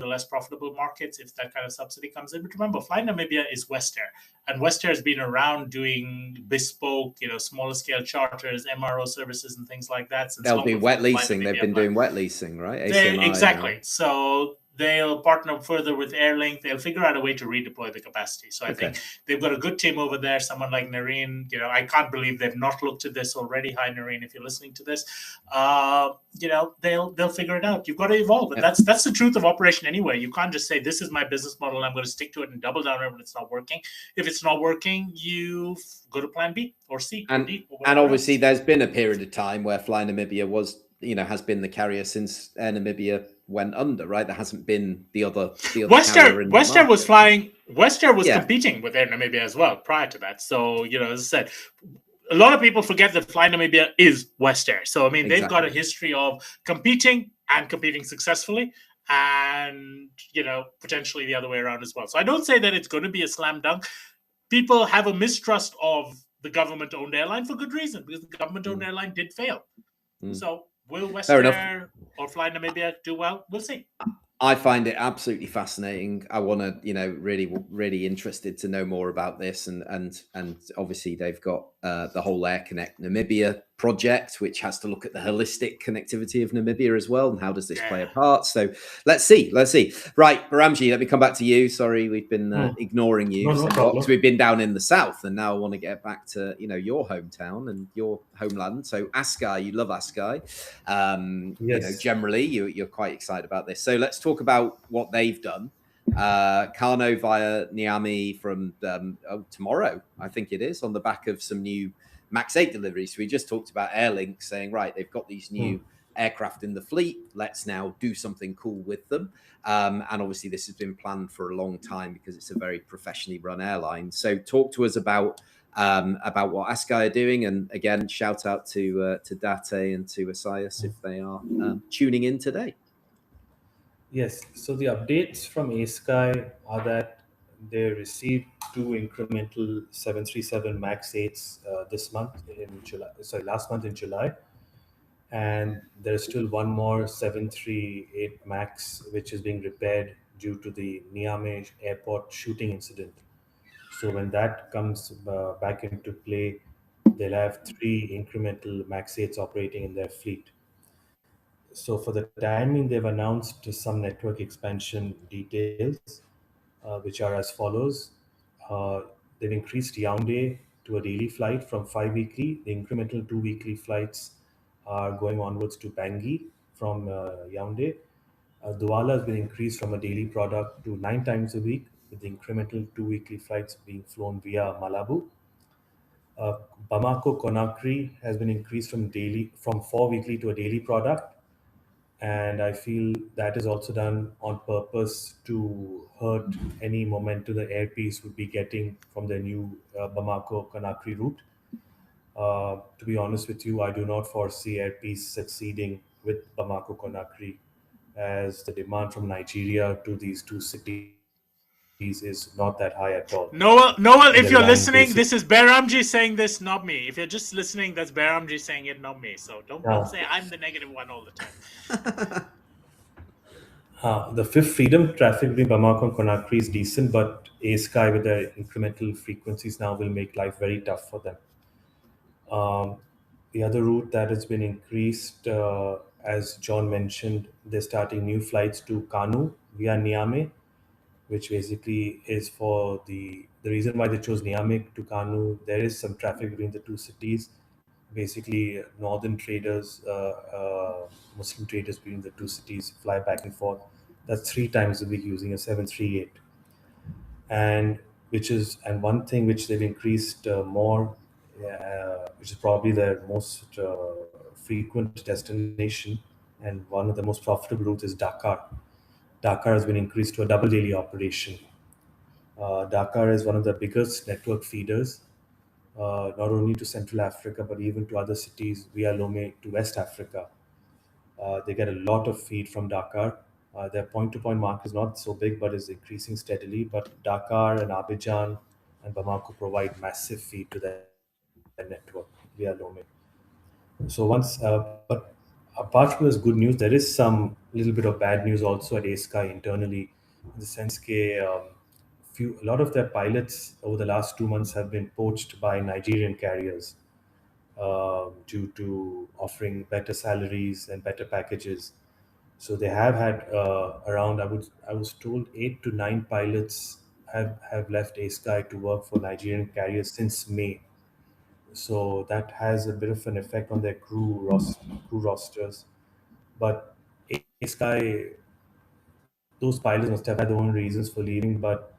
less profitable markets if that kind of subsidy comes in. But remember, Fly Namibia is Westair, and Westair has been around doing bespoke, smaller scale charters, MRO services, and things like that. They'll do wet leasing. They've been doing wet leasing, right? Exactly. So they'll partner further with Airlink. They'll figure out a way to redeploy the capacity. So I think they've got a good team over there. Someone like Nareen, I can't believe they've not looked at this already. Hi, Nareen, if you're listening to this, they'll figure it out. You've got to evolve, and that's the truth of operation anyway. You can't just say this is my business model and I'm going to stick to it and double down on it when it's not working. If it's not working, you go to plan B or C or D. And obviously, there's been a period of time where Fly Namibia was, has been the carrier since Air Namibia went under, right? There hasn't been the other Westair was flying. Westair was competing with Air Namibia as well prior to that. So, as I said, a lot of people forget that Fly Namibia is Westair. So, I mean, they've got a history of competing and competing successfully, and, potentially the other way around as well. So I don't say that it's going to be a slam dunk. People have a mistrust of the government-owned airline for good reason, because the government-owned airline did fail. So will Westair or Fly Namibia do well? We'll see. I find it absolutely fascinating. I want to, really interested to know more about this, and obviously they've got the whole Air Connect Namibia project, which has to look at the holistic connectivity of Namibia as well, and how does this play a part. So let's see. Right, Behramjee, let me come back to you. Sorry, we've been ignoring you because we've been down in the south, and now I want to get back to your hometown and your homeland. So Askai, you love Askai. Yes. Generally you're quite excited about this. So let's talk about what they've done. Kano via Niamey from tomorrow, I think it is, on the back of some new MAX 8 deliveries. So we just talked about Airlink saying, right, they've got these new aircraft in the fleet. Let's now do something cool with them. And obviously this has been planned for a long time because it's a very professionally run airline. So talk to us about what Askai are doing. And again, shout out to Date and to Asias if they are tuning in today. Yes, so the updates from Askai are that they received 2 incremental 737 MAX 8s last month in July. And there's still one more 738 MAX which is being repaired due to the Niamey airport shooting incident. So when that comes back into play, they'll have 3 incremental MAX 8s operating in their fleet. So for the timing, they've announced some network expansion details, which are as follows. They've increased Yaoundé to a daily flight from 5 weekly. The incremental 2 weekly flights are going onwards to Bangui from Yaoundé. Douala has been increased from a daily product to 9 times a week, with the incremental 2 weekly flights being flown via Malabo. Bamako Conakry has been increased from 4 weekly to a daily product, and I feel that is also done on purpose to hurt any momentum the Air Peace would be getting from the new Bamako Conakry route. To be honest with you, I do not foresee Air Peace succeeding with Bamako Conakry, as the demand from Nigeria to these 2 cities is not that high at all. Noel, if you're listening, this is Behramjee saying this, not me. If you're just listening, that's Behramjee saying it, not me. So don't say I'm the negative one all the time. The 5th Freedom traffic between Bamako and Conakry is decent, but Askai with their incremental frequencies now will make life very tough for them. The other route that has been increased, as John mentioned, they're starting new flights to Kanu via Niamey, which basically is for the reason why they chose Niamey to Kanu. There is some traffic between the two cities. Basically, northern traders, Muslim traders between the two cities fly back and forth. That's 3 times a week using a 738, and one thing which they've increased more, which is probably their most frequent destination and one of the most profitable routes is Dakar. Dakar has been increased to a double daily operation. Dakar is one of the biggest network feeders, not only to Central Africa but even to other cities via Lomé to West Africa. They get a lot of feed from Dakar. Their point-to-point market is not so big, but is increasing steadily. But Dakar and Abidjan and Bamako provide massive feed to their network via Lomé. But apart from this good news, there is some little bit of bad news also at ASky internally, in the sense that a lot of their pilots over the last 2 months have been poached by Nigerian carriers due to offering better salaries and better packages. So they have had around, I was told, 8 to 9 pilots have left ASky to work for Nigerian carriers since May. So that has a bit of an effect on their crew rosters. But ASky, those pilots must have had their own reasons for leaving, but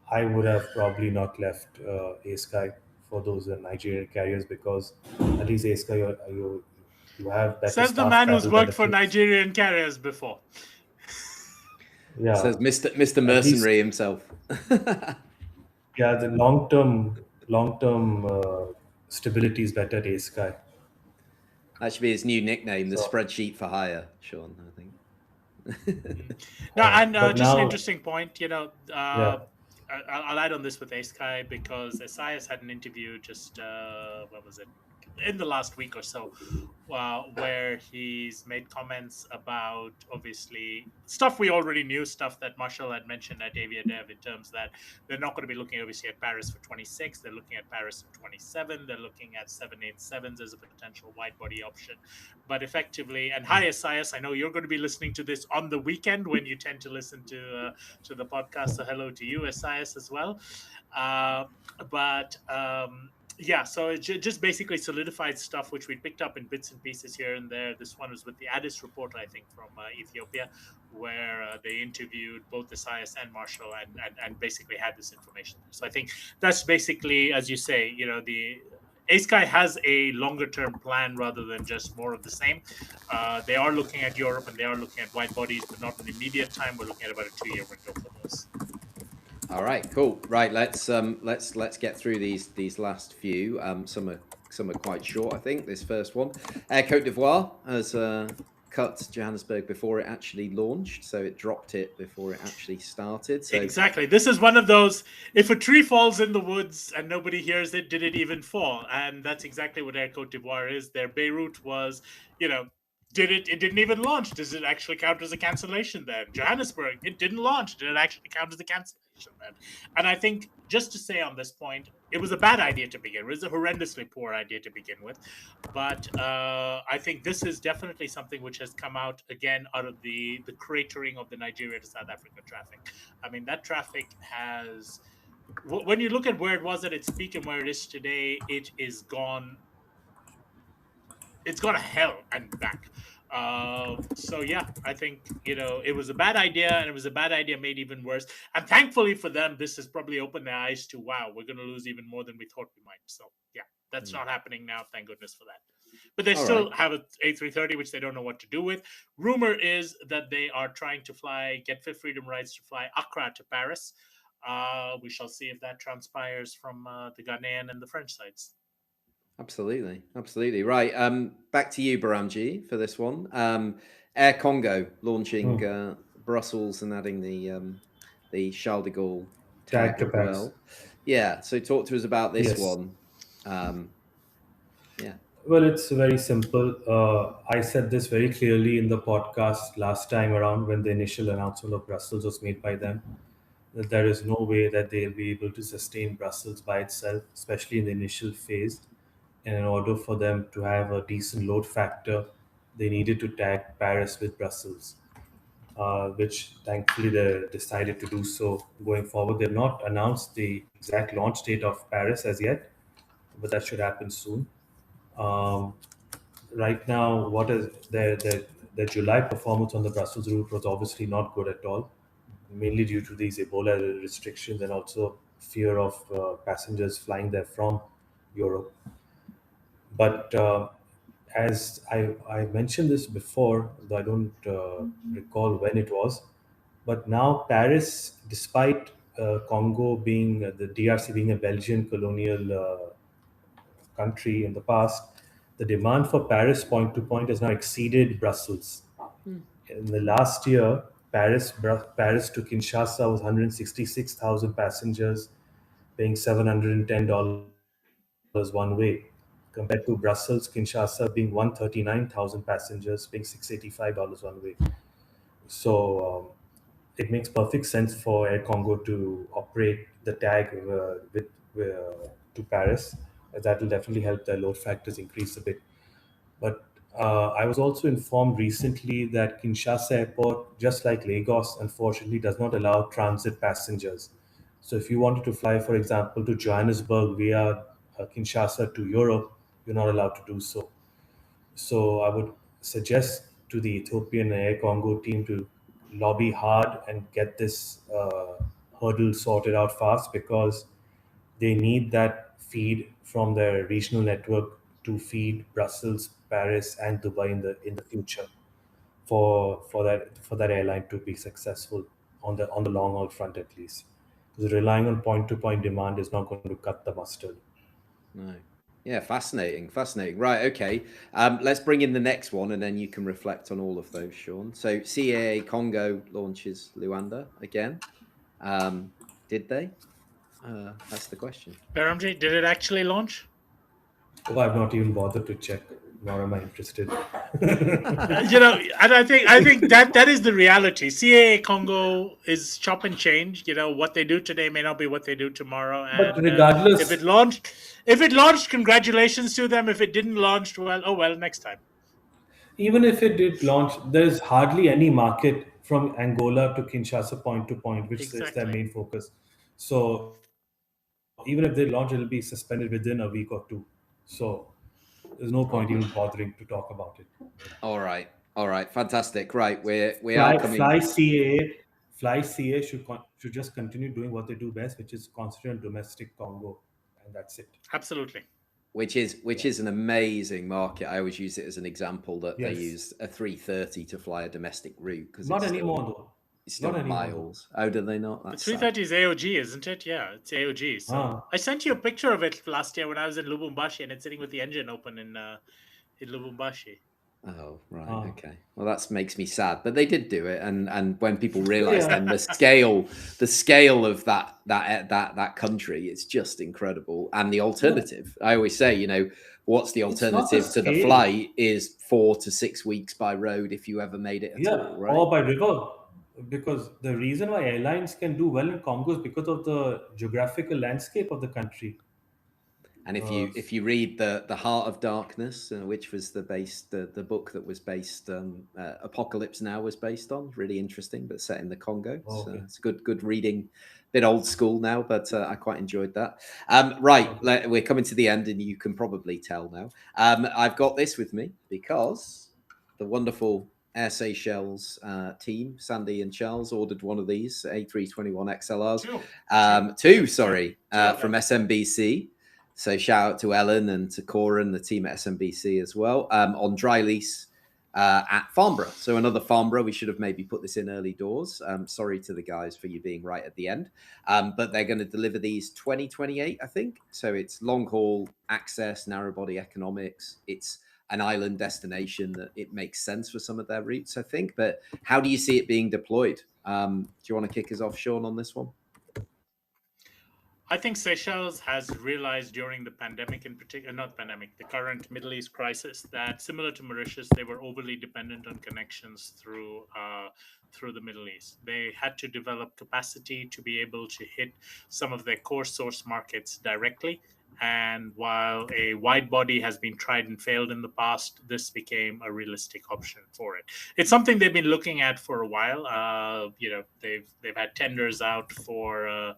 I would have probably not left ASky for those Nigerian carriers, because at least ASky, you have better Says the staff man who's travel worked for benefits. Nigerian carriers before. Yeah, Says Mr. at least, Mercenary himself. yeah, the long term stability is better at ASky. That should be his new nickname, the So, spreadsheet for hire, Sean, I think. No, and but just an now, interesting point, yeah, I'll add on this with ASky because Esaias had an interview just, what was it, in the last week or so, where he's made comments about obviously stuff we already knew, stuff that Marshall had mentioned at AviaDev, in terms that they're not going to be looking obviously at Paris for 26, they're looking at Paris for 27, they're looking at 787s as a potential wide body option. But effectively, and hi Esaias, I know you're going to be listening to this on the weekend when you tend to listen to the podcast, so hello to you Esaias as well. uh, but yeah, so it just basically solidified stuff which we picked up in bits and pieces here and there. This one was with the Addis report, I think, from Ethiopia, where they interviewed both Isaias and Marshall, and basically had this information. So I think that's basically, as you say, the ASky has a longer term plan rather than just more of the same. They are looking at Europe and they are looking at wide bodies, but not an immediate time. We're looking at about a 2-year window for those. All right, cool. Right, let's get through these last few. Some are quite short, I think. This first one, Air Cote d'Ivoire has cut Johannesburg before it actually launched, so it dropped it before it actually started. So exactly, this is one of those, if a tree falls in the woods and nobody hears it, did it even fall? And that's exactly what Air Cote d'Ivoire is. Their Beirut was, it didn't even launch. Does it actually count as a cancellation then? Johannesburg, it didn't launch. Did it actually count as a cancellation then? And I think, just to say on this point, it was a bad idea to begin with. It was a horrendously poor idea to begin with. But I think this is definitely something which has come out again out of the cratering of the Nigeria to South Africa traffic. I mean, that traffic has, when you look at where it was at its peak and where it is today, it's gone to hell and back. So yeah, I think it was a bad idea, and it was a bad idea made even worse. And thankfully for them, this has probably opened their eyes to, wow, we're going to lose even more than we thought we might. So yeah, that's not happening now. Thank goodness for that. But they still have an A330, which they don't know what to do with. Rumor is that they are trying to get Fifth Freedom rights to fly Accra to Paris. We shall see if that transpires from the Ghanaian and the French sides. Absolutely. Right. Back to you, Behramjee, for this one. Air Congo launching Brussels and adding the Charles de Gaulle tag to as Paris. well. Yeah. So talk to us about this Yes. one. Yeah. Well, it's very simple. I said this very clearly in the podcast last time around when the initial announcement of Brussels was made by them, that there is no way that they'll be able to sustain Brussels by itself, especially in the initial phase. And in order for them to have a decent load factor, they needed to tag Paris with Brussels. which thankfully they decided to do so going forward. They've not announced the exact launch date of Paris as yet, but that should happen soon. Um, right now, what is their July performance on the Brussels route was obviously not good at all, mainly due to these Ebola restrictions and also fear of passengers flying there from Europe. But as I mentioned this before, though I don't recall when it was, but now Paris, despite Congo being the DRC being a Belgian colonial country in the past, the demand for Paris point to point has now exceeded Brussels. In the last year, Paris to Kinshasa was 166,000 passengers, paying $710 one way, compared to Brussels Kinshasa being 139,000 passengers, paying $685 one way. So it makes perfect sense for Air Congo to operate the tag to Paris. That will definitely help their load factors increase a bit. But I was also informed recently that Kinshasa Airport, just like Lagos, unfortunately does not allow transit passengers. So if you wanted to fly, for example, to Johannesburg via Kinshasa to Europe, you're not allowed to do so. So I would suggest to the Ethiopian Air Congo team to lobby hard and get this hurdle sorted out fast, because they need that feed from their regional network to feed Brussels, Paris, and Dubai in the future for that airline to be successful on the long haul front at least. Because relying on point to point demand is not going to cut the mustard. No. Yeah, fascinating, fascinating. Right, okay. Let's bring in the next one, and then you can reflect on all of those, Sean. So, CAA Congo launches Luanda again. Did they? That's the question. Behramjee, did it actually launch? Oh, I've not even bothered to check, nor am I interested. And I think that is the reality. CAA Congo is chop and change. What they do today may not be what they do tomorrow. But And regardless, if it launched, congratulations to them. If it didn't launch, well, oh well, next time. even if it did launch, there's hardly any market from Angola to Kinshasa point to point, which is their Exactly. main focus. So even if they launch, it'll be suspended within a week or two. So there's no point even bothering to talk about it. All right, fantastic. Right, we are Fly, coming, Fly CAA, Fly CA should just continue doing what they do best, which is concentrate on domestic Congo, and that's it. Absolutely. which Yeah. is an amazing market. I always use it as an example that they Yes. use a 330 to fly a domestic route because Not anymore though. it's still Not anymore though. miles. Oh, do they not? The That's 330 is AOG, isn't it? Yeah, it's AOG. So Ah. I sent you a picture of it last year when I was in Lubumbashi, and it's sitting with the engine open in Lubumbashi. Oh, right. Ah. Okay. Well, that makes me sad, but they did do it, and when people realize Yeah. then the scale of that country, it's just incredible. And the alternative, I always say, what's the It's not the alternative to the scale. flight is 4 to 6 weeks by road if you ever made it at Yeah, all, right? or by river. Because the reason why airlines can do well in Congo is because of the geographical landscape of the country. And if you read the Heart of Darkness, which was the book that was based Apocalypse Now was based on, really interesting, but set in the Congo. So Okay. it's good reading, bit old school now, but I quite enjoyed that. Right, we're coming to the end, and you can probably tell now. I've got this with me because the wonderful Air Seychelles team, Sandy and Charles, ordered one of these A321 XLRs. Two, sorry, from SMBC. So shout out to Ellen and to Cora and the team at SMBC as well, on dry lease at Farnborough. So another Farnborough. We should have maybe put this in early doors. Sorry to the guys for you being right at the end. But they're going to deliver these 2028, I think. So it's long haul access, narrow body economics. It's an island destination that it makes sense for some of their routes, I think. But how do you see it being deployed? Do you want to kick us off, Sean, on this one? I think Seychelles has realized during the pandemic, in particular, not pandemic, the current Middle East crisis, that similar to Mauritius, they were overly dependent on connections through the Middle East. They had to develop capacity to be able to hit some of their core source markets directly. And while a wide body has been tried and failed in the past, this became a realistic option for it. It's something they've been looking at for a while. They've had tenders out for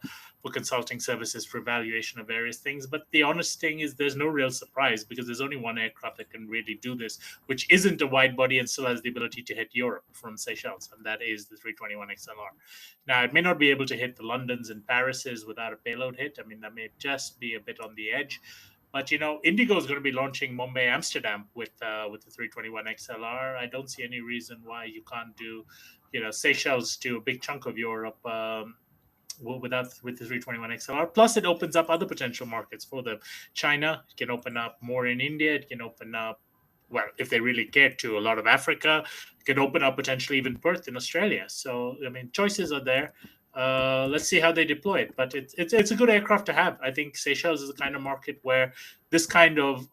consulting services for evaluation of various things. But the honest thing is, there's no real surprise because there's only one aircraft that can really do this, which isn't a wide body and still has the ability to hit Europe from Seychelles, and that is the 321 XLR. Now, it may not be able to hit the Londons and Parises without a payload hit. I mean, that may just be a bit on the edge. But Indigo is going to be launching Mumbai Amsterdam with the 321 XLR. I don't see any reason why you can't do, Seychelles to a big chunk of Europe with the 321 XLR. Plus, it opens up other potential markets for them. China, it can open up more in India. It can open up, well, if they really care to, a lot of Africa. It can open up potentially even Perth in Australia. So, I mean, choices are there. Let's see how they deploy it. But it's a good aircraft to have. I think Seychelles is the kind of market where this kind of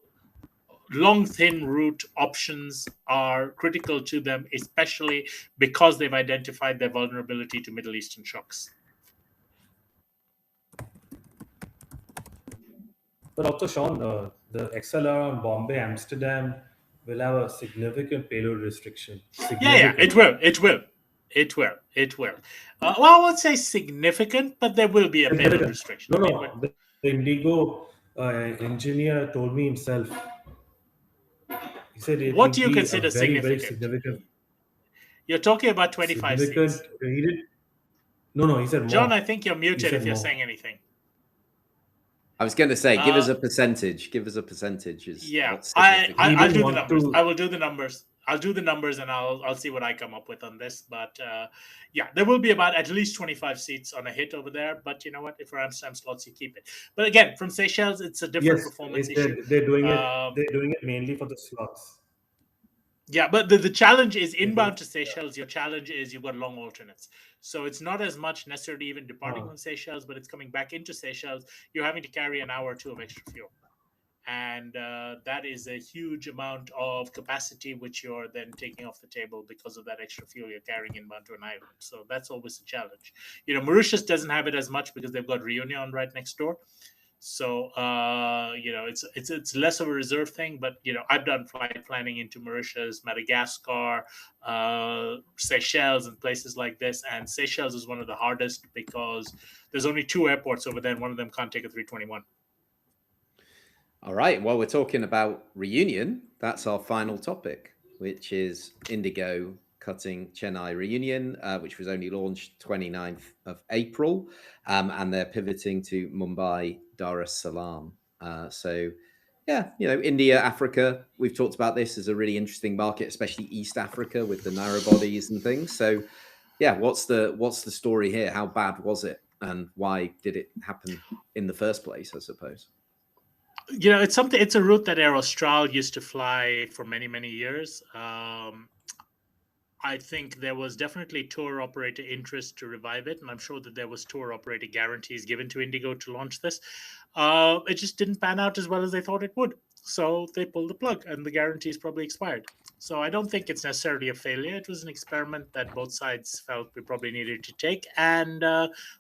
long, thin route options are critical to them, especially because they've identified their vulnerability to Middle Eastern shocks. But also, Sean, the XLR on Bombay Amsterdam will have a significant payload restriction. Yeah, it will. Well, I won't say significant, but there will be a payload restriction. No. The Indigo engineer told me himself. He said it What do you be consider a very, significant? very significant. You're talking about 25 seats. He did. No, he said more. John, I think you're muted if you're saying anything. I was going to say, give us a percentage. Give us a percentage. I'll do the numbers. I will do the numbers. I'll do the numbers and I'll see what I come up with on this. But there will be about at least 25 seats on a hit over there. But you know what? If for Amsterdam slots, you keep it. But again, from Seychelles, it's a different performance issue. They're doing it. They're doing it mainly for the slots. Yeah, but the challenge is inbound to Seychelles. Your challenge is you've got long alternates. So it's not as much necessarily even departing from Seychelles, but it's coming back into Seychelles. You're having to carry an hour or two of extra fuel. And that is a huge amount of capacity, which you're then taking off the table because of that extra fuel you're carrying inbound to an island. So that's always a challenge. Mauritius doesn't have it as much because they've got Réunion right next door. So it's less of a reserve thing, but I've done flight planning into Mauritius, Madagascar, Seychelles, and places like this. And Seychelles is one of the hardest because there's only 2 airports over there, and one of them can't take a 321. All right. Well, we're talking about Reunion. That's our final topic, which is Indigo cutting Chennai Reunion, which was only launched 29th of April, and they're pivoting to Mumbai Dar es Salaam. India, Africa, we've talked about this as a really interesting market, especially East Africa with the narrow bodies and things. So what's the story here? How bad was it, and why did it happen in the first place, I suppose? It's a route that Air Austral used to fly for many, many years. I think there was definitely tour operator interest to revive it, and I'm sure that there was tour operator guarantees given to Indigo to launch this. It just didn't pan out as well as they thought it would. So they pulled the plug, and the guarantees probably expired. So I don't think it's necessarily a failure. It was an experiment that both sides felt we probably needed to take. And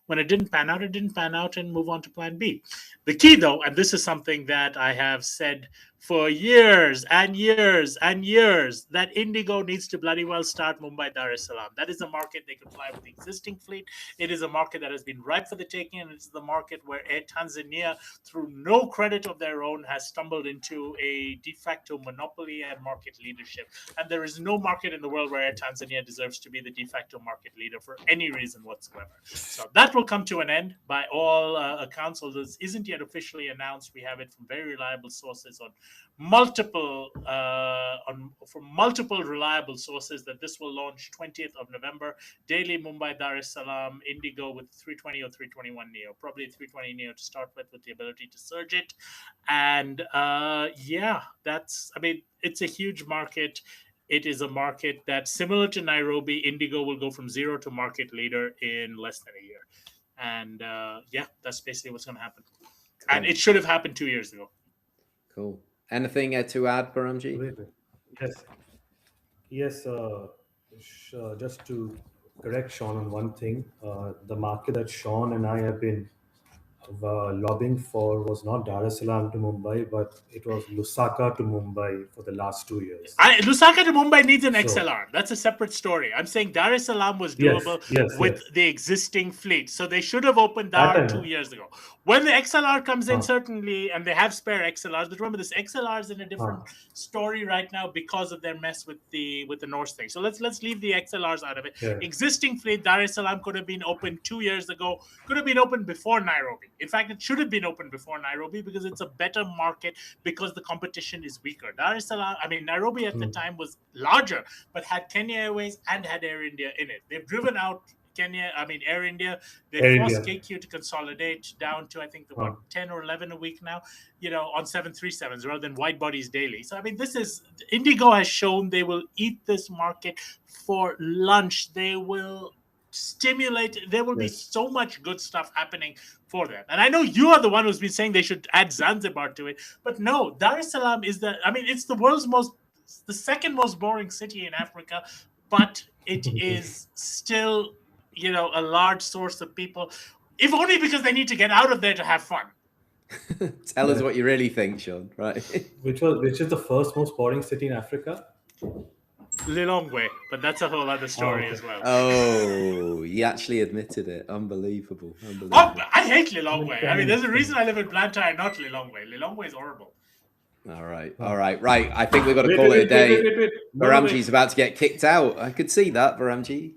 when it didn't pan out, and move on to plan B. The key, though, and this is something that I have said for years and years and years, that Indigo needs to bloody well start Mumbai Dar es Salaam. That is a market they can fly with the existing fleet. It is a market that has been ripe for the taking, and it's the market where Air Tanzania, through no credit of their own, has stumbled into a de facto monopoly and market leadership. And there is no market in the world where Air Tanzania deserves to be the de facto market leader for any reason whatsoever. So that will come to an end by all accounts, although this isn't yet officially announced. We have it from very reliable sources on multiple reliable sources that this will launch 20th of November. Daily Mumbai Dar es Salaam Indigo with 320 or 321 Neo, probably 320 Neo to start with the ability to surge it. And it's a huge market. It is a market that, similar to Nairobi, Indigo will go from zero to market leader in less than a year. And that's basically what's going to happen. Cool. And it should have happened 2 years ago. Cool. Anything to add, Behramjee? Yes. Just to correct Sean on one thing, the market that Sean and I have been lobbying for was not Dar es Salaam to Mumbai, but it was Lusaka to Mumbai for the last 2 years. Lusaka to Mumbai needs an So- XLR. That's a separate story. I'm saying Dar es Salaam was Yes, doable yes, with yes. the existing fleet. So they should have opened That Dar I 2 know. years ago. When the XLR comes in, Huh. certainly, and they have spare XLRs, but remember this XLR is in a different Huh. story right now because of their mess with the Norse thing. So let's leave the XLRs out of it. Yeah. Existing fleet, Dar es Salaam could have been open 2 years ago, could have been open before Nairobi. In fact, it should have been open before Nairobi because it's a better market because the competition is weaker. Dar es Salaam, I mean, Nairobi at the time was larger, but had Kenya Airways and had Air India in it. They've driven out Air India. They Air forced India. KQ to consolidate down to, I think, Huh. 10 or 11 a week now, on 737s rather than wide bodies daily. So, I mean, Indigo has shown they will eat this market for lunch. They will stimulate. There will be Yes. so much good stuff happening for them. And I know you are the one who's been saying they should add Zanzibar to it, but no, Dar es Salaam it's the second most boring city in Africa, but it is still, a large source of people, if only because they need to get out of there to have fun. Tell us what you really think, Sean. Right? Which is the first most boring city in Africa? Lilongwe, but that's a whole other story okay. as well. Oh, he actually admitted it. Unbelievable. Oh, I hate Lilongwe. I mean, there's a reason I live in Blantyre and not Lilongwe. Lilongwe is horrible. All right. Right. I think we've got to Wait, call wait, it a day. wait. No, Behramjee's about to get kicked out. I could see that, Behramjee.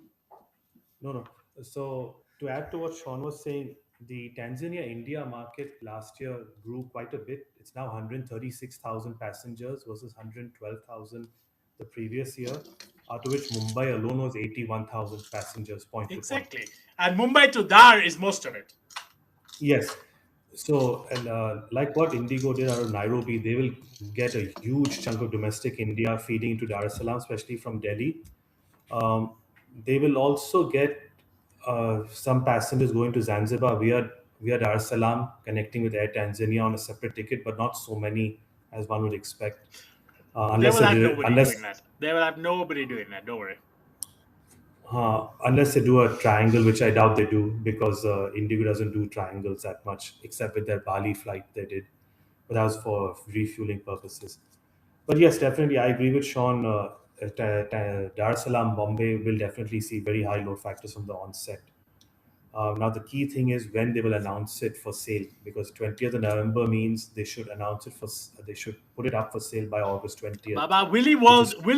No. So to add to what Sean was saying, the Tanzania-India market last year grew quite a bit. It's now 136,000 passengers versus 112,000 the previous year, out of which Mumbai alone was 81,000 passengers, point to point. Exactly. And Mumbai to Dar is most of it. Yes. So, and like what Indigo did out of Nairobi, they will get a huge chunk of domestic India feeding into Dar es Salaam, especially from Delhi. They will also get some passengers going to Zanzibar via Dar es Salaam, connecting with Air Tanzania on a separate ticket, but not so many as one would expect. They will have nobody doing that. They will have nobody doing that. Don't worry. Unless they do a triangle, which I doubt they do, because Indigo doesn't do triangles that much, except with their Bali flight they did. But that was for refueling purposes. But yes, definitely, I agree with Sean. Dar es Salaam, Bombay will definitely see very high load factors from the onset. Now, the key thing is when they will announce it for sale, because 20th of November means they should announce it they should put it up for sale by August 20th. Baba, Willie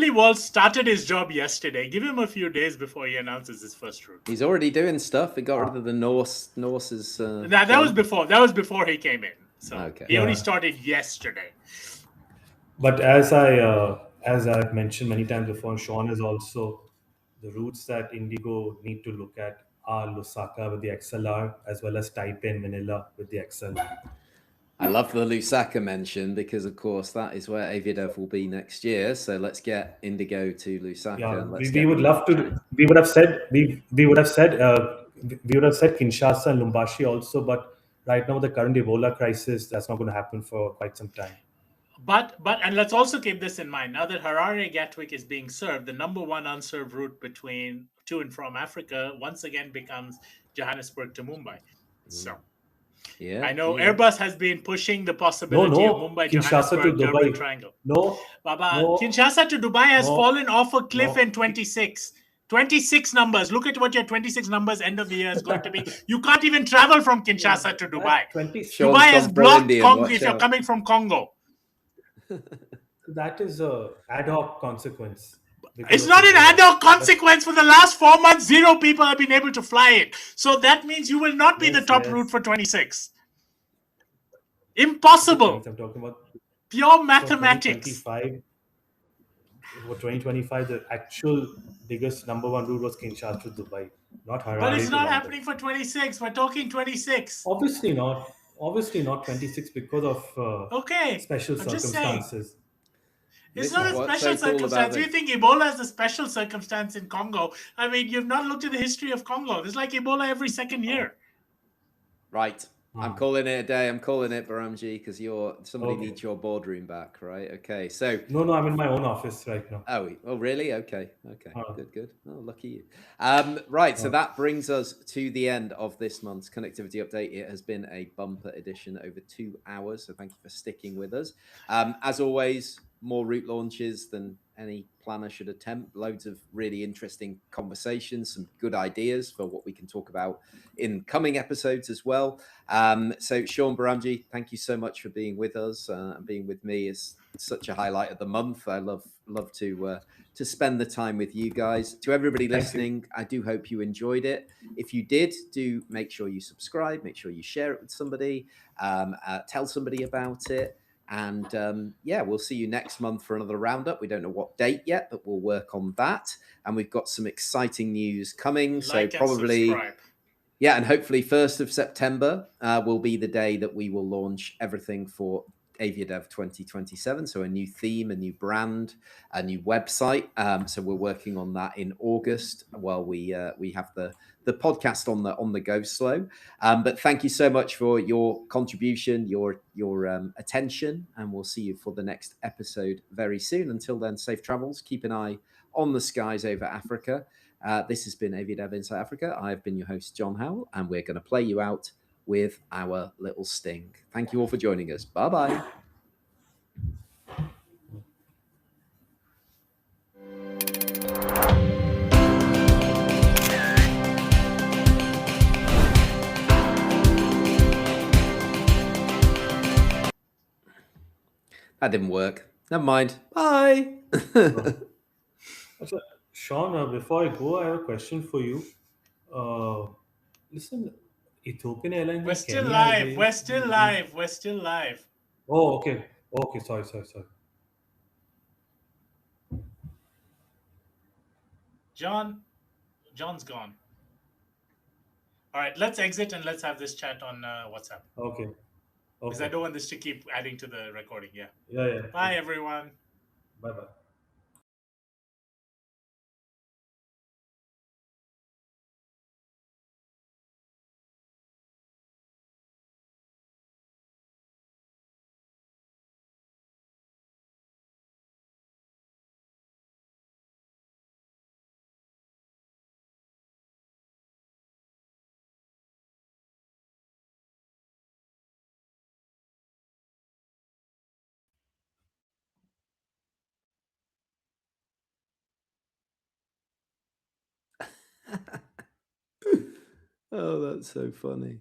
Walls started his job yesterday. Give him a few days before he announces his first route. He's already doing stuff. He got rid of the Norse's. That was before. That was before he came in. So Okay. he only started yesterday. But as I've mentioned many times before, and Sean is also, the routes that Indigo need to look at are Lusaka with the XLR, as well as Taipei and Manila with the XLR. I love the Lusaka mention because, of course, that is where AviaDev will be next year. So let's get Indigo to Lusaka. Yeah, and let's we would love to. We would have said Kinshasa and Lumbashi also, but right now with the current Ebola crisis, that's not going to happen for quite some time. But and let's also keep this in mind. Now that Harare Gatwick is being served, the number one unserved route to and from Africa once again becomes Johannesburg to Mumbai. So Yeah, I know Airbus has been pushing the possibility of Mumbai Kinshasa to Johannesburg Dubai. Durban Triangle. No, Kinshasa to Dubai has fallen off a cliff in 26. 26 numbers. Look at what your 26 numbers end of the year is going to be. You can't even travel from Kinshasa to Dubai. Dubai has blocked Congo if you're coming from Congo. That is a ad hoc consequence. It's not an ad hoc consequence. For the last 4 months, 0 people have been able to fly it. So that means you will not be the top route for 26. Impossible. I'm talking about pure mathematics. For 2025, the actual biggest number one route was Kinshasa to Dubai, not Harare. But it's not happening for 26. We're talking 26. Obviously not 26 because of special circumstances. It's not a special circumstance. You think Ebola is a special circumstance in Congo? I mean, you've not looked at the history of Congo. There's like Ebola every second year. Right. I'm Hmm. calling it a day. I'm calling it, Behramjee, because somebody Okay. needs your boardroom back, right? Okay, so No, I'm in my own office right now. oh, really? Okay, Uh, good. Oh, lucky you. Right, so uh, that brings us to the end of this month's connectivity update. It has been a bumper edition, over 2 hours. So thank you for sticking with us. As always, more route launches than any planner should attempt. Loads of really interesting conversations, some good ideas for what we can talk about in coming episodes as well. So Sean Behramjee, thank you so much for being with us and being with me. Is such a highlight of the month. I love to spend the time with you guys. To everybody Thank you. listening, I do hope you enjoyed it. If you did, do make sure you subscribe. Make sure you share it with somebody. Tell somebody about it. And yeah, we'll see you next month for another roundup. We don't know what date yet, but we'll work on that. And we've got some exciting news coming. So Like and probably, subscribe. yeah, and hopefully 1st of September will be the day that we will launch everything for AviaDev 2027. So a new theme, a new brand, a new website. So we're working on that in August while we have the podcast on the go slow. But thank you so much for your contribution, your attention, and we'll see you for the next episode very soon. Until then, safe travels. Keep an eye on the skies over Africa. This has been AviaDev Inside Africa. I've been your host, Jon Howell, and we're going to play you out with our little sting. Thank you all for joining us. Bye bye. That didn't work. Never mind. Bye. Achha, Sean, before I go, I have a question for you. Uh, Listen, Ethiopian Airlines We're in still Kenya, live. We're still live. We're still live. Oh, okay. Okay, sorry. John's gone. All right, let's exit and let's have this chat on WhatsApp Okay, because I okay. don't want this to keep adding to the recording. Yeah. Yeah. Bye, everyone. Bye bye. Oh, that's so funny.